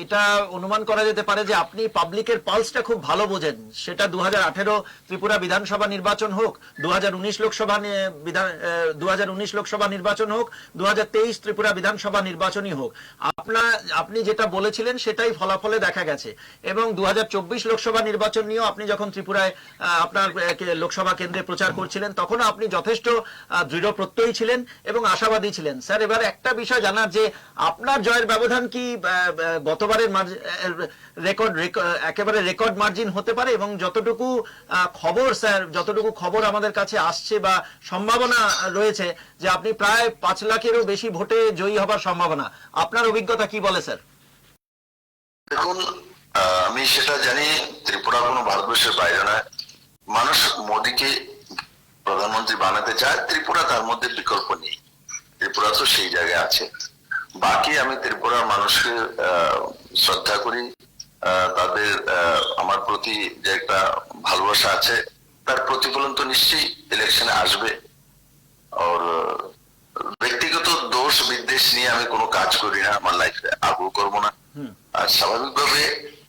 এটা অনুমান করা যেতে পারে যে আপনি পাবলিকের পালসটা খুব ভালো বোঝেন। সেটা 2018 ত্রিপুরা বিধানসভা নির্বাচন হোক, 2019 লোকসভা নির্বাচন হোক, 2023 ত্রিপুরা বিধানসভা নির্বাচনই হোক, আপনি যেটা বলেছিলেন সেটাই ফলাফলে দেখা গেছে। এবং 2024 লোকসভা নির্বাচন নিয়েও আপনি যখন ত্রিপুরায় আপনার লোকসভা কেন্দ্রে প্রচার করছিলেন, তখনও আপনি যথেষ্ট দৃঢ় প্রত্যয়ী ছিলেন এবং আশাবাদী ছিলেন। স্যার, এবার একটা বিষয় জানার, যে আপনার জয়ের ব্যবধান কি গতবারের একেবারে রেকর্ড মার্জিন হতে পারে? এবং যতটুকু খবর স্যার, যতটুকু খবর আমাদের কাছে আসছে বা সম্ভাবনা রয়েছে, যে আপনি প্রায় 5 লাখেরও বেশি ভোটে জয়ী হবার সম্ভাবনা, আপনার অভিজ্ঞতা কি বলে স্যার? দেখুন, আমি সেটা জানি, ত্রিপুরা কোনো ভারতবর্ষের বাইরে নয়। মানুষ মোদীকে প্রধানমন্ত্রী বানাতে চায়, ত্রিপুরা তার মধ্যে বিকল্প নেই, ত্রিপুরা তো সেই জায়গায় আছে। বাকি আমি ত্রিপুরার মানুষকে শ্রদ্ধা করি, তাদের আমার প্রতি যে একটা ভালোবাসা আছে, তার প্রতিফলন তো নিশ্চয়ই ইলেকশনে আসবে। আর ব্যক্তিগত দোষ বিদ্বেষ নিয়ে আমি কোনো কাজ করি না, আমার লাইফে আগ্রহ করবো না। আর স্বাভাবিকভাবে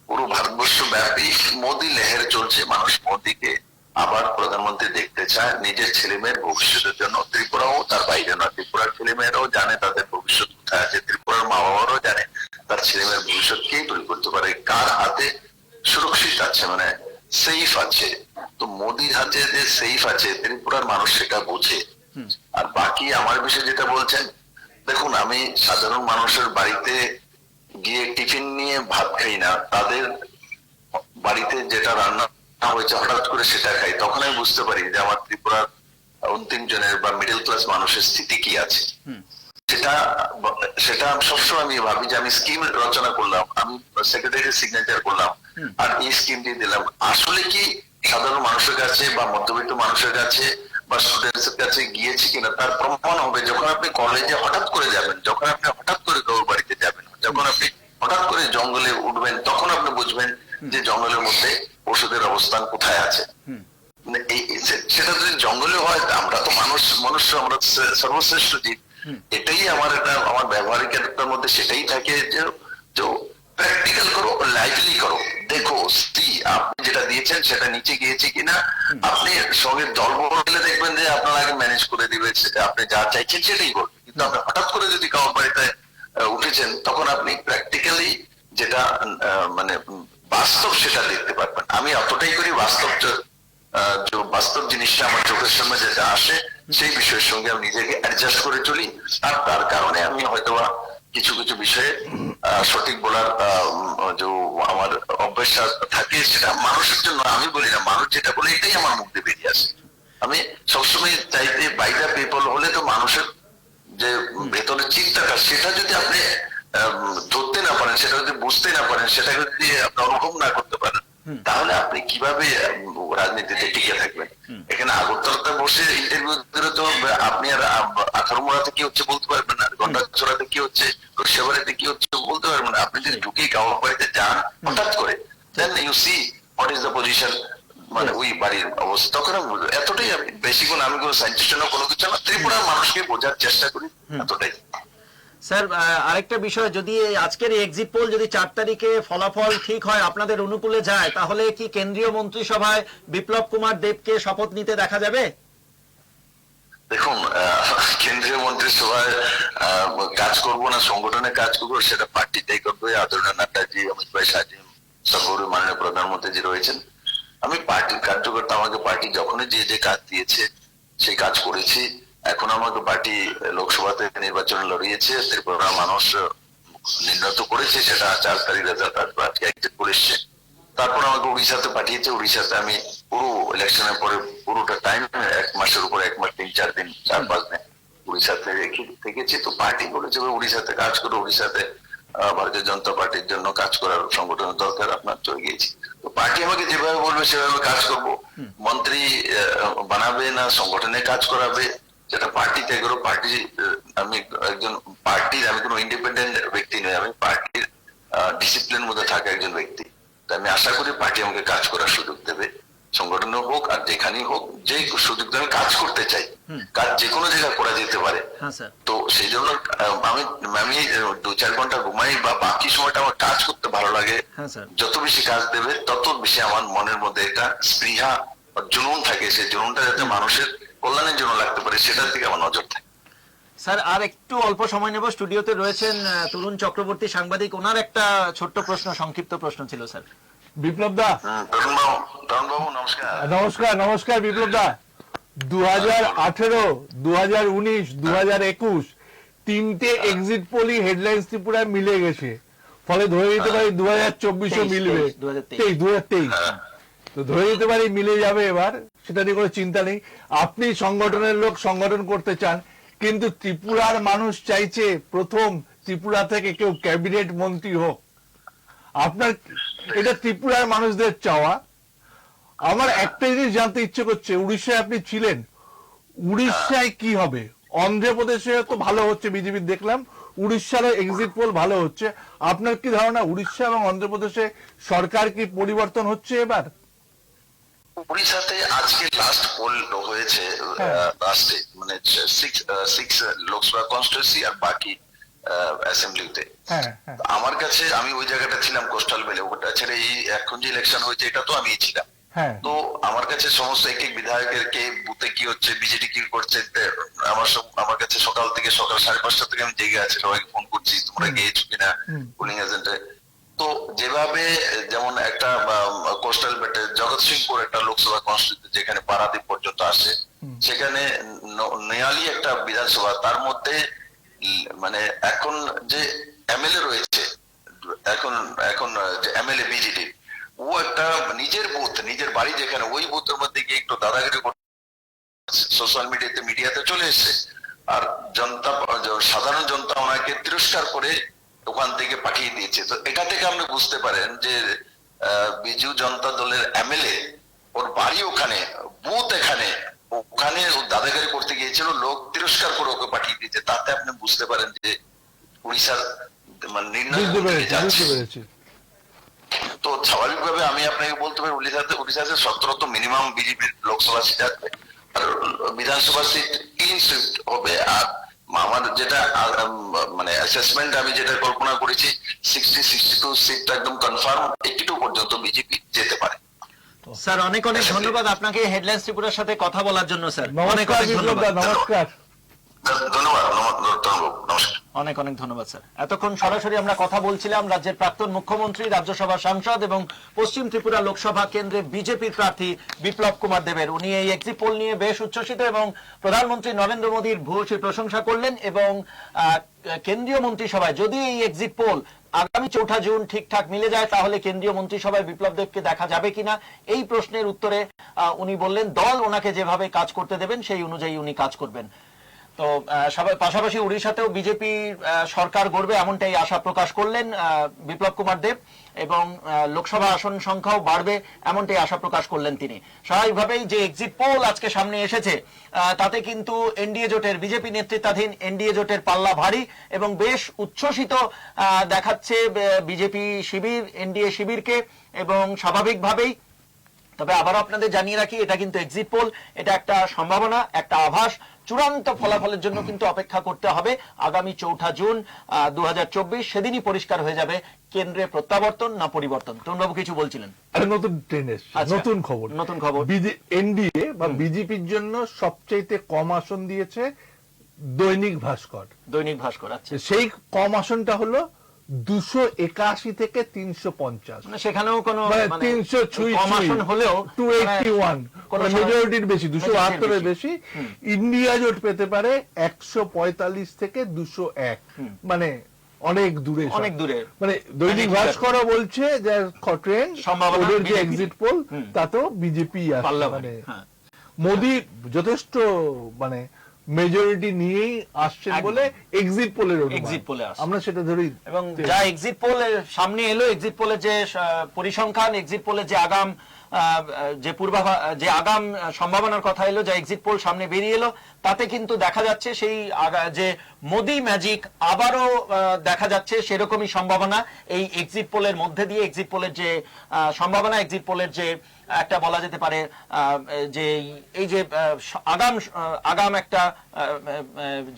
পুরো ভারতবর্ষ ব্যাপী মোদী লেহের চলছে, মানুষ মোদীকে আবার প্রধানমন্ত্রী দেখতে চায় নিজের ছেলে মেয়ের ভবিষ্যতের জন্য। ত্রিপুরাও তার বাইরে নয়, ত্রিপুরার ছেলে মেয়েরাও জানে তাদের ভবিষ্যৎ কোথায় আছে, ত্রিপুরার মা বাবারাও জানে তার ছেলে মেয়ের ভবিষ্যৎ কে তৈরি করতে পারে, কার হাতে সুরক্ষিত আছে, মানে সেফ আছে। তো মোদির হাতে যে সেফ আছে, ত্রিপুরার মানুষ সেটা বোঝে। আর বাকি আমার বিষয়ে যেটা বলছেন, দেখুন, আমি সাধারণ মানুষের বাড়িতে গিয়ে টিফিন নিয়ে ভাত খাই না, তাদের বাড়িতে যেটা রান্না হয়েছে হঠাৎ করে সেটা খাই। তখন আমি বুঝতে পারি যে আমার ত্রিপুরার অন্তিম জনের বা মিডল ক্লাস মানুষের স্থিতি কি আছে। সেটা সবসময় আমি ভাবি যে আমি স্কিম রচনা করলাম, আমি সেক্রেটারি সিগনেচার করলাম, আর এই স্কিমটি দিলাম, আসলে কি সাধারণ মানুষের কাছে বা মধ্যবিত্ত মানুষের কাছে বা স্টুডেন্টস এর কাছে গিয়েছে কিনা তার প্রমাণ হবে যখন আপনি কলেজে হঠাৎ করে যাবেন, যখন আপনি হঠাৎ করে কারোর বাড়িতে যাবেন, যখন আপনি হঠাৎ করে জঙ্গলে উঠবেন, তখন আপনি বুঝবেন যে জঙ্গলের মধ্যে ওষুধের অবস্থান কোথায় আছে। সেটা যদি জঙ্গলে হয়, আমরা তো মনুষ্য, আমরা সর্বশ্রেষ্ঠ জীব। এটাই আমার ব্যবহারিকতার মধ্যে সেটাই থাকে যে প্র্যাকটিক্যাল করো, লাইভলি করো, দেখো আপনি যেটা দিয়েছেন সেটা নিচে গিয়েছে কিনা। আপনি সঙ্গে দল বলে দেখবেন যে আপনার আগে ম্যানেজ করে দিবে, আপনি যা চাইছেন সেটাই করবেন। কিন্তু আপনি হঠাৎ করে যদি কারোর বাড়িতে উঠেছেন, তখন আপনি প্র্যাকটিক্যালি যেটা মানে বাস্তব সেটা দেখতে পারবেন। আমি অতটাই করি, বাস্তব জিনিসটা আমার চোখের সামনে যেটা আসে সেই বিষয়ের সঙ্গে আমি নিজেকে অ্যাডজাস্ট করে চলি। আর তার কারণে আমি হয়তোবা কিছু কিছু বিষয়ে সঠিক বলার যে আমার অভ্যাসটা থাকে, সেটা মানুষের জন্য আমি বলি না, মানুষ যেটা বলে এটাই আমার মুখ দিয়ে বেরিয়ে আসে। আমি সবসময় চাইতে বাইরে পিপল হলে তো মানুষের যে ভেতরের চিন্তাটা, সেটা যদি আপনি ধরতে না পারেন, সেটা যদি বুঝতে না পারেন, সেটা যদি আপনি অনুভব না করতে পারেন, তাহলে আপনি কিভাবে রাজনীতিতে টিকে থাকবেন। এখানে আগরতলাতে বসে ইন্টারভিউ দিলে তো আপনি আর আখারমোড়াতে কি হচ্ছে বলতে পারবেন না, গন্ডাছড়াতে কি হচ্ছে, রশিয়াবাড়িতে কি হচ্ছে বলতে পারবেন না। আপনি যদি ঢুকে কাউর বাড়িতে যান হঠাৎ করে, then you see what is the position, মানে ওই বাড়ির অবস্থা। তখন এতটাই, বেশিক্ষণ আমি কোনো সায়েন্টিস্ট না, কোনো কিছু না, ত্রিপুরার মানুষকে বোঝার চেষ্টা করি, এতটাই। স্যার আরেকটা বিষয়, যদি আজকের এক্সিট পোল যদি 4 তারিখে ফলাফল ঠিক হয়, আপনাদের অনুকূলে যায়, তাহলে কি কেন্দ্রীয় মন্ত্রিসভায় বিপ্লব কুমার দেবকে শপথ নিতে দেখা যাবে? দেখুন, কেন্দ্রীয় মন্ত্রিসভায় কাজ করবো না সংগঠনে কাজ করবো সেটা পার্টিতেই করবে। আদরণীয় নাড্ডাজি, অমিত ভাই, সাজিম, সর্বোপরি মাননীয় প্রধানমন্ত্রী জি রয়েছেন। আমি পার্টির কার্যকর্তা, আমাকে পার্টি যখনই যে যে কাজ দিয়েছে সেই কাজ করেছি। এখন আমাকে পার্টি লোকসভাতে নির্বাচন লড়িয়েছে, ত্রিপুরা মানুষ নির্ণয় করেছে, সেটা 4 তারিখ রেজাল্ট আসবে। আজকে এক্সিট পোল এসছে, তারপর আমাকে উড়িষ্যাতে পাঠিয়েছে। উড়িষ্যাতে আমি পুরো ইলেকশনের পরে পুরোটা টাইম, 1 মাসের উপরে, 1 মাস 3-4 দিন, 4-5 দিন উড়িষ্যাতে থেকেছি। তো পার্টি বলেছে উড়িষ্যাতে কাজ করে, উড়িষ্যাতে ভারতীয় জনতা পার্টির জন্য কাজ করার সংগঠনের দরকার, আপনার চলে গিয়েছি। তো পার্টি আমাকে যেভাবে বলবে সেভাবে কাজ করব। মন্ত্রী বানাবে না সংগঠনে কাজ করাবে, যেটা পার্টিতে করো। পার্টি, আমি একজন পার্টির, আমি কোনো ইন্ডিপেন্ডেন্ট ব্যক্তি নই, আমি পার্টির ডিসিপ্লিন মধ্যে থাকা একজন ব্যক্তি। আমি আশা করি পার্টি আমাকে কাজ করার সুযোগ দেবে, সংগঠনে হোক আর যেখানেই হোক। যে সুযোগ আমি কাজ করতে চাই, কাজ যে কোনো জায়গায় করা যেতে পারে। তো সেই জন্য আমি 2-4 ঘন্টা ঘুমাই বা বাকি সময়টা আমার কাজ করতে ভালো লাগে। যত বেশি কাজ দেবে তত বেশি আমার মনের মধ্যে একটা স্পৃহা, জুনুন থাকে, সেই জুনুনটা যাতে মানুষের কল্যাণের জন্য লাগতে পারে, সেটার দিকে আমার নজর থাকে। স্যার আর একটু অল্প সময় নেব, স্টুডিওতে রয়েছেন তরুণ চক্রবর্তী, সাংবাদিক। ওনার একটা ছোট্ট প্রশ্ন, সংক্ষিপ্ত প্রশ্ন ছিল স্যার। বিপ্লব দা, তরুণ বাবু নমস্কার। নমস্কার। নমস্কার বিপ্লব দা। 2018, 2019, 2021 তিনটে এক্সিট পোলই হেডলাইন্স ত্রিপুরায় মিলে গেছে, ফলে ধরে নিতে পারি 2024 মিলবে, 2023। তো ধরে নিতে পারি মিলে যাবে এবার, সেটা নিয়ে কোনো চিন্তা নেই। আপনি সংগঠনের লোক, সংগঠন করতে চান, কিন্তু ত্রিপুরার মানুষ চাইছে প্রথম ত্রিপুরা থেকে কেউ ক্যাবিনেট মন্ত্রী হোক। আপনার এটা ত্রিপুরার মানুষদের চাওয়া। আমার একটা জিনিস জানতে ইচ্ছে করছে, উড়িষ্যায় আপনি ছিলেন, উড়িষ্যায় কি হবে? অন্ধ্রপ্রদেশে তো ভালো হচ্ছে, বিজেপি দেখলাম, উড়িষ্যারও এক্সিট পোল ভালো হচ্ছে। আপনার কি ধারণা উড়িষ্যা এবং অন্ধ্রপ্রদেশে সরকার কি পরিবর্তন হচ্ছে এবার? উড়িষ্যাতে আজকে লাস্ট পোল হয়েছে, লাস্টে মানে 6 লোকসভা কনস্টিটিউয়েন্সি আর বাকি অ্যাসেম্বলিতে। আমার কাছে, আমি ওই জায়গাটা ছিলাম, কোস্টাল বেলে, ওটা ছেড়ে এই এখন যে ইলেকশন হয়েছে এটা তো আমি ছিলাম। তো আমার কাছে সমস্ত এক এক বিধায়কের কে বুথে কি হচ্ছে, বিজেপি কি করছে, আমার কাছে সকাল 5:30 থেকে আমি জেগে আছি, সবাইকে ফোন করছি, তোমরা গিয়েছো কিনা পোলিং এজেন্টে। তো যেভাবে, যেমন একটা কোস্টাল বেল্টে জগৎসিংপুর একটা লোকসভা কনস্টিটিউয়েন্সি যেখানে পারাদ্বীপ পর্যন্ত আসে, সেখানে নেয়ালি একটা বিধানসভা, তার মধ্যে মানে এখন যে এমএলএ রয়েছে, এখন যে এমএলএ বিজেপি, ও একটা নিজের বুথ, নিজের বাড়ি যেখানে, ওই বুথের মধ্যে গিয়ে একটু দাদাগিরি সোশ্যাল মিডিয়াতে চলে এসেছে। আর সাধারণ জনতা ওনাকে তিরস্কার করে ওখান থেকে পাঠিয়ে দিয়েছে। তো এটা থেকে আপনি বুঝতে পারেন যে বিজু জনতা দলের এমএলএ, ওর বাড়ি ওখানে, বুথ এখানে, ওখানে দাদাগিরি করতে গিয়েছিল, লোক তিরস্কার করে ওকে পাঠিয়ে দিয়েছে। তাতে আপনি বুঝতে পারেন যে উড়িষ্যার মানে নির্ণয় যাচ্ছে। তো স্বাভাবিকভাবে আমি আপনাকে বলতে পারি উড়িষ্যাতে 17 তো মিনিমাম বিজেপির লোকসভা সিট আসবে, আর বিধানসভা সিট ক্লিন সুইপ হবে। আর আমার যেটা মানে অ্যাসেসমেন্ট, আমি যেটা কল্পনা করেছি, 60-62 সিট একদম কনফার্ম, 82 পর্যন্ত বিজেপি যেতে পারে। স্যার অনেক অনেক ধন্যবাদ আপনাকে হেডলাইন্স ত্রিপুরার সাথে কথা বলার জন্য। স্যার অনেক অনেক ধন্যবাদ। নমস্কার। অনেক অনেক ধন্যবাদ স্যার। এতক্ষণ সরাসরি আমরা কথা বলছিলাম রাজ্যের প্রাক্তন মুখ্যমন্ত্রী, রাজ্যসভার সাংসদ এবং পশ্চিম ত্রিপুরা লোকসভা কেন্দ্রে বিজেপির প্রার্থী বিপ্লব কুমার দেবের। উনি এই এক্সিট পোল নিয়ে বেশ উচ্ছ্বসিত এবং প্রধানমন্ত্রী নরেন্দ্র মোদীর ভূয়সী প্রশংসা করলেন। এবং কেন্দ্রীয় মন্ত্রিসভায় যদি এই এক্সিট পোল আগামী 4 জুন ঠিকঠাক মিলে যায়, তাহলে কেন্দ্রীয় মন্ত্রিসভায় বিপ্লব দেবকে দেখা যাবে কিনা, এই প্রশ্নের উত্তরে উনি বললেন দল ওনাকে যেভাবে কাজ করতে দেবেন সেই অনুযায়ী উনি কাজ করবেন। তো তো পাশাপাশি উড়িষ্যাতেও বিজেপি সরকার গড়বে এমনটাই আশা প্রকাশ করলেন বিপ্লব কুমার দেব, এবং লোকসভা আসন সংখ্যাও বাড়বে এমনটাই আশা প্রকাশ করলেন তিনি। স্বাভাবিকভাবেই যে এক্সিট পোল আজকে সামনে এসেছে তাতে কিন্তু এনডিএ জোটের, বিজেপি নেতৃত্বাধীন এনডিএ জোটের পাল্লা ভারী এবং বেশ উচ্ছ্বসিত দেখাচ্ছে বিজেপি শিবির, এনডিএ শিবিরকে, এবং স্বাভাবিকভাবেই। তবে আবার আপনাদের জানিয়ে রাখি, এটা কিন্তু এক্সিট পোল, এটা একটা সম্ভাবনা, একটা আভাস। চূড়ান্ত ফলাফলের জন্য কিন্তু অপেক্ষা করতে হবে আগামী 4 জুন 2024। সেদিনই পরিষ্কার হয়ে যাবে কেন্দ্রে প্রত্যাবর্তন না পরিবর্তন। তরুণবাবু কিছু বলছিলেন? নতুন ট্রেন এসেছে, নতুন খবর। এনডিএ বা বিজেপির জন্য সবচাইতে কম আসন দিয়েছে দৈনিক ভাস্কর। আচ্ছা, সেই কম আসনটা হলো 281 থেকে 350, সেখানেও কোনো 300 কম আসন হলেও 281, মেজরিটির বেশি, 278 এর বেশি। ইন্ডিয়া জোট পেতে পারে 145 থেকে 201, মানে অনেক দূরে, মানে দৈনিক ভাস্করও বলছে যে ট্রেন ওদের যে এক্সিট পোল তাতেও বিজেপি আসে, মানে মোদি যথেষ্ট মানে মেজরিটি নিয়েই আসছেন বলে এক্সিট পোলের আমরা সেটা ধরি। এবং যা এক্সিট পোল সামনে এলো, এক্সিট পোলের যে পরিসংখ্যান, এক্সিট পোলের যে আগাম যে আগাম সম্ভাবনার কথা এলো, যা এক্সিট পোল সামনে বেরিয়ে এলো, তাতে কিন্তু দেখা যাচ্ছে সেই যে মোদি ম্যাজিক আবারও দেখা যাচ্ছে সেরকমই সম্ভাবনা এই এক্সিট পোলের মধ্যে দিয়ে। এক্সিট পোলের যে সম্ভাবনা, এক্সিট পোলের যে একটা বলা যেতে পারে যে এই যে আগাম একটা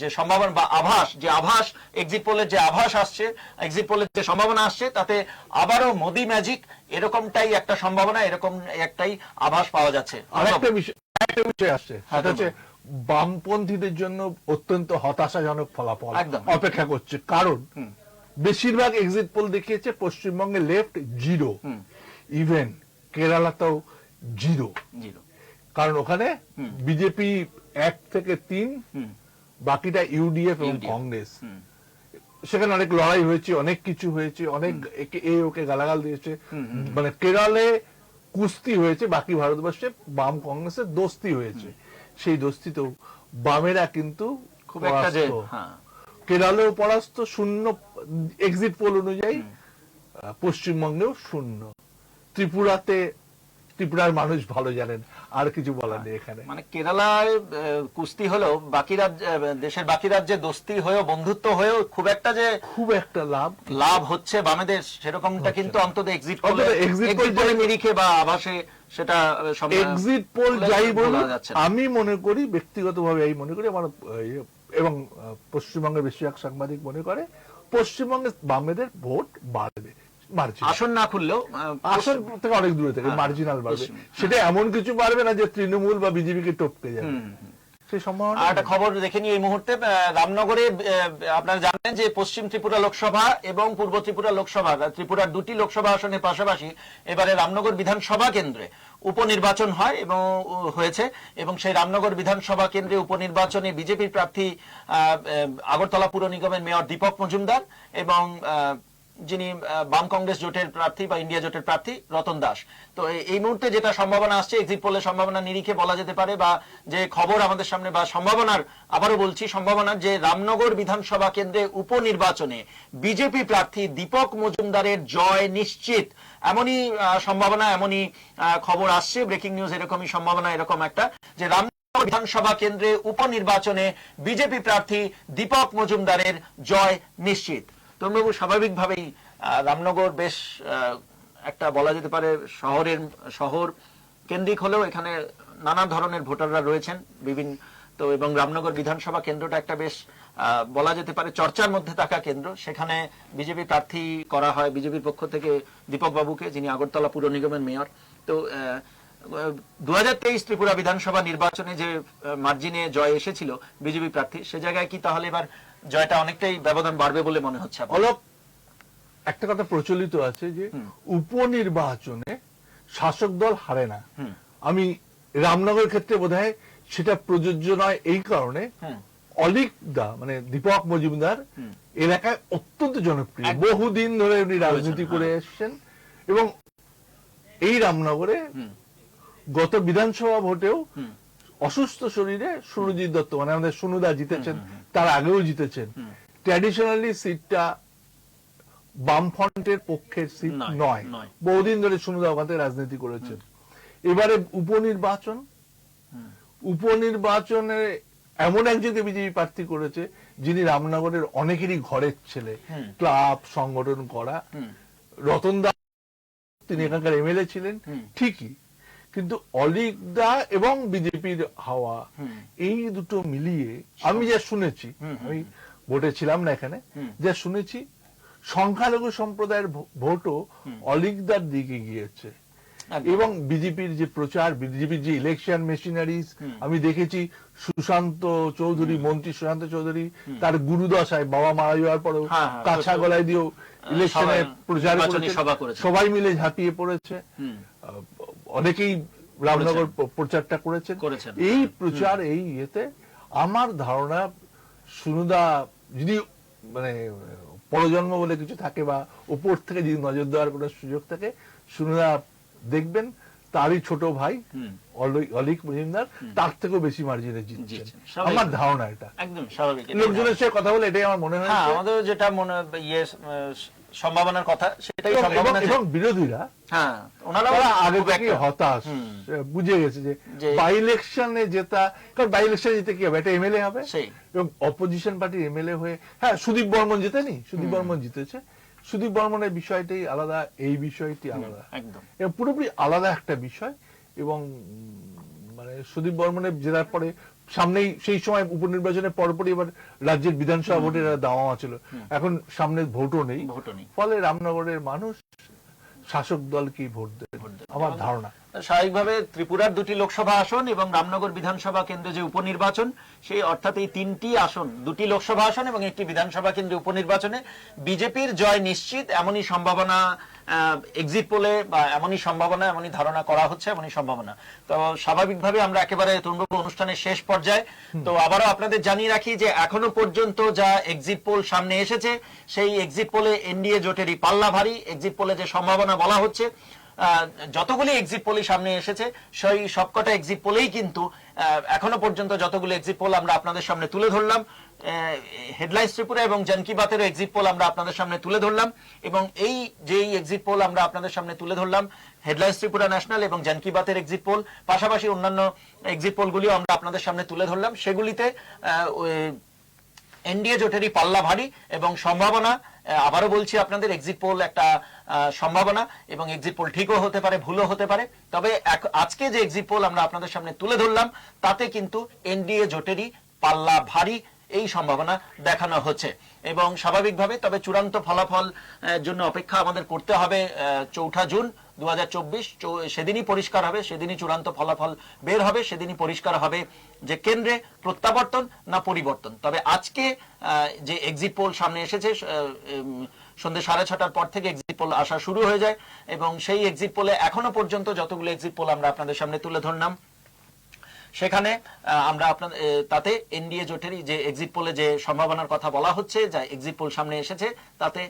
যে সম্ভাবনা বা আভাস, এক্সিট পোলের যে আভাস আসছে, এক্সিট পোলের যে সম্ভাবনা আসছে, তাতে আবারও মোদি ম্যাজিক এরকমটাই একটা সম্ভাবনা, এরকম একটাই আভাস পাওয়া যাচ্ছে। আরেকটা বিষয় আসছে, সেটা হচ্ছে বামপন্থীদের জন্য অত্যন্ত হতাশাজনক ফলাফল অপেক্ষা করছে। কারণ বেশিরভাগ এক্সিট পোল দেখিয়েছে পশ্চিমবঙ্গে লেফট 0, ইভেন কেরালাতেও 0, কারণ ওখানে বিজেপি 1 থেকে 3, বাকিটা ইউডিএফ এবং কংগ্রেস। সেখানে অনেক লড়াই হয়েছে, অনেক কিছু হয়েছে, অনেক ওকে গালাগাল দিয়েছে, মানে কেরলে কুস্তি হয়েছে, বাকি ভারতবর্ষে বাম কংগ্রেসের দোস্তি হয়েছে। সেই দোস্তিতেও বামেরা কিন্তু খুব একটা যে কেরলেও পরাস্ত, 0 এক্সিট পোল অনুযায়ী, পশ্চিমবঙ্গেও 0। ত্রিপুরার মানুষ ভালো জানেন, আর কিছু বলার নেই এখানে। মানে কেরালায় কুস্তি হলেও বাকি দেশের বাকি রাজ্যে দোস্তি হয়েও, বন্ধুত্ব হয়েও খুব একটা লাভ হচ্ছে বামেদের, সেরকমটা কিন্তু অন্তত এক্সিট পোলের নিরিখে বা আভাসে সেটা এক্সিট পোল যাই বলুন, আমি মনে করি, ব্যক্তিগতভাবে এই মনে করি, আমার এবং পশ্চিমবঙ্গের বেশিরভাগ সাংবাদিক মনে করে, পশ্চিমবঙ্গে বামেদের ভোট বাড়বে। আসন না খুললেও আসন থেকে অনেক দূরে থেকে মার্জিনাল বাড়বে। সেটা এমন কিছু বাড়বে না যে তৃণমূল বা বিজেপিকে টপকে যাবে, সেই সম্ভাবনা। আর একটা খবর দেখে নিই এই মুহূর্তে, রামনগরে আপনারা জানেন যে পশ্চিম ত্রিপুরা লোকসভা এবং পূর্ব ত্রিপুরা লোকসভা, ত্রিপুরার 2টি লোকসভা আসনের পাশাপাশি এবারে রামনগর বিধানসভা কেন্দ্রে উপনির্বাচন হয় এবং হয়েছে, এবং সেই রামনগর বিধানসভা কেন্দ্রে উপনির্বাচনে বিজেপির প্রার্থী আগরতলা পুর নিগমের মেয়র দীপক মজুমদার এবং যিনি বাম কংগ্রেস জোটের প্রার্থী বা ইন্ডিয়া জোটের প্রার্থী রতন দাস। তো এই মুহূর্তে যেটা সম্ভাবনা আসছে, এক্সিট পোলের সম্ভাবনা নিরিখে বলা যেতে পারে, বা যে খবর আমাদের সামনে, বা সম্ভাবনার, আবারও বলছি, সম্ভাবনার যে রামনগর বিধানসভা কেন্দ্রে উপনির্বাচনে বিজেপি প্রার্থী দীপক মজুমদারের জয় নিশ্চিত, এমনই সম্ভাবনা, এমনই খবর আসছে। ব্রেকিং নিউজ এরকমই সম্ভাবনা, এরকম একটা, যে রামনগর বিধানসভা কেন্দ্রে উপনির্বাচনে বিজেপি প্রার্থী দীপক মজুমদারের জয় নিশ্চিত। তরুণবাবু, স্বাভাবিকভাবেই রামনগর বেশ একটা বলা যেতে পারে শহর কেন্দ্রিক হলেও এখানে নানা ধরনের ভোটাররা রয়েছেন বিভিন্ন, তো এবং রামনগর বিধানসভা কেন্দ্রটা একটা বেশ বলা যেতে পারে চর্চার মধ্যে থাকা কেন্দ্র। সেখানে বিজেপি প্রার্থী করা হয় বিজেপির পক্ষ থেকে দীপক বাবুকে, যিনি আগরতলা পুর নিগমের মেয়র। তো 2023 ত্রিপুরা বিধানসভা নির্বাচনে যে মার্জিনে জয় এসেছিল বিজেপি প্রার্থী, সে জায়গায় কি তাহলে এবার জয়টা অনেকটাই ব্যবধান বাড়বে বলে মনে হচ্ছে? একটা কথা প্রচলিত আছে যে উপনির্বাচনে শাসক দল হারে না। আমি রামনগর ক্ষেত্রে বোধহয় সেটা প্রযোজ্য নয়, এই কারণে অলিক দা মানে দীপক মজুমদার এলাকায় অত্যন্ত জনপ্রিয়, বহুদিন ধরে উনি রাজনীতি করে এসছেন, এবং এই রামনগরে গত বিধানসভা ভোটেও অসুস্থ শরীরে সুরজিৎ দত্ত মানে আমাদের সুনুদা জিতেছেন, তার আগেও জিতেছেন। ট্র্যাডিশনালি সিটটা বামফ্রন্টের পক্ষের সিট নয়, বহুদিন ধরে সুনুদা ওখান থেকে রাজনীতি করেছেন। এবারে উপনির্বাচনে এমন একজনকে বিজেপি প্রার্থী করেছে যিনি রামনগরের অনেকেরই ঘরের ছেলে, ক্লাব সংগঠন করা। রতন দা তিনি এখানকার এমএলএ ছিলেন ঠিকই, কিন্তু অলিক দা এবং বিজেপির হাওয়া এই দুটো মিলিয়ে আমি যা শুনেছি, আমি ভোটে ছিলাম না এখানে, যা শুনেছি সংখ্যালঘু সম্প্রদায়ের ভোটও অলিকদার দিকে গিয়েছে। এবং বিজেপির যে প্রচার, বিজেপির যে ইলেকশন মেশিনারিজ আমি দেখেছি, সুশান্ত চৌধুরী, মন্ত্রী সুশান্ত চৌধুরী তার গুরুদশায় বাবা মারা যাওয়ার পরেও কাঁচা গলায় দিয়েও ইলেকশনে প্রচার করেছে, সবাই মিলে ঝাঁপিয়ে পড়েছে। অনেকেই রামনগর প্রচারটা করেছেন। এই প্রচার এই ইয়েতে আমার ধারণা সুনুদা যদি মানে পরজন্ম বলে কিছু থাকে বা উপর থেকে যদি নজর দেওয়ার কোনো সুযোগ থাকে, সুনুদা দেখবেন তারই ছোট ভাই অলিক মজুমদার তার থেকেও বেশি মার্জিনে জিতছেন, আমার ধারণা। এটা একদম স্বাভাবিক, লোকজনের সাথে কথা বলে এটাই আমার মনে হয়। আমাদের যেটা মনে সম্ভাবনার কথা সেটাই, এবং বিরোধীরা আগে থেকে হতাশ, বুঝে গেছে যে বাই ইলেকশনে জেতা, কারণ বাই ইলেকশনে জিতে কি হবে, এটা এমএলএ হবে, এবং অপোজিশন পার্টির এমএলএ হয়ে, হ্যাঁ সুদীপ বর্মন জেতেনি, সুদীপ বর্মন জিতেছে, সুদীপ বর্মনের বিষয়টাই আলাদা, এই বিষয়টি আলাদা, এবং পুরোপুরি আলাদা একটা বিষয়। এবং মানে সুদীপ বর্মনের জেতার পরে সামনেই সেই সময় উপনির্বাচনের পরপরই এবার রাজ্যের বিধানসভা ভোটের দাওয়া ছিল, এখন সামনে ভোটও নেই, ফলে রামনগরের মানুষ শাসক দলকেই ভোট দেবে আমার ধারণা। স্বাভাবিকভাবে ত্রিপুরার 2টি লোকসভা আসন এবং রামনগর বিধানসভা কেন্দ্রে যে উপনির্বাচন, সেই অর্থাৎ এই 3টি আসন, 2টি লোকসভা আসন এবং 1টি বিধানসভা কেন্দ্রে উপনির্বাচনে বিজেপির জয় নিশ্চিত, এমনই সম্ভাবনা এক্সিট পোলে, বা এমনই সম্ভাবনা, এমনই ধারণা করা হচ্ছে, এমনই সম্ভাবনা। তো স্বাভাবিকভাবে আমরা একেবারে তরুণবাবু অনুষ্ঠানের শেষ পর্যায়ে, তো আবারও আপনাদের জানিয়ে রাখি যে এখনো পর্যন্ত যা এক্সিট পোল সামনে এসেছে, সেই এক্সিট পোলে এনডিএ জোটেরই পাল্লা ভারী। এক্সিট পোলে যে সম্ভাবনা বলা হচ্ছে, যতগুলি এক্সিট পোলই সামনে এসেছে, সেই সবকটা এক্সিট পোলেই কিন্তু এখনো পর্যন্ত যতগুলো এক্সিট পোল আমরা আপনাদের সামনে তুলে ধরলাম, হেডলাইন্স ত্রিপুরা এবং জন কি বাতের এক্সিট পোল আমরা আপনাদের সামনে তুলে ধরলাম, এবং এই যেই এক্সিট পোল আমরা আপনাদের সামনে তুলে ধরলাম, হেডলাইন্স ত্রিপুরা ন্যাশনাল এবং জন কি বাতের এক্সিট পোল, পাশাপাশি অন্যান্য এক্সিট পোলগুলিও আমরা আপনাদের সামনে তুলে ধরলাম, সেগুলিতে এনডিএ জোটেরই পাল্লা ভারী এবং সম্ভাবনা। আবারও বলছি আপনাদের, এক্সিট পোল একটা সম্ভাবনা, এবং এক্সিট পোল ঠিকও হতে পারে, ভুলও হতে পারে, তবে আজকে যে এক্সিট পোল আমরা আপনাদের সামনে তুলে ধরলাম তাতে কিন্তু এনডিএ জোটেরই পাল্লা ভারী এই সম্ভাবনা দেখানো হচ্ছে। এবং স্বাভাবিকভাবে তবে চূড়ান্ত ফলাফল জন্য অপেক্ষা আমাদের করতে হবে 4 জুন 2024, সেদিনই পরিষ্কার হবে, সেদিনই চূড়ান্ত ফলাফল বের হবে, সেদিনই পরিষ্কার হবে যে কেন্দ্রে প্রত্যাবর্তন না পরিবর্তন। তবে আজকে যে এক্সিট পোল সামনে এসেছে, সন্ধ্যে 6:30টার পর থেকে এক্সিট পোল আসা শুরু হয়ে যায়, এবং সেই এক্সিট পোলে এখনো পর্যন্ত যতগুলো এক্সিট পোল আমরা আপনাদের সামনে তুলে ধরলাম, সেখানে আমরা আপনাদের তাতে এনডিএ জোটেরই যে এক্সিট পোলে যে সম্ভাবনার কথা বলা হচ্ছে, যা এক্সিট পোল সামনে এসেছে, তাতে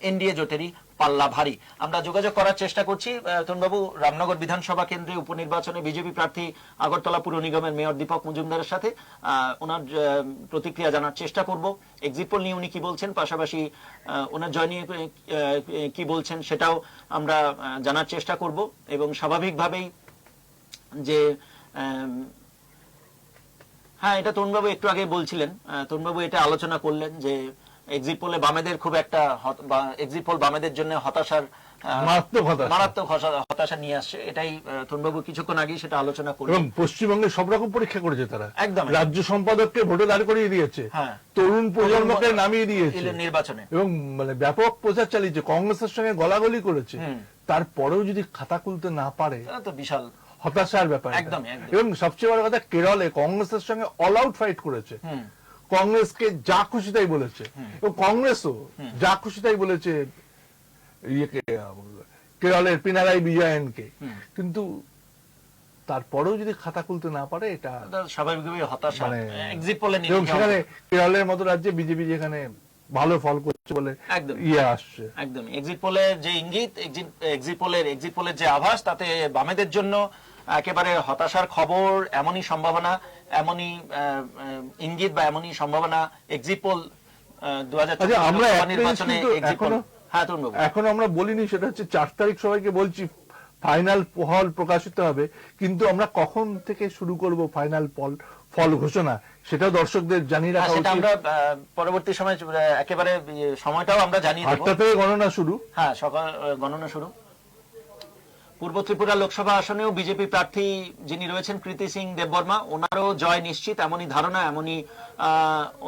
এনডিএ জোটেরই পাল্লা ভারী। আমরা যোগাযোগ করার চেষ্টা করছি তরুণবাবু, রামনগর বিধানসভা কেন্দ্রে উপনির্বাচনে বিজেপি প্রার্থী আগরতলা পুর নিগমের মেয়র দীপক মজুমদারের সাথে ওনার প্রতিক্রিয়া জানার চেষ্টা করব। এক্সিট পোল নিয়ে উনি কি বলছেন, পাশাপাশি ওনার জয় নিয়ে কি বলছেন, সেটাও আমরা জানার চেষ্টা করব। এবং স্বাভাবিকভাবেই যে হ্যাঁ, এটা তরুণবাবু একটু আগে বলছিলেন, তরুণবাবু এটা আলোচনা করলেন যে এক্সিট পোলে বামেদের খুব একটা, এক্সিট পোল বামেদের জন্য হতাশার, মারাত্মক হতাশা নিয়ে আসছে, এটাই তরুণবাবু কিছুক্ষণ আগেই সেটা আলোচনা করলেন। এবং পশ্চিমবঙ্গে সব রকম পরীক্ষা করেছে তারা, একদম রাজ্য সম্পাদককে ভোটে দাঁড় করিয়ে দিয়েছে, তরুণ প্রজন্মকে নামিয়ে দিয়েছে নির্বাচনে, এবং মানে ব্যাপক প্রচার চালিয়েছে, কংগ্রেসের সঙ্গে গলাগলি করেছে, তারপরেও যদি খাতা খুলতে না পারে তো বিশাল হতাশার ব্যাপার। এবং সবচেয়ে বড় কথা, কেরলে কংগ্রেসের সঙ্গে অল আউট ফাইট করেছে, কংগ্রেসকে যা খুশি তাই বলেছে, এবং কংগ্রেসও যা খুশি তাই বলেছে কেরলের পিনারাই বিজয়নকে, কিন্তু তারপরেও যদি খাতা খুলতে না পারে, এটা স্বাভাবিকভাবেই হতাশা। এবং সেখানে কেরলের মতো রাজ্যে বিজেপি যেখানে ভালো ফল করছে বলে আসছে, একদম এক্সিট পোলের যে ইঙ্গিত, এক্সিট পোলের যে আভাস, তাতে বামেদের জন্য একেবারে হতাশার খবর, এমনই সম্ভাবনা, এমনই ইঙ্গিত বা এমনই সম্ভাবনা এক্সিট পোল 2024 নির্বাচনে এক্সিট পোল। হ্যাঁ তরুণ বাবু, এখন আমরা বলিনি, সেটা হচ্ছে 4 তারিখ সবাইকে বলছি ফাইনাল ফল প্রকাশিত হবে, কিন্তু আমরা কখন থেকে শুরু করব ফাইনাল ফল ঘোষণা সেটাও দর্শকদের জানিয়ে রাখা সেটা উচিত। আমরা পরবর্তী সময় একেবারে সময়টাও আমরা জানিয়ে দেব। 8টা থেকে গণনা শুরু। হ্যাঁ, সকাল গণনা শুরু। পূর্ব ত্রিপুরা লোকসভা আসনেও বিজেপি প্রার্থী যিনি রয়েছেন কৃতি সিং দেববর্মা, ওনারও জয় নিশ্চিত, এমনই ধারণা, এমনই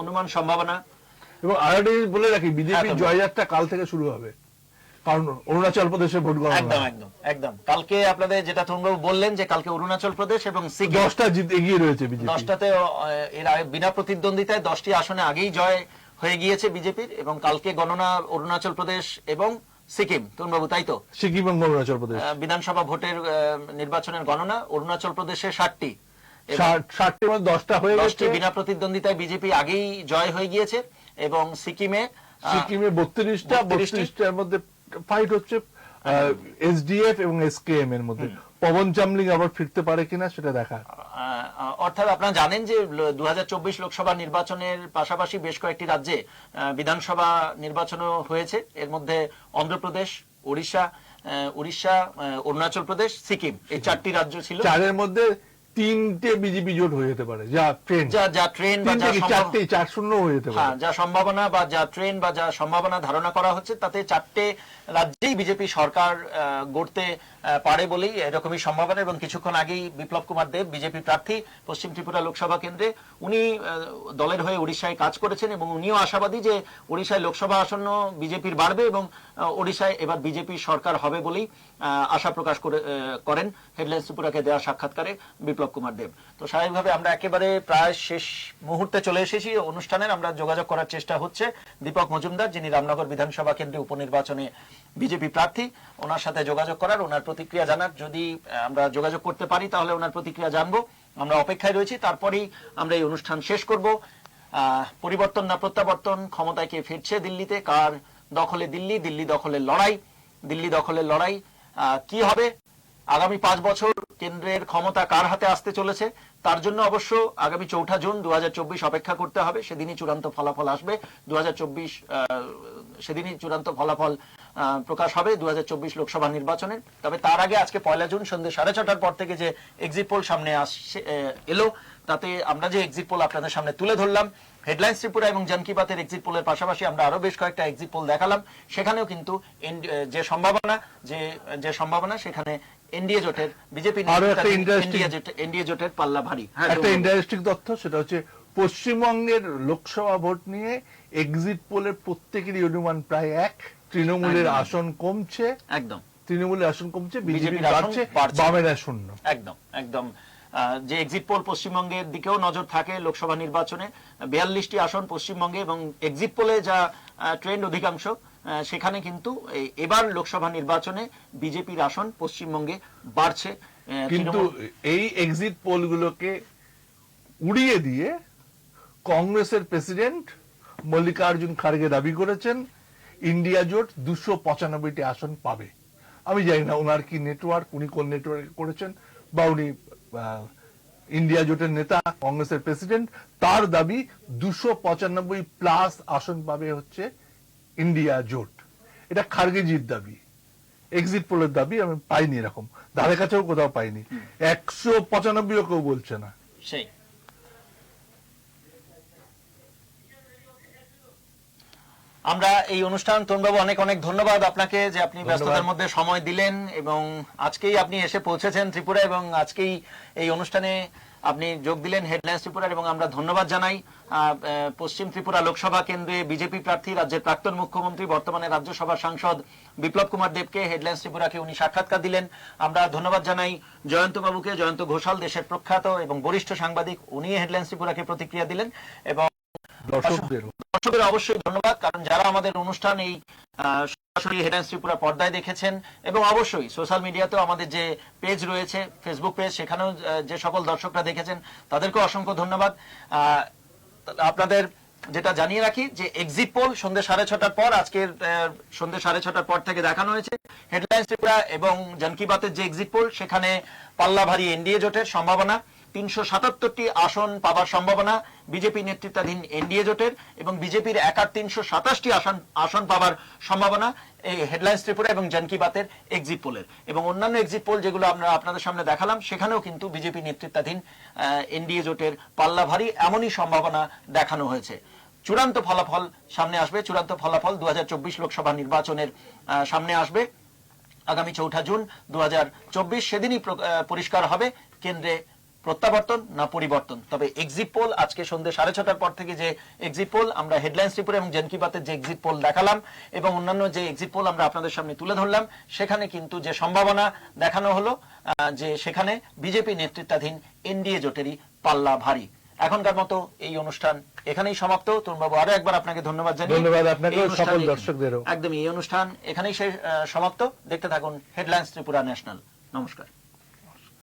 অনুমান, সম্ভাবনা। এবং আরেকটা জিনিস বলে রাখি, বিজেপি জয়যাত্রা কাল থেকে শুরু হবে, কারণ অরুণাচল প্রদেশে ভোট গণনা। একদম একদম একদম। কালকে আপনাদের যেটা তরুণবাবু বললেন যে কালকে অরুণাচল প্রদেশ এবং সিকিম 10টা এগিয়ে রয়েছে বিজেপি। 10টাতে এর বিনা প্রতিদ্বন্দ্বিতায় 10টি আসনে আগেই জয় হয়ে গিয়েছে বিজেপির, এবং কালকে গণনা অরুণাচল প্রদেশ এবং সিকিম, তরুণবাবু তাই তো? সিকিম এবং অরুণাচল প্রদেশ বিধানসভা ভোটের নির্বাচনের গণনা অরুণাচল প্রদেশে 60টি, 60টির মধ্যে 10টা হয়ে গেছে। 10টি বিনা প্রতিদ্বন্দ্বিতায় বিজেপি আগেই জয় হয়ে গিয়েছে, এবং সিকিমে 32টার মধ্যে ফাইট হচ্ছে এসডিএফ এবং এসকেএম এর মধ্যে। পবন চামলিং আবার ফিরতে পারে কিনা সেটা দেখা। অর্থাৎ আপনারা জানেন যে 2024 লোকসভা নির্বাচনের পাশাপাশি বেশ কয়েকটি রাজ্যে বিধানসভা নির্বাচনও হয়েছে, এর মধ্যে অন্ধ্রপ্রদেশ, উড়িষ্যা, অরুণাচল প্রদেশ, সিকিম, এই 4টি রাজ্য ছিল। 4-এর মধ্যে 3টে বিজেপি জোট হয়ে যেতে পারে, যা ট্রেন বা যা 4-0 হয়ে যেতে পারে। যা সম্ভাবনা বা যা ট্রেন বা যা সম্ভাবনা ধারণা করা হচ্ছে, তাতে 4টে রাজ্যেই বিজেপি সরকার গড়তে পারে বলেই এরকমই সম্ভাবনা। এবং কিছুক্ষণ আগেই বিপ্লব কুমার দেব, বিজেপি প্রার্থী পশ্চিম ত্রিপুরা লোকসভা কেন্দ্রে, উনি দলের হয়ে উড়িষ্যায় কাজ করেছেন, এবং উনিও আশাবাদী যে উড়িষ্যায় লোকসভা আসন্ন বিজেপির বাড়বে এবং ওড়িশায় এবার বিজেপি সরকার হবে বলেই আশা প্রকাশ করেন হেডলাইন্স ত্রিপুরাকে দেওয়া সাক্ষাৎকারে বিপ্লব কুমার দেব। তো স্বাভাবিকভাবে আমরা একেবারে প্রায় শেষ মুহূর্তে চলে এসেছি অনুষ্ঠানের। আমরা যোগাযোগ করার চেষ্টা হচ্ছে দীপক মজুমদার, যিনি রামনগর বিধানসভা কেন্দ্রে উপনির্বাচনে বিজেপি প্রার্থী, ওনার সাথে যোগাযোগ করার, ওনার প্রতিক্রিয়া জানার। যদি আমরা যোগাযোগ করতে পারি তাহলে ওনার প্রতিক্রিয়া জানবো। আমরা অপেক্ষায় রয়েছি, তারপরেই আমরা এই অনুষ্ঠান শেষ করব। পরিবর্তন না প্রত্যাবর্তন, ক্ষমতায় কে ফিরছে দিল্লিতে, কার দখলে দিল্লি, দিল্লি দখলের লড়াই, দিল্লি দখলের লড়াই কি হবে, আগামী 5 বছর কেন্দ্রের ক্ষমতা কার হাতে আসতে চলেছে, তার জন্য অবশ্য আগামী 4 জুন 2024 অপেক্ষা করতে হবে। সেদিনই চূড়ান্ত ফলাফল আসবে। 2024 সেদিনই চূড়ান্ত ফলাফল প্রকাশ হবে 2024 লোকসভা নির্বাচনের। তবে তার আগে আজকে 1 জুন সন্ধ্যে 6:30টার পর থেকে যে এক্সিট পোল সামনে এলো, তাতে আমরা যে এক্সিট পোল আপনাদের সামনে তুলে ধরলাম, হেডলাইন্স ত্রিপুরা এবং জন কি বাতের এক্সিট পোলের পাশাপাশি আমরা আরো বেশ কয়েকটা এক্সিট পোল দেখালাম। সেখানেও কিন্তু যে সম্ভাবনা সেখানে এনডিএ জোটের, বিজেপি এনডিএ জোটের পাল্লা ভারী। একটা ইন্টারেস্টিং তথ্য, সেটা হচ্ছে পশ্চিমবঙ্গের লোকসভা ভোট নিয়ে এক্সিট পোলের প্রত্যেকেরই অনুমান প্রায় এক। তৃণমূলের আসন কমছে, একদম তৃণমূলের আসন কমছে, বিজেপির বাড়ছে, বামেরা শূন্য। একদম একদম। যে এক্সিট পোল পশ্চিমবঙ্গের দিকেও নজর থাকে লোকসভা নির্বাচনে, 42টি আসন পশ্চিমবঙ্গে, এবং এক্সিট পোলে যা ট্রেন্ড অধিকাংশ, সেখানে কিন্তু এবার লোকসভা নির্বাচনে বিজেপির আসন পশ্চিমবঙ্গে বাড়ছে। কিন্তু এই এক্সিট পোলগুলোকে উড়িয়ে দিয়ে কংগ্রেসের প্রেসিডেন্ট মল্লিকার্জুন খাড়গে দাবি করেছেন ইন্ডিয়া জোট 295টি আসন পাবে। আমি জানি না ওনার কি নেটওয়ার্ক, উনি কোন নেটওয়ার্ক করেছেন, বা উনি ইন্ডিয়া জোটের নেতা, কংগ্রেসের প্রেসিডেন্ট, তার দাবি 295+ আসন পাবে হচ্ছে ইন্ডিয়া জোট। এটা খাড়গেজির দাবি, এক্সিট পোলের দাবি। আমি পাইনি, এরকম ধারে কাছেও কোথাও পাইনি। 195ও কেউ বলছে না। সেই আমরা এই অনুষ্ঠান, তরুণবাবু অনেক অনেক ধন্যবাদ আপনাকে যে আপনি ব্যস্ততার মধ্যে সময় দিলেন, এবং আজকেই আপনি এসে পৌঁছেছেন ত্রিপুরা, এবং আজকেই এই অনুষ্ঠানে আপনি যোগ দিলেন হেডলাইন্স ত্রিপুরার। এবং আমরা ধন্যবাদ জানাই পশ্চিম ত্রিপুরা লোকসভা কেন্দ্রে বিজেপি প্রার্থী, রাজ্যের প্রাক্তন মুখ্যমন্ত্রী, বর্তমানে রাজ্যসভার সাংসদ বিপ্লব কুমার দেবকে, হেডলাইন্স ত্রিপুরাকে উনি সাক্ষাৎকার দিলেন। আমরা ধন্যবাদ জানাই জয়ন্ত বাবুকে, জয়ন্ত ঘোষাল, দেশের প্রখ্যাত এবং বরিষ্ঠ সাংবাদিক, উনি হেডলাইন্স ত্রিপুরাকে প্রতিক্রিয়া দিলেন। এবং দর্শকদের অবশ্যই ধন্যবাদ, কারণ যারা আমাদের অনুষ্ঠান এই সরাসরি হেডলাইন্স ত্রিপুরা পর্দায় দেখেছেন, এবং অবশ্যই সোশ্যাল মিডিয়াতেও আমাদের যে পেজ রয়েছে, ফেসবুক পেজ, সেখানেও যে সকল দর্শকরা দেখেছেন তাদেরকে অসংখ্য ধন্যবাদ। আপনাদের যেটা জানিয়ে রাখি যে এক্সিট পোল সন্ধ্যে 6:30টার পর, আজকের সন্ধ্যে 6:30টার পর থেকে দেখানো হয়েছে হেডলাইন্স ত্রিপুরা এবং জন কি বাতের যে এক্সিট পোল, সেখানে পাল্লা ভারী এনডিএ জোটের সম্ভাবনা, 377টি আসন পাবার সম্ভাবনা বিজেপি নেতৃত্বাধীন এনডিএ জোটের, এবং বিজেপির একার 327টি আসন পাবার সম্ভাবনা এই হেডলাইন্স ত্রিপুরা এবং জন কি বাতের এক্সিট পোলের। এবং অন্যান্য এক্সিট পোল যেগুলো আমরা আপনাদের সামনে দেখালাম, সেখানেও কিন্তু বিজেপি নেতৃত্বাধীন এনডিএ জোটের পাল্লা ভারী এমনই সম্ভাবনা দেখানো হয়েছে। চূড়ান্ত ফলাফল সামনে আসবে, চূড়ান্ত ফলাফল 2024 লোকসভা নির্বাচনের সামনে আসবে আগামী 4 জুন 2024। সেদিনই পরিষ্কার হবে কেন্দ্রে প্রত্যাবর্তন না পরিবর্তন। তবে এক্সিট পোল আজকে সন্ধ্যে 6:30টার পর থেকে যে এক্সিট পোল আমরা হেডলাইন্স ত্রিপুরা এবং জন কি বাতের যে এক্সিট পোল দেখালাম এবং অন্যান্য যে এক্সিট পোল আমরা আপনাদের সামনে তুলে ধরলাম, সেখানে কিন্তু যে সম্ভাবনা দেখানো হলো যে সেখানে বিজেপি নেতৃত্বাধীন এনডিএ জোটেরই পাল্লা ভারী। এখনকার মতো এই অনুষ্ঠান এখানেই সমাপ্ত। তরুণবাবু, আরো একবার আপনাকে ধন্যবাদ জানাই। ধন্যবাদ আপনাকে, সকল দর্শকদেরও। একদম, এই অনুষ্ঠান এখানেই সমাপ্ত। দেখতে থাকুন হেডলাইন্স ত্রিপুরা ন্যাশনাল। নমস্কার।